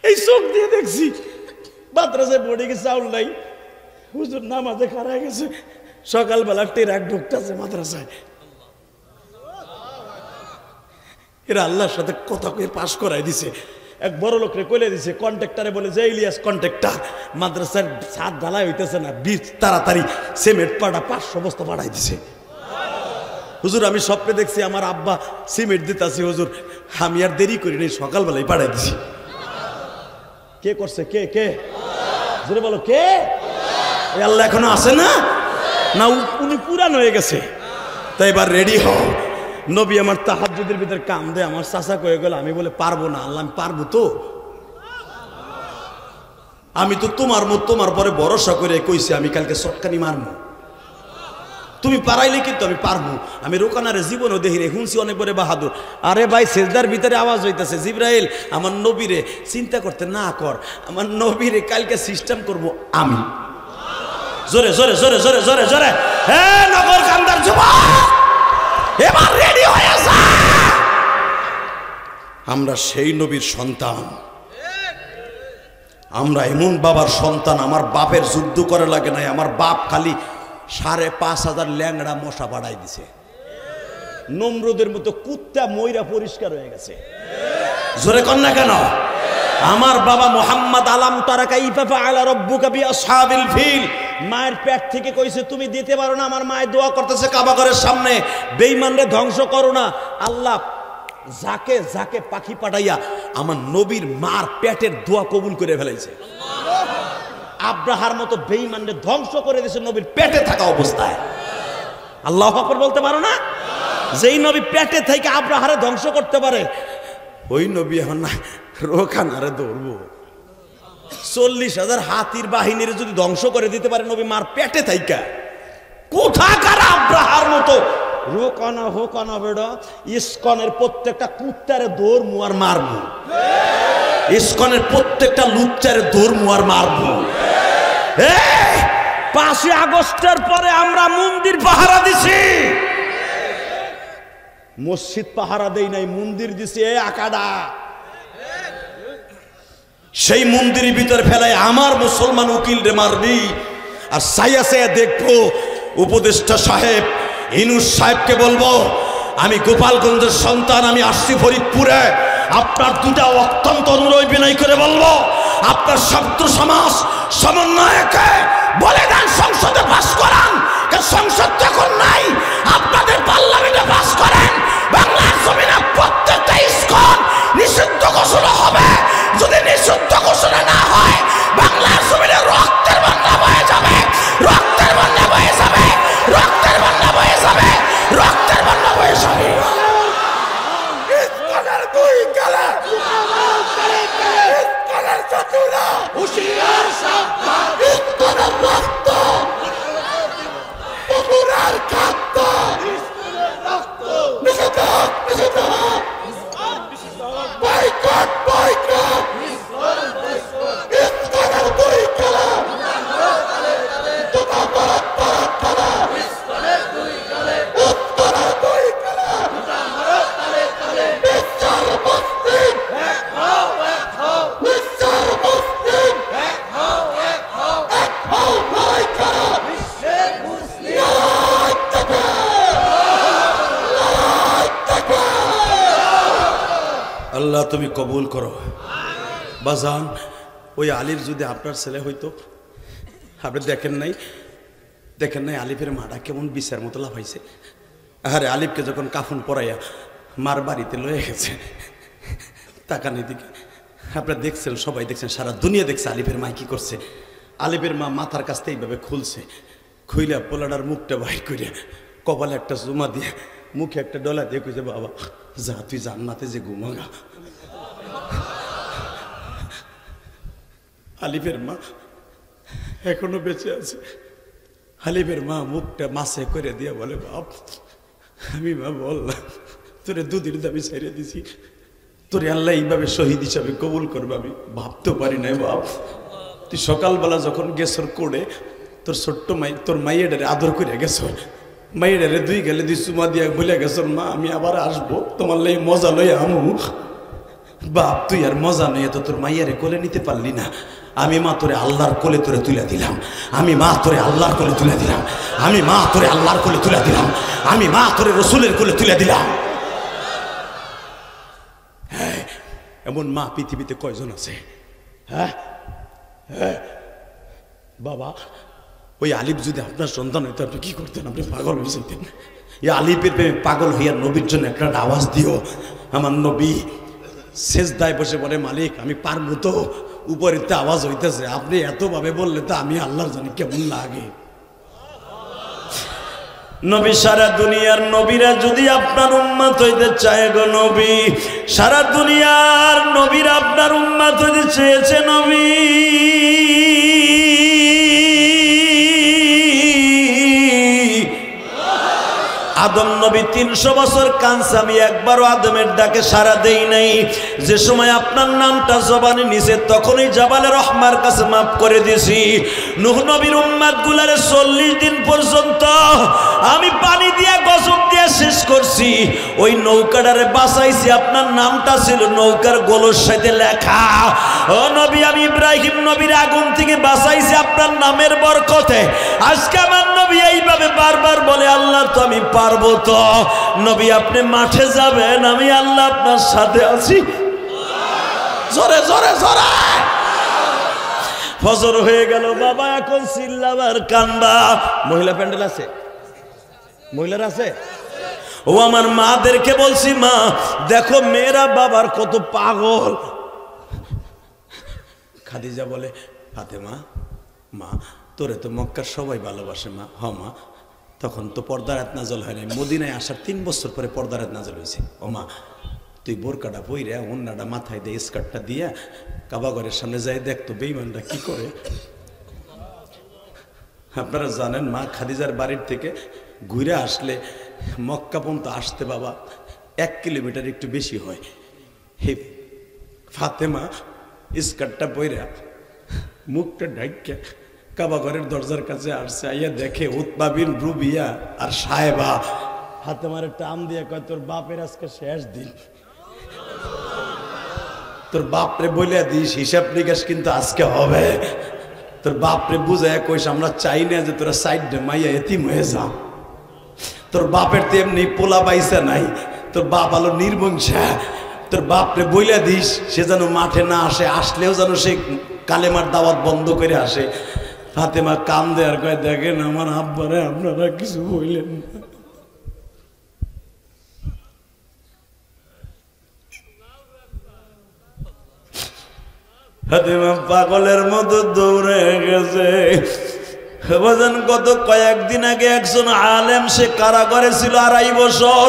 এই চোখ দিয়ে দেখছি মাদ্রাসায় বোর্ডিংয়ে চাউল নাই, হুজুর নামাজে খারাপ গেছে, সকালবেলা ট্রাক ঢুকতেছে মাদ্রাসায়। এরা আল্লাহর সাথে কথা কয়ে পাশ করাই দিছে। এক বড় লোকরে কইলে দিছে, কন্ট্রাক্টরে বলে যে ইলিয়াস কন্ট্রাক্টর, মাদ্রাসার ছাদ ঢালাই হইতেছে না, বীজ তাড়াতাড়ি সিমেন্ট পাড়া 500 বস্তা পাঠাই দিছে। হুজুর আমি স্বপ্নে দেখছি আমার আব্বা সিমেন্ট দিতেছি, হুজুর আমি আর দেরি করি নাই, সকালবেলায় পাঠাই দিছি। কে করছে? কে কে জোরে বলো, কে? আল্লাহ এখনো আছে না? না উনি পুরান হয়ে গেছে? তাই এবার রেডি হও। নবী আমার তাহাজ্জুদের ভিতরে কাম দেয়, আমার চাচা কয়ে গেল, আমি বলে পারবো না। আল্লাহ আমি পারবো তো, আমি তো তোমার পরে ভরসা করে কইছি আমি কালকে চটকানি মারবো, তুমি পারাইলে কিন্তু আমি পারবো। আমি রোকানারে জীবনও দেখি রে, শুনছি অনেক বড় বাহাদুর। আরে ভাই সেজদার ভিতরে আওয়াজ হইতেছে, জিব্রাইল আমার নবীরে চিন্তা করতে না কর, আমার নবীরে কালকে সিস্টেম করব আমি। জোরে জোরে জোরে জোরে জোরে জোরে, হ্যাঁ নগর কান্দার যুবক এবার রেডি হয়ে যা। আমরা সেই নবীর সন্তান, আমরা এমন বাবার সন্তান, আমার বাপের যুদ্ধ করে লাগে নাই, আমার বাপ খালি 5,500 ল্যাংড়া মশা বাড়াই দিছে, নমরুদের মতো কুত্তা ময়রা পরিষ্কার হয়ে গেছে। জোরে কর না কেন? আমার বাবা মোহাম্মদ আলাম তারা কাইফা ফাআলা রাব্বুকা বিআসহাবিল ফিল, মায়ের পেট থেকে কইছে তুমি দিতে পারো না, আমার মায়ের দোয়া করতেছে কাবা ঘরের সামনে, বেঈমানরে ধ্বংস করো না। আল্লাহ যাকে যাকে পাখি পাঠাইয়া আমার নবীর মার পেটের দোয়া কবুল করে ফেলাইছে। আব্রাহার মতো বেঈমানরে ধ্বংস করে দিয়েছে নবীর পেটে থাকা অবস্থায়। আল্লাহু আকবার বলতে পারো না? যেই নবী পেটে থেকে আব্রাহারে ধ্বংস করতে পারে, ওই নবী এখন না রোখানারে ধরবো। 40,000 হাতির বাহিনীর যদি ধ্বংস করে দিতে পারে নবী মার পেটে থাইকা, কোথাকার আব্রাহার মতো রোকানা হোকানা বেড়া ইসকনের প্রত্যেকটা কুত্তারে দৌড় মুয়ার মারবো, ইসকনের প্রত্যেকটা লুচ্চারে দৌড় মুয়ার মারবো। 5ই আগস্টের পরে আমরা মন্দির পাহারা দিছি, মসজিদ পাহারা দেই নাই, মন্দির দিছি। আকাডা সেই মন্দিরের ভিতর ফেলায় আমার মুসলমান উকিল রে মারবি। আর সাইয়া সাইয়া দেখবো উপদেষ্টা সাহেব ইনুস সাহেবকে বলবো, আমি গোপালগঞ্জের সন্তান, আমি আসছি ফরিদপুরে, আপনার দুটা অত্যন্ত অনুরোধ বিনয় করে বলবো, আপনার শব্দ সমাজ সমন্বয়কে বলে দেন সংসদে পাস করান। সংসদ যখন নাই আপনাদের পার্লামেন্টে পাস করেন। বাংলার জমিনে প্রত্যেকটা ইসকন নিষিদ্ধ ঘোষণা হবে। যদি নিষিদ্ধ ঘোষণা না হয় বাংলার জমিনে রক্তের বন্যা বয়ে যাবে, রক্তের বন্যা বয়ে যাবে, রক্তের বন্যা বয়ে যাবে, রক্তের বন্যা বয়ে যাবে। ইসকনের দুই গেলে ইসকনের চতুরা হুশিয়ার সাবধান, ইসকনের রক্ত পুকুরের খাদ্য, ইসকনের রক্ত নিষিদ্ধ নিষিদ্ধ, বয়কট বয়কট, ইসকনের দুই গেলে দুটা ভারত ভারত খেলা, ইসকনের দুই গেলে উত্তরের দুই গেলে দুটা ভারত তালে তালে, বিশ্বের মুসলিম এক হও এক হও, বিশ্বের মুসলিম এক হও এক হও, এক হও লড়াই করো, বিশ্বের মুসলিম লড়াই থাকবে, লড়াই থাকবে। আল্লাহ তুমি কবুল করো। বাজান ওই আলিফ যদি আপনার ছেলে হইতো, আপনি দেখেন নাই আলিফের মাটা কেমন বিষের মতো লাফাইছে। আরে আলিফকে যখন কাফন পরাইয়া মার বাড়িতে লয়ে গেছে, তাকানি দিকে আপনারা দেখছেন, সবাই দেখছেন, সারা দুনিয়া দেখছে আলিফের মা কি করছে। আলিফের মা মাথার কাছতে এইভাবে খুলছে, খুইলা পোলাটার মুখটা বাইর করিয়া কপালে একটা জুমা দিয়ে মুখে একটা ডলা দিয়ে কইছে, বাবা যা তুই জান্নাতে যে ঘুমাগা। আলিফের মা এখনো বেঁচে আছে। আলিফের মা মুখটা মাসে করে দিয়ে বলে, বাপ আমি মা বললাম তোরে দুদিন দাবি ছেড়ে দিছি, তোরে আল্লাহ এইভাবে শহীদ হিসাবে কবুল করবে আমি ভাবতে পারি নাই। বাপ তুই সকালবেলা যখন গেছর কোড়ে তোর ছোট্ট মাই তোর মাইয়েডারে আদর করে গেছর, মাইয়েডারে দুই গেলে দুই চুমা দিয়া বলে গেছর, মা আমি আবার আসবো তোমার লাই মজা লই আমু। বাপ তুই আর মজা নইয়া তো তোর মাইয়ারে কোলে নিতে পারলি না। আমি মা তোরে আল্লাহর কোলে তোরে তুলে দিলাম, আমি মা তোরে আল্লাহর কোলে তুলে দিলাম, আমি মা তোরে আল্লাহর কোলে তুলে দিলাম, আমি মা তোরে রসুলের কোলে তুলে দিলাম। হ্যাঁ, এমন মা পৃথিবীতে কয়জন আছে? হ্যাঁ হ্যাঁ বাবা, ওই আলিফ যদি আপনার সন্তান হইতো আপনি কি করতেন? আপনি পাগল হয়ে যেতেন। এই আলিফের প্রেমে পাগল হইয়া নবীর জন্য একটা আওয়াজ দিও। আমার নবী সেজদায় বসে বলে, মালিক আমি পারবো তো? উপরে তো আওয়াজ হইতেছে, আপনি এতভাবে বললে তো আমি আল্লাহর জানি কেমন লাগে। নবী সারা দুনিয়ার নবীরা যদি আপনার উম্মত হইতে চায় গো নবী, সারা দুনিয়ার নবীরা আপনার উম্মত হইতে চেয়েছে নবী। আদম নবী 300 বছর কাঁদছে, আমি একবারও আদমের ডাকে সাড়া দেই নাই। যে সময় আপনার নামটা জবানে নিছে তখনই জাবালে রহমার কাছে মাফ করে দিছি। নূহ নবীর উম্মত গুলারে 40 দিন পর্যন্ত আমি পানি দিয়া গজব দিয়া শেষ করছি। ওই নৌকাটারে বাঁচাইছি, আপনার নামটা ছিল নৌকার গোলর সাথে লেখা। ও নবী, আমি ইব্রাহিম নবীর আগুন থেকে বাঁচাইছি আপনার নামের বরকতে। আজকে আমার নবী এইভাবে বারবার বলে, আল্লাহ তো আমি পারবো তো। নবী আপনি মাঠে যাবেন, আমি আল্লাহ আপনার সাথে আছি। জোরে জোরে জোরে। ফজর হয়ে গেল বাবা, এখন চিল্লাবার কান্দা। মহিলা প্যান্ডেল আছে? মহিলার আছে? ও আমার মাদেরকে বলছি, মা দেখো মেয়েরা বাবার কত পাগল। খাদিজা বলে, ফাতেমা মা তোরে তো মক্কার সবাই ভালোবাসে মা। হ মা, তখন তো পর্দার আয়াত নাযিল হয় নাই, মদিনায় আসার 3 বছর পরে পর্দার আয়াত নাযিল হয়েছে। ও মা তুই বোরকাটা পইরা ওন্নাটা মাথায় দিয়ে স্কার্টটা দিয়া কাবা ঘরের সামনে যাই দেখতো বেঈমানরা কি করে। আপনারা জানেন মা খাদিজার বাড়ির থেকে ঘুরে আসলে মক্কা পর্যন্ত আসতে বাবা 1 কিলোমিটার একটু বেশি হয়। হে ফাতেমা স্কার্টটা পইরা মুখটা ঢাইকা কাবা ঘরের দরজার কাছে আসছে, আইয়া দেখে উতবা বিন রুবিয়া আর সাহেবা ফাতেমারে টান দিয়ে কয়, তোর বাপের আজকে শেষ দিন, তোর বাপরে বলে দিস হিসাব নিকাশ কিন্তু আজকে হবে, তোর বাপরে বুঝায় কইস আমরা চাই না যে তোরা সাইড মাইয়া এতিম হয়ে যা, তোর বাপের তো এমনি পোলা পাইসা নাই, তোর বাপ আলো নির্বংশা, তোর বাপরে বইলা দিস সে যেন মাঠে না আসে, আসলেও যেন সে কালেমার দাওয়াত বন্ধ করে আসে। ফাতেমা কান্দে আর কয়, দেখেন আমার আব্বারে আপনারা কিছু বললেন না। ফাতেমা পাগলের মতো দৌড়ে গেছে। গত কয়েকদিন আগে একজন আলেম, সে কারাগারে ছিল 2.5 বছর,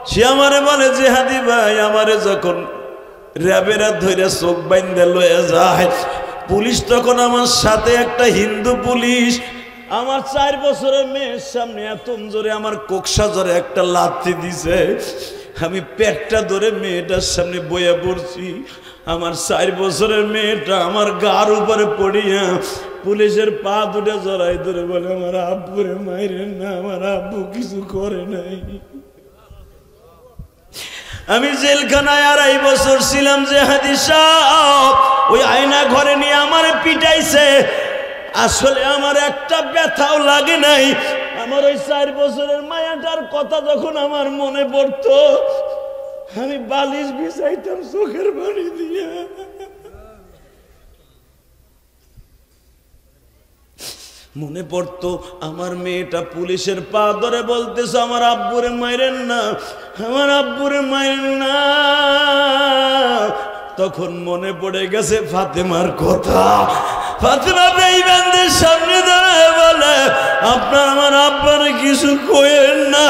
সে আমারে বলে যে হাদি ভাই আমারে যখন র্যাবেরা ধরে চোখ বাইন্ধে লয়ে যায়, পুলিশ তখন আমার সাথে একটা হিন্দু পুলিশ আমার 4 বছরের মেয়ের সামনে এত জোরে আমার কোকসা জোরে একটা লাথি দিছে, আমি পেটটা ধরে মেয়েটার সামনে বইয়া পড়ছি, আমার 4 বছরের মেয়েটা আমার গার উপরে পড়িয়া পুলিশের পা দুটো জড়াই ধরে বলে, আমার আব্বুরে মাইরেন না, আমার আব্বু কিছু করে নাই। আমি জেলখানায় 2.5 বছর ছিলাম, যে হাদিস ওই আয়না ঘরে নিয়ে আমারে পিটাইছে, আসলে আমার একটা ব্যথাও লাগে নাই। আমার ওই 4 বছরের মায়াটার কথা যখন আমার মনে পড়তো, আমি বালিশ বিছাইতাম চোখের পানি দিয়ে। মনে পড়তো আমার মেয়েটা পুলিশের পা ধরে বলতেছে, আমার আব্বুরে মাইরেন না, আমার আব্বুরে মাইরেন না। তখন মনে পড়ে গেছে ফাতেমার কথা। ফাতেমা বেঈমানদের সামনে দাঁড়ায় বলে, আপনার আমার আব্বারে কিছু কইেন না,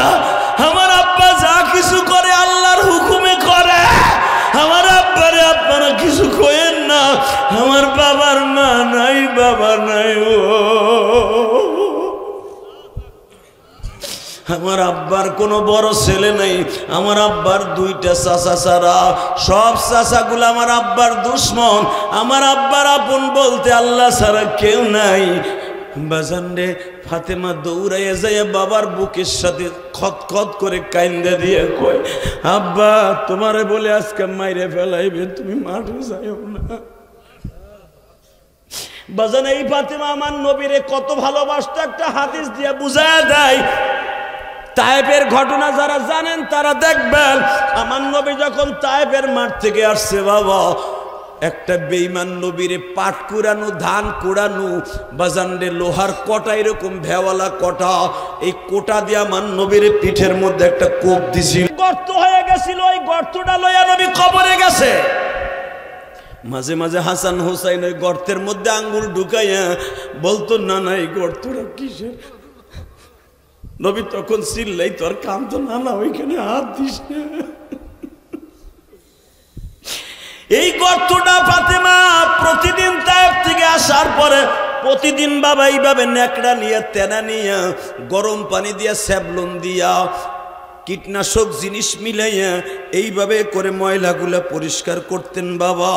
আমার আব্বা যা কিছু করে আল্লাহর হুকুমে করে, আমার আব্বারে আপনারা কিছু কইেন না, আমার বাবার মা নাই, বাবা নাই, ও আমার আব্বার কোনো বড় ছেলে নেই, আমার আব্বার 2টা চাচা ছাড়া সব চাচাগুলো আমার আব্বার দুশ্মন, আমার আব্বার আপন বলতে আল্লাহ ছাড়া কেউ নাই। বাজান রে, ফাতেমা দৌড়াইয়া যায় বাবার বুকের সাথে খতখত করে কাইন্দা দিয়ে কয়, আব্বা তোমারে বলে আজকে মাইরে ফেলাইবে, তুমি মাঠে যাইও না। বাজান এই ফাতেমা আমার নবীরে কত ভালোবাসতো একটা হাদিস দিয়ে বুঝায় দেয়। তায়েফের ঘটনা যারা জানেন তারা দেখবেন, আমার নবী যখন তায়েফের মাঠ থেকে আসছে বাবা, একটা বেঈমান নবীরে পাট কুড়ানো, ধান কুড়ানো, বাজানরে লোহার কটা, এরকম ভেওয়ালা কটা, এই কোটা দিয়ে আমার নবীরে পিঠের মধ্যে একটা কোপ দিছিল, গর্ত হয়ে গেছিল, ওই গর্তটা লইয়া নবী কবরে গেছে। মাঝে মাঝে হাসান হোসাইন ওই গর্তের মধ্যে আঙ্গুল ঢুকাইয়া বলতো, না না এই গর্তটা কিসের? নবী তখন চিল্লাই, তোর কাম তো না না, ওইখানে হাত দিস না। এই গর্তটা ফাতেমা প্রতিদিন তায়েফ থেকে আসার পরে প্রতিদিন বাবা এইভাবে ন্যাকড়া নিয়ে, তেনা নিয়ে, গরম পানি দিয়া, স্যাবলন দিয়া, কীটনাশক জিনিস মিলাইয়া এইভাবে করে ময়লাগুলা পরিষ্কার করতেন বাবা।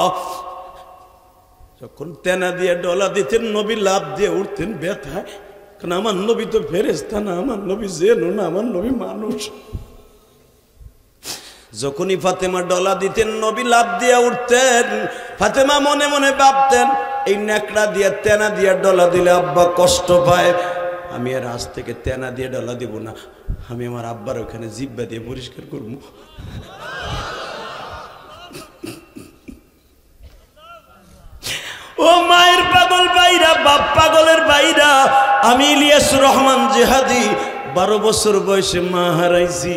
যখন তেনা দিয়ে ডলা দিতেন, নবী লাভ দিয়ে উঠতেন ব্যথায়, কারণ আমার নবী তো ফেরেশতা না, আমার নবী জেনো না, আমার নবী মানুষ। যখনই ফাতেমা ডলা দিতেন, নবী লাভ দিয়ে উঠতেন। ফাতেমা মনে মনে ভাবতেন, এই ন্যাকড়া দিয়ে তেনা দিয়ে ডলা দিলে আব্বা কষ্ট পায়, আমি আর আজ থেকে তেনা দিয়ে ডলা দিব না, আমি আমার আব্বার ওখানে জিব্বা দিয়ে পরিষ্কার করবো। ও মায়ের পাগল ভাইরা, বাপ পাগলের ভাইরা, আমি ইলিয়াসুর রহমান জেহাদি 12 বছর বয়সে মা হারাইছি।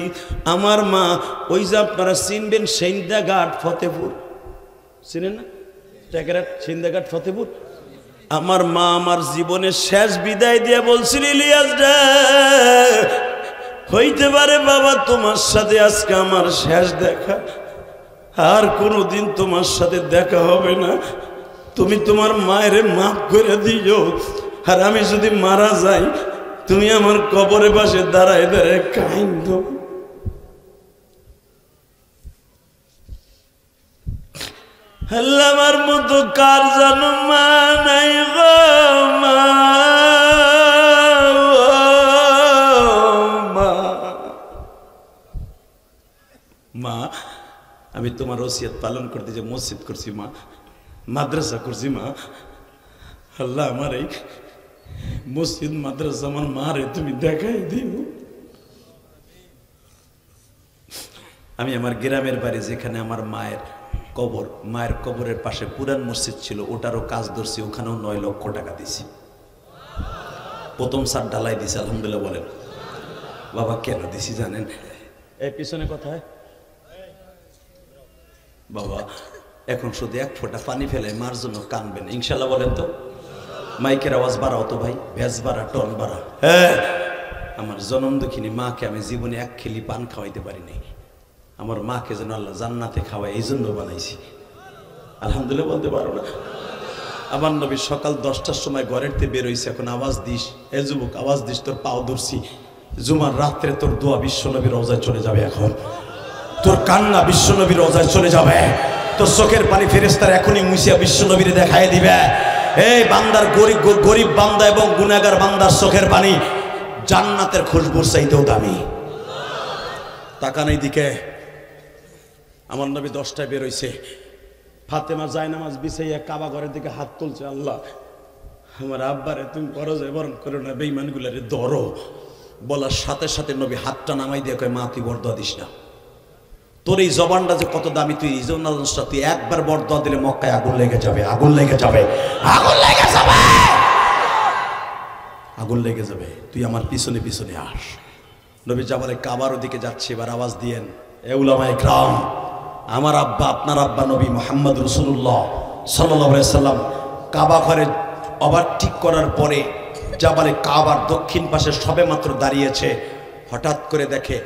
আমার মা ওই যে আপনারা চিনবেন সিন্দাঘাট ফতেপুর, চিনেন না? টেকেরাট সিন্দাঘাট ফতেপুর। আমার মা আমার জীবনের শেষ বিদায় দিয়ে বলছিল, ইলিয়াস রে, হইতে পারে বাবা তোমার সাথে আজকে আমার শেষ দেখা, আর কোনোদিন তোমার সাথে দেখা হবে না, তুমি তোমার মায়ের মাফ করে দিও। আর আমি যদি মারা যাই তুমি আমার কবরের পাশে দাঁড়ায় দাঁড়ায় কাঁদো। আল্লাহ আমার মতো কার জানো মা নাই গো মা, মা আমি তোমার ওসিয়ত পালন করতে যে মসজিদ করছি মা, মাদ্রাসা করছি মা, আল্লাহ আমার এই মসজিদ মাদ্রাসা আমার মারে তুমি দেখাই দিও। আমি আমার গ্রামের বাড়ি যেখানে আমার মায়ের কবর, মায়ের কবরের পাশে পুরান মসজিদ ছিল, ওটারও কাজ ধরছি, ওখানেও 9 লক্ষ টাকা দিছি। প্রথম সার ঢালাই দিছি আলহামদুলিল্লাহ বলেন। বাবা কেন দিছি জানেন? এই পিছনে কোথায় বাবা এখন শুধু 1 ফোঁটা পানি ফেলে মার জন্য কানবেন ইনশাল্লাহ বলেন তো। মাইকের আওয়াজ বাড়াও তো ভাই, ভেজ বাড়া, টন বাড়া। হ্যাঁ আমার জনম দুঃখিনী মাকে আমি জীবনে 1 খিলি পান খাওয়াইতে পারি নাই। আমার মাকে যেন আল্লাহ জান্নাতে খাওয়ায় এই জন্য বানাইছি। আলহামদুলিল্লাহ বলতে পারো না? আমার নবী সকাল 10টার সময় ঘরের থেকে বেরোইছে, এখন আওয়াজ দিস এ যুবক আওয়াজ দিস, তোর পাও ধরছি। জুমার রাত্রে তোর দোয়া বিশ্বনবীর রওজায় চলে যাবে, এখন তোর কান্না বিশ্বনবীর রওজায় চলে যাবে, তোর চোখের পানি ফেরেশতারা এখনই মুছিয়া বিশ্বনবীর দেখায় দিবে। এই বান্দার গরিব বান্দা এবং গুনাহগার বান্দার চোখের পানি জান্নাতের খুশবুর চাইতেও দামি। তাকান এই দিকে, আমার নবী 10টায় বেরোইছে, ফাতেমা জায়নামাজ বিছাইয়া কাবা ঘরের দিকে হাত তুলছে, আল্লাহ আমার আব্বারে তুমি পরাজয় বরণ করো না, বেঈমানগুলারে ধরো। বলার সাথে সাথে নবী হাতটা নামাই দিয়ে কয় মা তুই বরদোয়া দিস না, তোর এই জবানটা যে কত দামি, তুই এই জন্য তুই একবার বরদোয়া দিলে মক্কায় আগুন লেগে যাবে, আগুন লেগে যাবে, আগুন লেগে যাবে, আগুন লেগে যাবে, তুই আমার পিছনে পিছনে আস। নবী যাবারে কাবার ওদিকে যাচ্ছে, এবার আওয়াজ দিয়েন এ উলামায়ে কিরাম, আমার আব্বা আপনার আব্বা নবী মুহাম্মদ রাসূলুল্লাহ সাল্লাল্লাহু আলাইহি সাল্লাম কাবা ঘরে ওভারটেক করার পরে জাবালে কাবার দক্ষিণ পাশে সবেমাত্র দাঁড়িয়েছে, হঠাৎ করে দেখে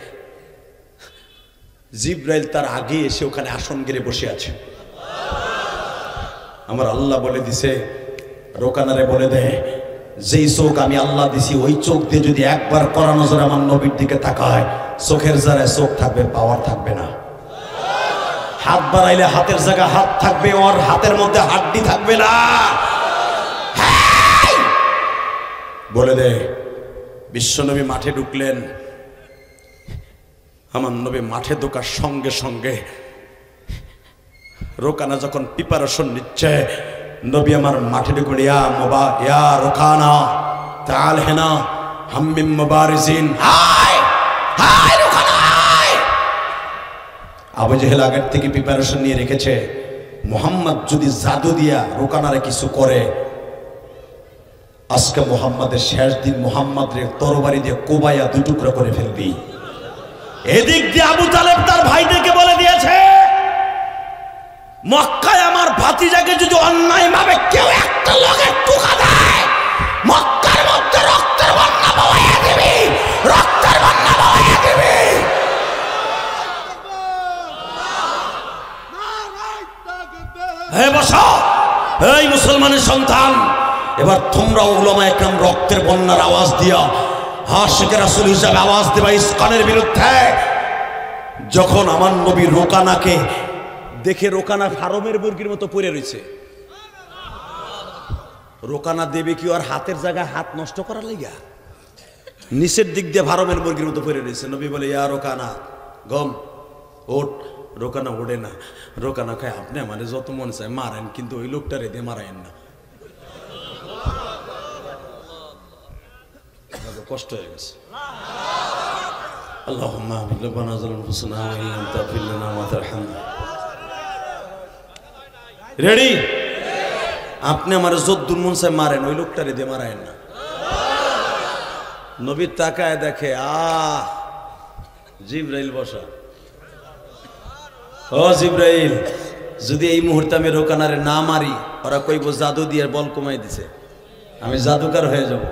জিবরাইল তার আগে এসে ওখানে আসন গেড়ে বসে আছে। আমার আল্লাহ বলে দিছে, রোকানারে বলে দে যেই চোখ আমি আল্লাহ দিছি ওই চোখ দিয়ে যদি একবার কড়া নজর আমার নবীর দিকে তাকায়, চোখের জায়গায় চোখ থাকবে, পাওয়ার থাকবে না। হাত বাড়াইলে হাতের জায়গায় হাত থাকবে, ওর হাতের মধ্যে হাড্ডি থাকবে না। বলে দে বিশ্বনবী মাঠে ঢুকলেন। আমার নবী মাঠে ঢোকার সঙ্গে সঙ্গে রোকানা যখন প্রিপারেশন নিচ্ছে, নবী আমার মাঠে ঢুকলেন, ইয়া মুবা ইয়া রোকানা তাআল হেনা হাম্মিম মুবারিজিন, হায় হায় রোকানা হায়। আবু জেহেল আগের থেকে প্রিপারেশন নিয়ে রেখেছে, মুহাম্মদ যদি জাদু দিয়া রোকানারে কিছু করে, আজকে মুহাম্মাদের শেষ দিন, মুহাম্মাদের তরবারি দিয়ে কোবাইয়া 2 টুকরা করে ফেলবি। এদিক দিয়ে আবু তালেব তার ভাইদেরকে বলে দিয়েছে, মক্কায় আমার ভাতিজাকে যদি অন্যায় ভাবে কেউ একটা লোকের টুকা দেয়, মক্কার মধ্যে রক্তের বন্যা বহাইয়া দিবি, রক্তের বন্যা বহাইয়া দিবি। এই বসো, এই মুসলমানের সন্তান, এবার তোমরা উলামায়ে কেরাম রক্তের বন্যার আওয়াজ দিয়া আশিকে রাসূল হিসাবে আওয়াজ দেবা ইসকানের বিরুদ্ধে। যখন আমার নবী রোকানাকে দেখে, রোকানা ফারমের মুরগির মতো পড়ে রয়েছে, রোকানা দেবে কি ওর হাতের জায়গায় হাত নষ্ট করার লাগা, নিচের দিক দিয়ে ফারমের মুরগির মতো পড়ে রয়েছে। নবী বলে ইয়া রোকানা গম ওঠ। রোকানা ওঠে না। রোকানা খায় আপনি মানে যত মনে চায় মারেন, কিন্তু ওই লোকটারে দিয়ে মারায়েন না। কষ্ট হয়ে গেছে। আল্লাহুম্মা আমিন রব্বানা যালামনা ওয়া ইল্লাম তাগফির লানা ওয়া তারহামনা। রেডি? আপনি আমার যদ্দুর মন চায় মারেন, ওই লোকটারে দিয়ে মারায়েন না। নবী তাকায় দেখে, জিবরাইল বসা। ও জিবরাইল, যদি এই মুহূর্তে আমি রোকানারে না মারি, ওরা কইব জাদু দিয়ে বল কমাই দিছে, আমি জাদুকার হয়ে যাব।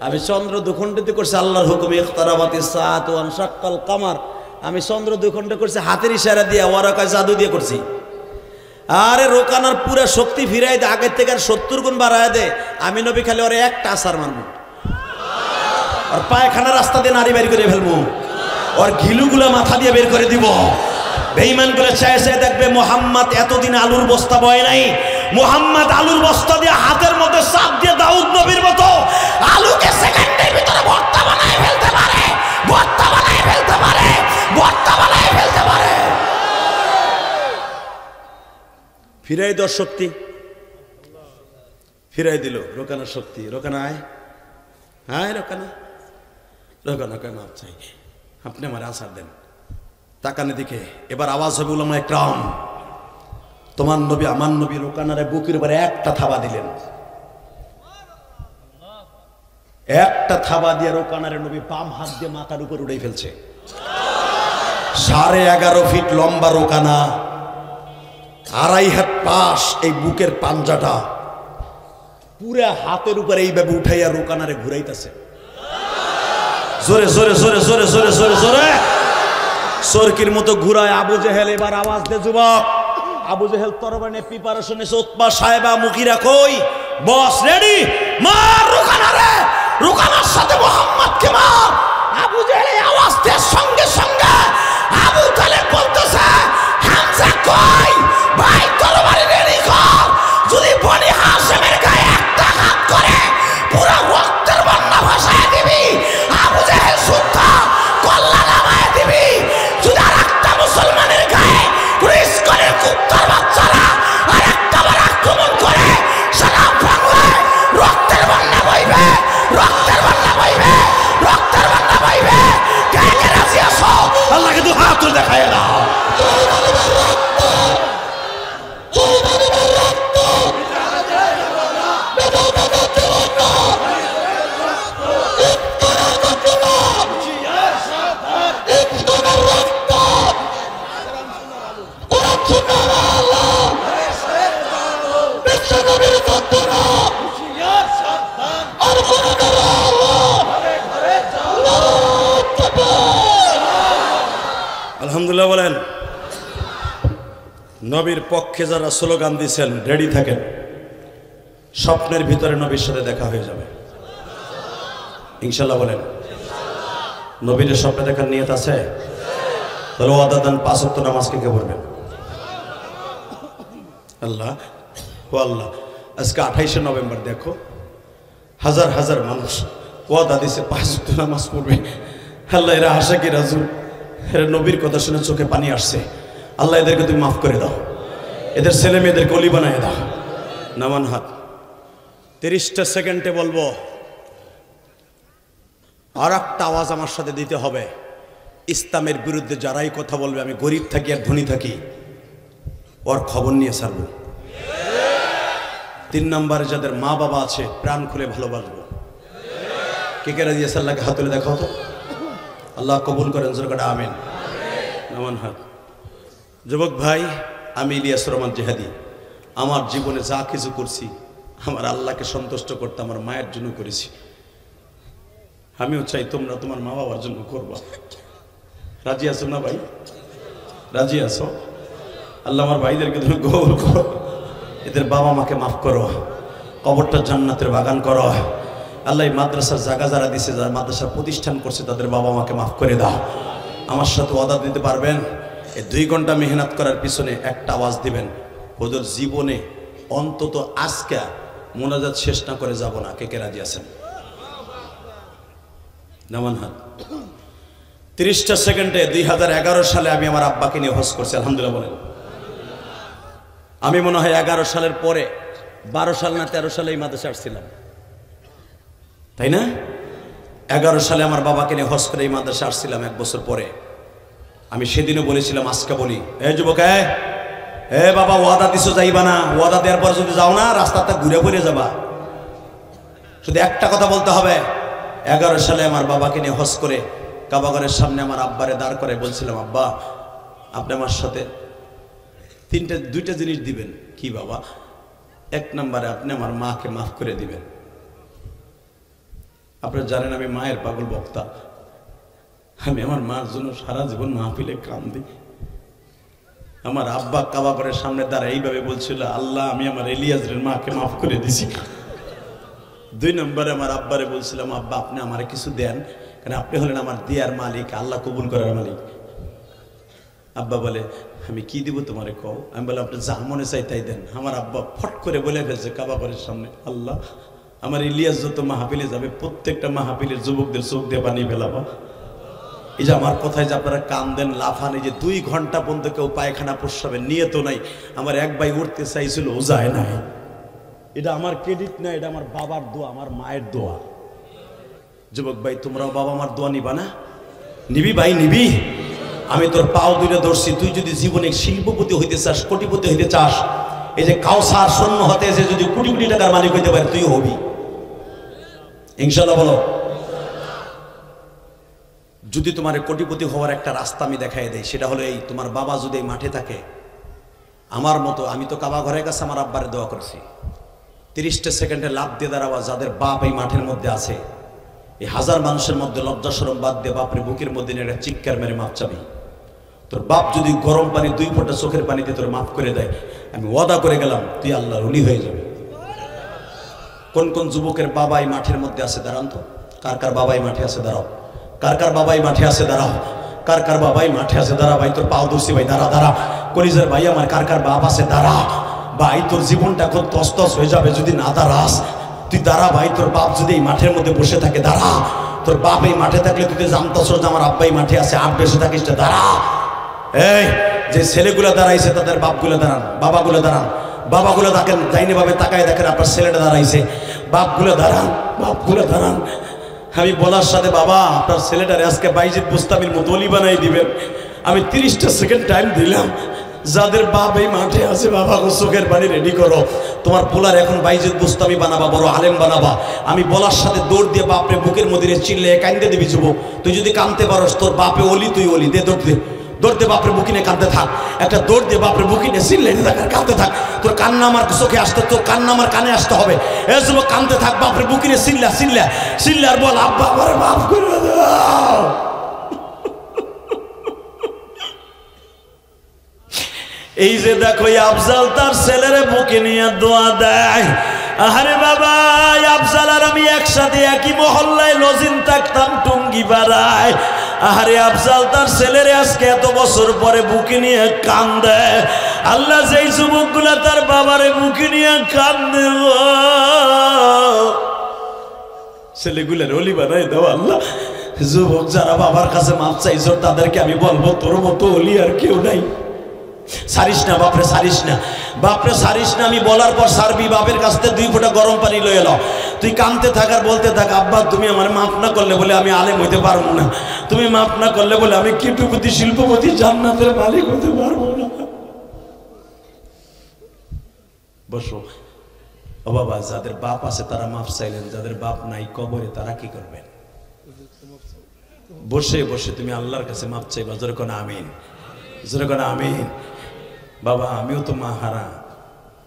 আমি চন্দ্র দুখণ্ডিত করছি আল্লাহর হুকুমে, ইখতারাবাতিস সাআত ওয়া আনশাক্কাল কামার। আমি চন্দ্র দুখণ্ড করছি হাতের ইশারা দিয়ে, ওরা কয় জাদু দিয়ে করছি। আরে রোকানার পুরো শক্তি ফিরাই দে, আগের থেকে আর 70 গুণ বাড়ায় দে। আমি নবী খালি ওরে একটা আসার মারবো, আর পায়খানা রাস্তা দিয়ে নারী বের করে ফেলবো, ওর ঘিলুগুলো মাথা দিয়ে বের করে দিব। বেঈমান গুলো চায় দেখবে মুহাম্মদ এতদিন আলুর বস্তা বয় নাই, মুহাম্মদ আলুর বস্তা দিয়ে হাতের মধ্যে চাপ দিয়ে দাউদ নবীর মতো আলুকে সেকেন্ডের ভিতরে ভর্তা বানায় ফেলতে পারে, ভর্তা বানায় ফেলতে পারে, ভর্তা বানায় ফেলতে পারে। ফিরাই দেওয়ার শক্তি ফিরাই দিল রোকানার শক্তি। রোকানা আয়, হ্যাঁ রোকানা, রোকানা কেন চাই আপনি আমার আসার দেন, তাকানে দিকে। এবার আওয়াজ হবে উলামা একরাম, তোমার নবী আমার নবী রোকানারে বুকের উপরে একটা থাবা দিলেন, একটা থাবা দিয়ে রোকানারে নবী বাম হাত দিয়ে মাথার উপর উড়ে ফেলছে। 11.5 ফিট লম্বা রোকানা, 2.5 হাত পাশ, এই বুকের পাঞ্জাটা পুরা হাতের উপরে এইভাবে উঠাইয়া রোকানারে ঘুরাইতেছে। জোরে জোরে জোরে জোরে জোরে জোরে জোরে সরকির মতো ঘুরায় আবু জেহেল। এবার আওয়াজ দে যুবক। আবু জেহেল তরবারি প্রিপারেশন এসে উতবা সাহেবা মুকিরা কই, বস রেডি, মার রোকানারে, রোকানার সাথে মুহাম্মদকে মার। আবু জেহেল আওয়াজ দেওয়ার সঙ্গে সঙ্গে আবু তালেব বলতেছে, হামজা কই ভাই, তরবারি রেডি কর, যদি বনি হাশেমের গায়ে একটা হাত করে পুরো রক্তের বন্যা ভাসায় দিবি। আবু জেহেল সুদ্ধা কল্লা নামায় দিবি। যদি আরেকটা মুসলমানের গায়ে পুলিশ করে কুত্তার বাচ্চারা আরেকটা বার আক্রমণ করে সারা বাংলায় রক্তের বন্যা বইবে, রক্তের বন্যা বইবে, রক্তের বন্যা বইবে। কে কে রাজি আছো? আল্লাহকে দু হাত তুলে দেখায় দাও। আলহামদুলিল্লাহ বলেন। নবীর পক্ষে যারা স্লোগান দিচ্ছেন রেডি থাকেন, স্বপ্নের ভিতরে নবীর সাথে দেখা হয়ে যাবে ইনশাল্লাহ বলেন। নবীর স্বপ্নে দেখার নিয়ত আছে? তাহলে ওয়াদা দেন 5 ওয়াক্ত নামাজ কে কে পড়বেন? আল্লাহ ও আল্লাহ, আজকে 28শে নভেম্বর, দেখো হাজার হাজার মানুষ ওয়াদা দিছে 5 ওয়াক্ত নামাজ পড়বে। আল্লাহ এরা আশা কি রাজুল, এরা নবীর কথা শুনে চোখে পানি আসছে। আল্লাহ এদেরকে তুমি মাফ করে দাও, এদের ছেলে মেয়েদেরকে অলি বানায় দাও। নামান হাত। 30টা সেকেন্ডে বলবো, আর একটা আওয়াজ আমার সাথে দিতে হবে। ইসলামের বিরুদ্ধে যারাই কথা বলবে, আমি গরিব থাকি আর ধনী থাকি, ওর খবর নিয়ে ছাড়বো। 3 নম্বরে যাদের মা বাবা আছে প্রাণ খুলে ভালোবাসবো। কে কে রাজি আছে? আল্লাহকে হাত তুলে দেখাও তো। আল্লাহ কবুল করেন, জোরকাটা আমিন। নামান হাত। যুবক ভাই, আমি ইলিয়াস রহমান জেহাদি, আমার জীবনে যা কিছু করছি আমার আল্লাহকে সন্তুষ্ট করতে আমার মায়ের জন্য করেছি। আমিও চাই তোমরা তোমার মা বাবার জন্য করবা। রাজি আছো না ভাই? রাজি আছো? আল্লাহ আমার ভাইদেরকে তুমি কবুল করো, এদের বাবা মাকে মাফ করো, কবরটা জান্নাতের বাগান করো। আল্লাহ মাদ্রাসার জায়গা যারা দিছে, যারা মাদ্রাসার প্রতিষ্ঠান করছে, তাদের বাবা মাকে মাফ করে দাও। আমার সাথে ওয়াদা দিতে পারবেন? এই 2 ঘন্টা মেহনত করার পিছনে একটা আওয়াজ দিবেন, ওদের জীবনে অন্তত আজকে মোনাজাত শেষ না করে যাব না। কে কে রাজি আছেন? নামান হাত। 30টা সেকেন্ডে 2011 সালে আমি আমার আব্বাকে নিয়ে হজ করছি। আলহামদুলিল্লাহ বলেন। আমি মনে হয় 11 সালের পরে 12 সাল না 13 সালে এই মাদ্রাসা আসছিলাম, তাই না? 11 সালে আমার বাবাকে নিয়ে হজ করে এই মাদ্রাসা আসছিলাম 1 বছর পরে। আমি সেদিনও বলেছিলাম, আজকে বলি, যুবক, বাবা ওয়াদা দিছো যাইবা না, ওয়াদা দেওয়ার পর যদি যাও না রাস্তাটা ঘুরে ঘুরে যাবা। শুধু একটা কথা বলতে হবে, 11 সালে আমার বাবাকে নিয়ে হজ করে কাবাগরের সামনে আমার আব্বারে দাঁড় করে বলছিলাম, আব্বা আপনি আমার সাথে 2টা জিনিস দিবেন। কি বাবা? 1 নম্বরে আপনি আমার মাকে মাফ করে দিবেন। আপনারা জানেন আমি মায়ের পাগল বক্তা, আমি আমার মার জন্য সারা জীবন মাহফিলে কান্দি। আমার আব্বা কাবা ঘরের সামনে দাঁড়ায় এইভাবে বলছিল, আল্লাহ আমি আমার ইলিয়াসের মাকে মাফ করে দিছি। 2 নম্বরে আমার আব্বারে বলছিলাম, আব্বা আপনি আমারে কিছু দেন, কারণ আপনি হলেন আমার দিয়ার মালিক, আল্লাহ কবুল করার মালিক। আব্বা বলে, আমি কি দিব তোমারে কও? আমি বলে, আপনি যা মনে চাই তাই দেন। আমার আব্বা ফট করে বলে ফেলছে কাবা ঘরের সামনে, আল্লাহ আমার ইলিয়াস যত মাহফিলে যাবে প্রত্যেকটা মাহফিলের যুবকদের চোখ দিয়ে পানি ফেলাবা। এই যে আমার কথায় যে আপনারা কান দেন, লাফান, এই যে 2 ঘন্টা পর্যন্ত কেউ পায়খানা প্রস্রাবের নিয়ত নাই। আমার এক ভাই উঠতে চাইছিল, ও যায় নাই। এটা আমার ক্রেডিট না, এটা আমার বাবার দোয়া, আমার মায়ের দোয়া। যুবক ভাই তোমরাও বাবা আমার দোয়া নিবা না? নিবি ভাই, নিবি। আমি তোর পাও দুইটা ধরছি, তুই যদি জীবনে শিল্পপতি হইতে চাস, কোটিপতি হইতে চাস, এই যে কাউসার শূন্য হতে এসে যদি কোটি কোটি টাকার মালিক হইতে পারে, তুই হবি ইনশাআল্লাহ। বলো, যদি তোমার কোটিপতি হওয়ার একটা রাস্তা আমি দেখাই দেই, সেটা হলো এই, তোমার বাবা যদি এই মাঠে থাকে আমার মতো, আমি তো কাবা ঘরের কাছে আমার আব্বারে দোয়া করছি, 30টা সেকেন্ডে লাভ দিয়ে দাঁড়াবা যাদের বাপ এই মাঠের মধ্যে আছে, এই 1000 মানুষের মধ্যে লজ্জা শরম বাদ দিয়ে বাপরে বুকের মধ্যে নিয়ে একটা চিৎকার মেরে মাপ চাবি। তোর বাপ যদি গরম পানি 2 ফোঁটা চোখের পানিতে তোর মাফ করে দেয়, আমি ওয়াদা করে গেলাম তুই আল্লাহর ওলি হয়ে যাবে। কোন কোন যুবকের বাবা এই মাঠের মধ্যে আছে দাঁড়ান তো, কার কার বাবাই মাঠে আছে দাঁড়াও, কার কার বাবাই মাঠে আছে দাঁড়াও, কার কার বাবাই মাঠে আছে দাঁড়া। ভাই তোর পাও দোষী ভাই, দাঁড়া দাঁড়া। কলিজার ভাই আমার, কার কার বাপ আছে দাঁড়া। ভাই তোর জীবনটা খুব তস্তস হয়ে যাবে যদি না দাঁড়াস, তুই দাঁড়া ভাই। তোর বাপ যদি এই মাঠের মধ্যে বসে থাকে দাঁড়া। তোর বাপ এই মাঠে থাকলে তুই জানতাস যে আমার আব্বাই মাঠে আছে, আর বেশি থাকিস না, দাঁড়া। এই যে ছেলেগুলো দাঁড়াইছে তাদের বাপগুলো দাঁড়ান, বাবাগুলো দাঁড়ান, বাবাগুলো দেখেন, যাইনি ভাবে তাকায় দেখেন আপনার ছেলেটা দাঁড়াইছে, বাপগুলো দাঁড়ান, বাপগুলো দাঁড়ান। আমি বলার সাথে বাবা আপনার ছেলেটারে আজকে বাইজিদ বুস্তামির মতো অলি বানাই দিবেন। আমি 30টা সেকেন্ড টাইম দিলাম, যাদের বাপ এই মাঠে আছে বাবা চোখের পানি রেডি করো। তোমার পোলার এখন বাইজিদ বুস্তামি বানাবা, বড় আলেম বানাবা। আমি বলার সাথে দৌড় দিয়ে বাপরে বুকের মধ্যে চিল্লে কান্দে দিবি যুবক। তুই যদি কানতে পারস তোর বাপে অলি, তুই অলি, দে দৌড় দে, দৌড় দে বাপরে বুকিনে কাঁদতে থাক, একটা দৌড় দিয়ে বাপরে বুকিনে চিল্লে কাঁদতে থাক। তোর কান্না আমার চোখে আসতে, তোর কান্না আমার কানে আসতে হবে। এ যুবক কাঁদতে থাক, বাপরে বুকিনে চিল্লা চিল্লা চিল্লা আর বল, আব্বা আমার মাফ করে দাও। এই যে দেখো আফজাল তার ছেলেরে বুকে নিয়ে দোয়া দেয়। আরে বাবা আফজাল আর আমি একসাথে একই মহল্লায় লজিন থাকতাম টুঙ্গি পাড়ায়। আরে আফজাল তার ছেলেরে আজকে এত বছর পরে বুকে নিয়ে কান্দে। আল্লাহ যেই যুবকগুলা তার বাবারে বুকে নিয়ে কান্দে, ছেলেগুলার অলি বানাই দাও আল্লাহ। যুবক যারা বাবার কাছে মাপ চাইছো তাদেরকে আমি বলবো তোর মতো অলি আর কেউ নাই। সারিস না বাপরে, সারিস না বাপরে, সারিস না। আমি বলার পর সারবি, বাপের কাছ থেকে 2 ফোঁটা গরম পানি লয়ে এলো। তুই কাঁদতে থাক আর বলতে থাক, আব্বা তুমি আমার মাফ না করলে বলে আমি আলেম হইতে পারবো না, তুমি মাফ না করলে বলে আমি কিটুপতি শিল্পপতি জান্নাতের মালিক হতে পারবো না। বসো। ও বাবা যাদের বাপ আছে তারা মাফ চাইলেন, যাদের বাপ নাই কবরে তারা কি করবেন? বসে বসে তুমি আল্লাহর কাছে মাফ চাইবা। জোরে কোন আমিন, জোরে কোন আমিন। বাবা আমিও তো মা হারা,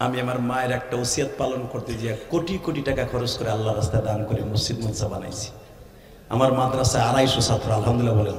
আমি আমার মায়ের একটা ওসিয়াত পালন করতে গিয়ে কোটি কোটি টাকা খরচ করে আল্লাহ রাস্তায় দান করে মসজিদ মাদ্রাসা বানাইছি। আমার মাদ্রাসায় 250 ছাত্র, আলহামদুলিল্লাহ বলেন।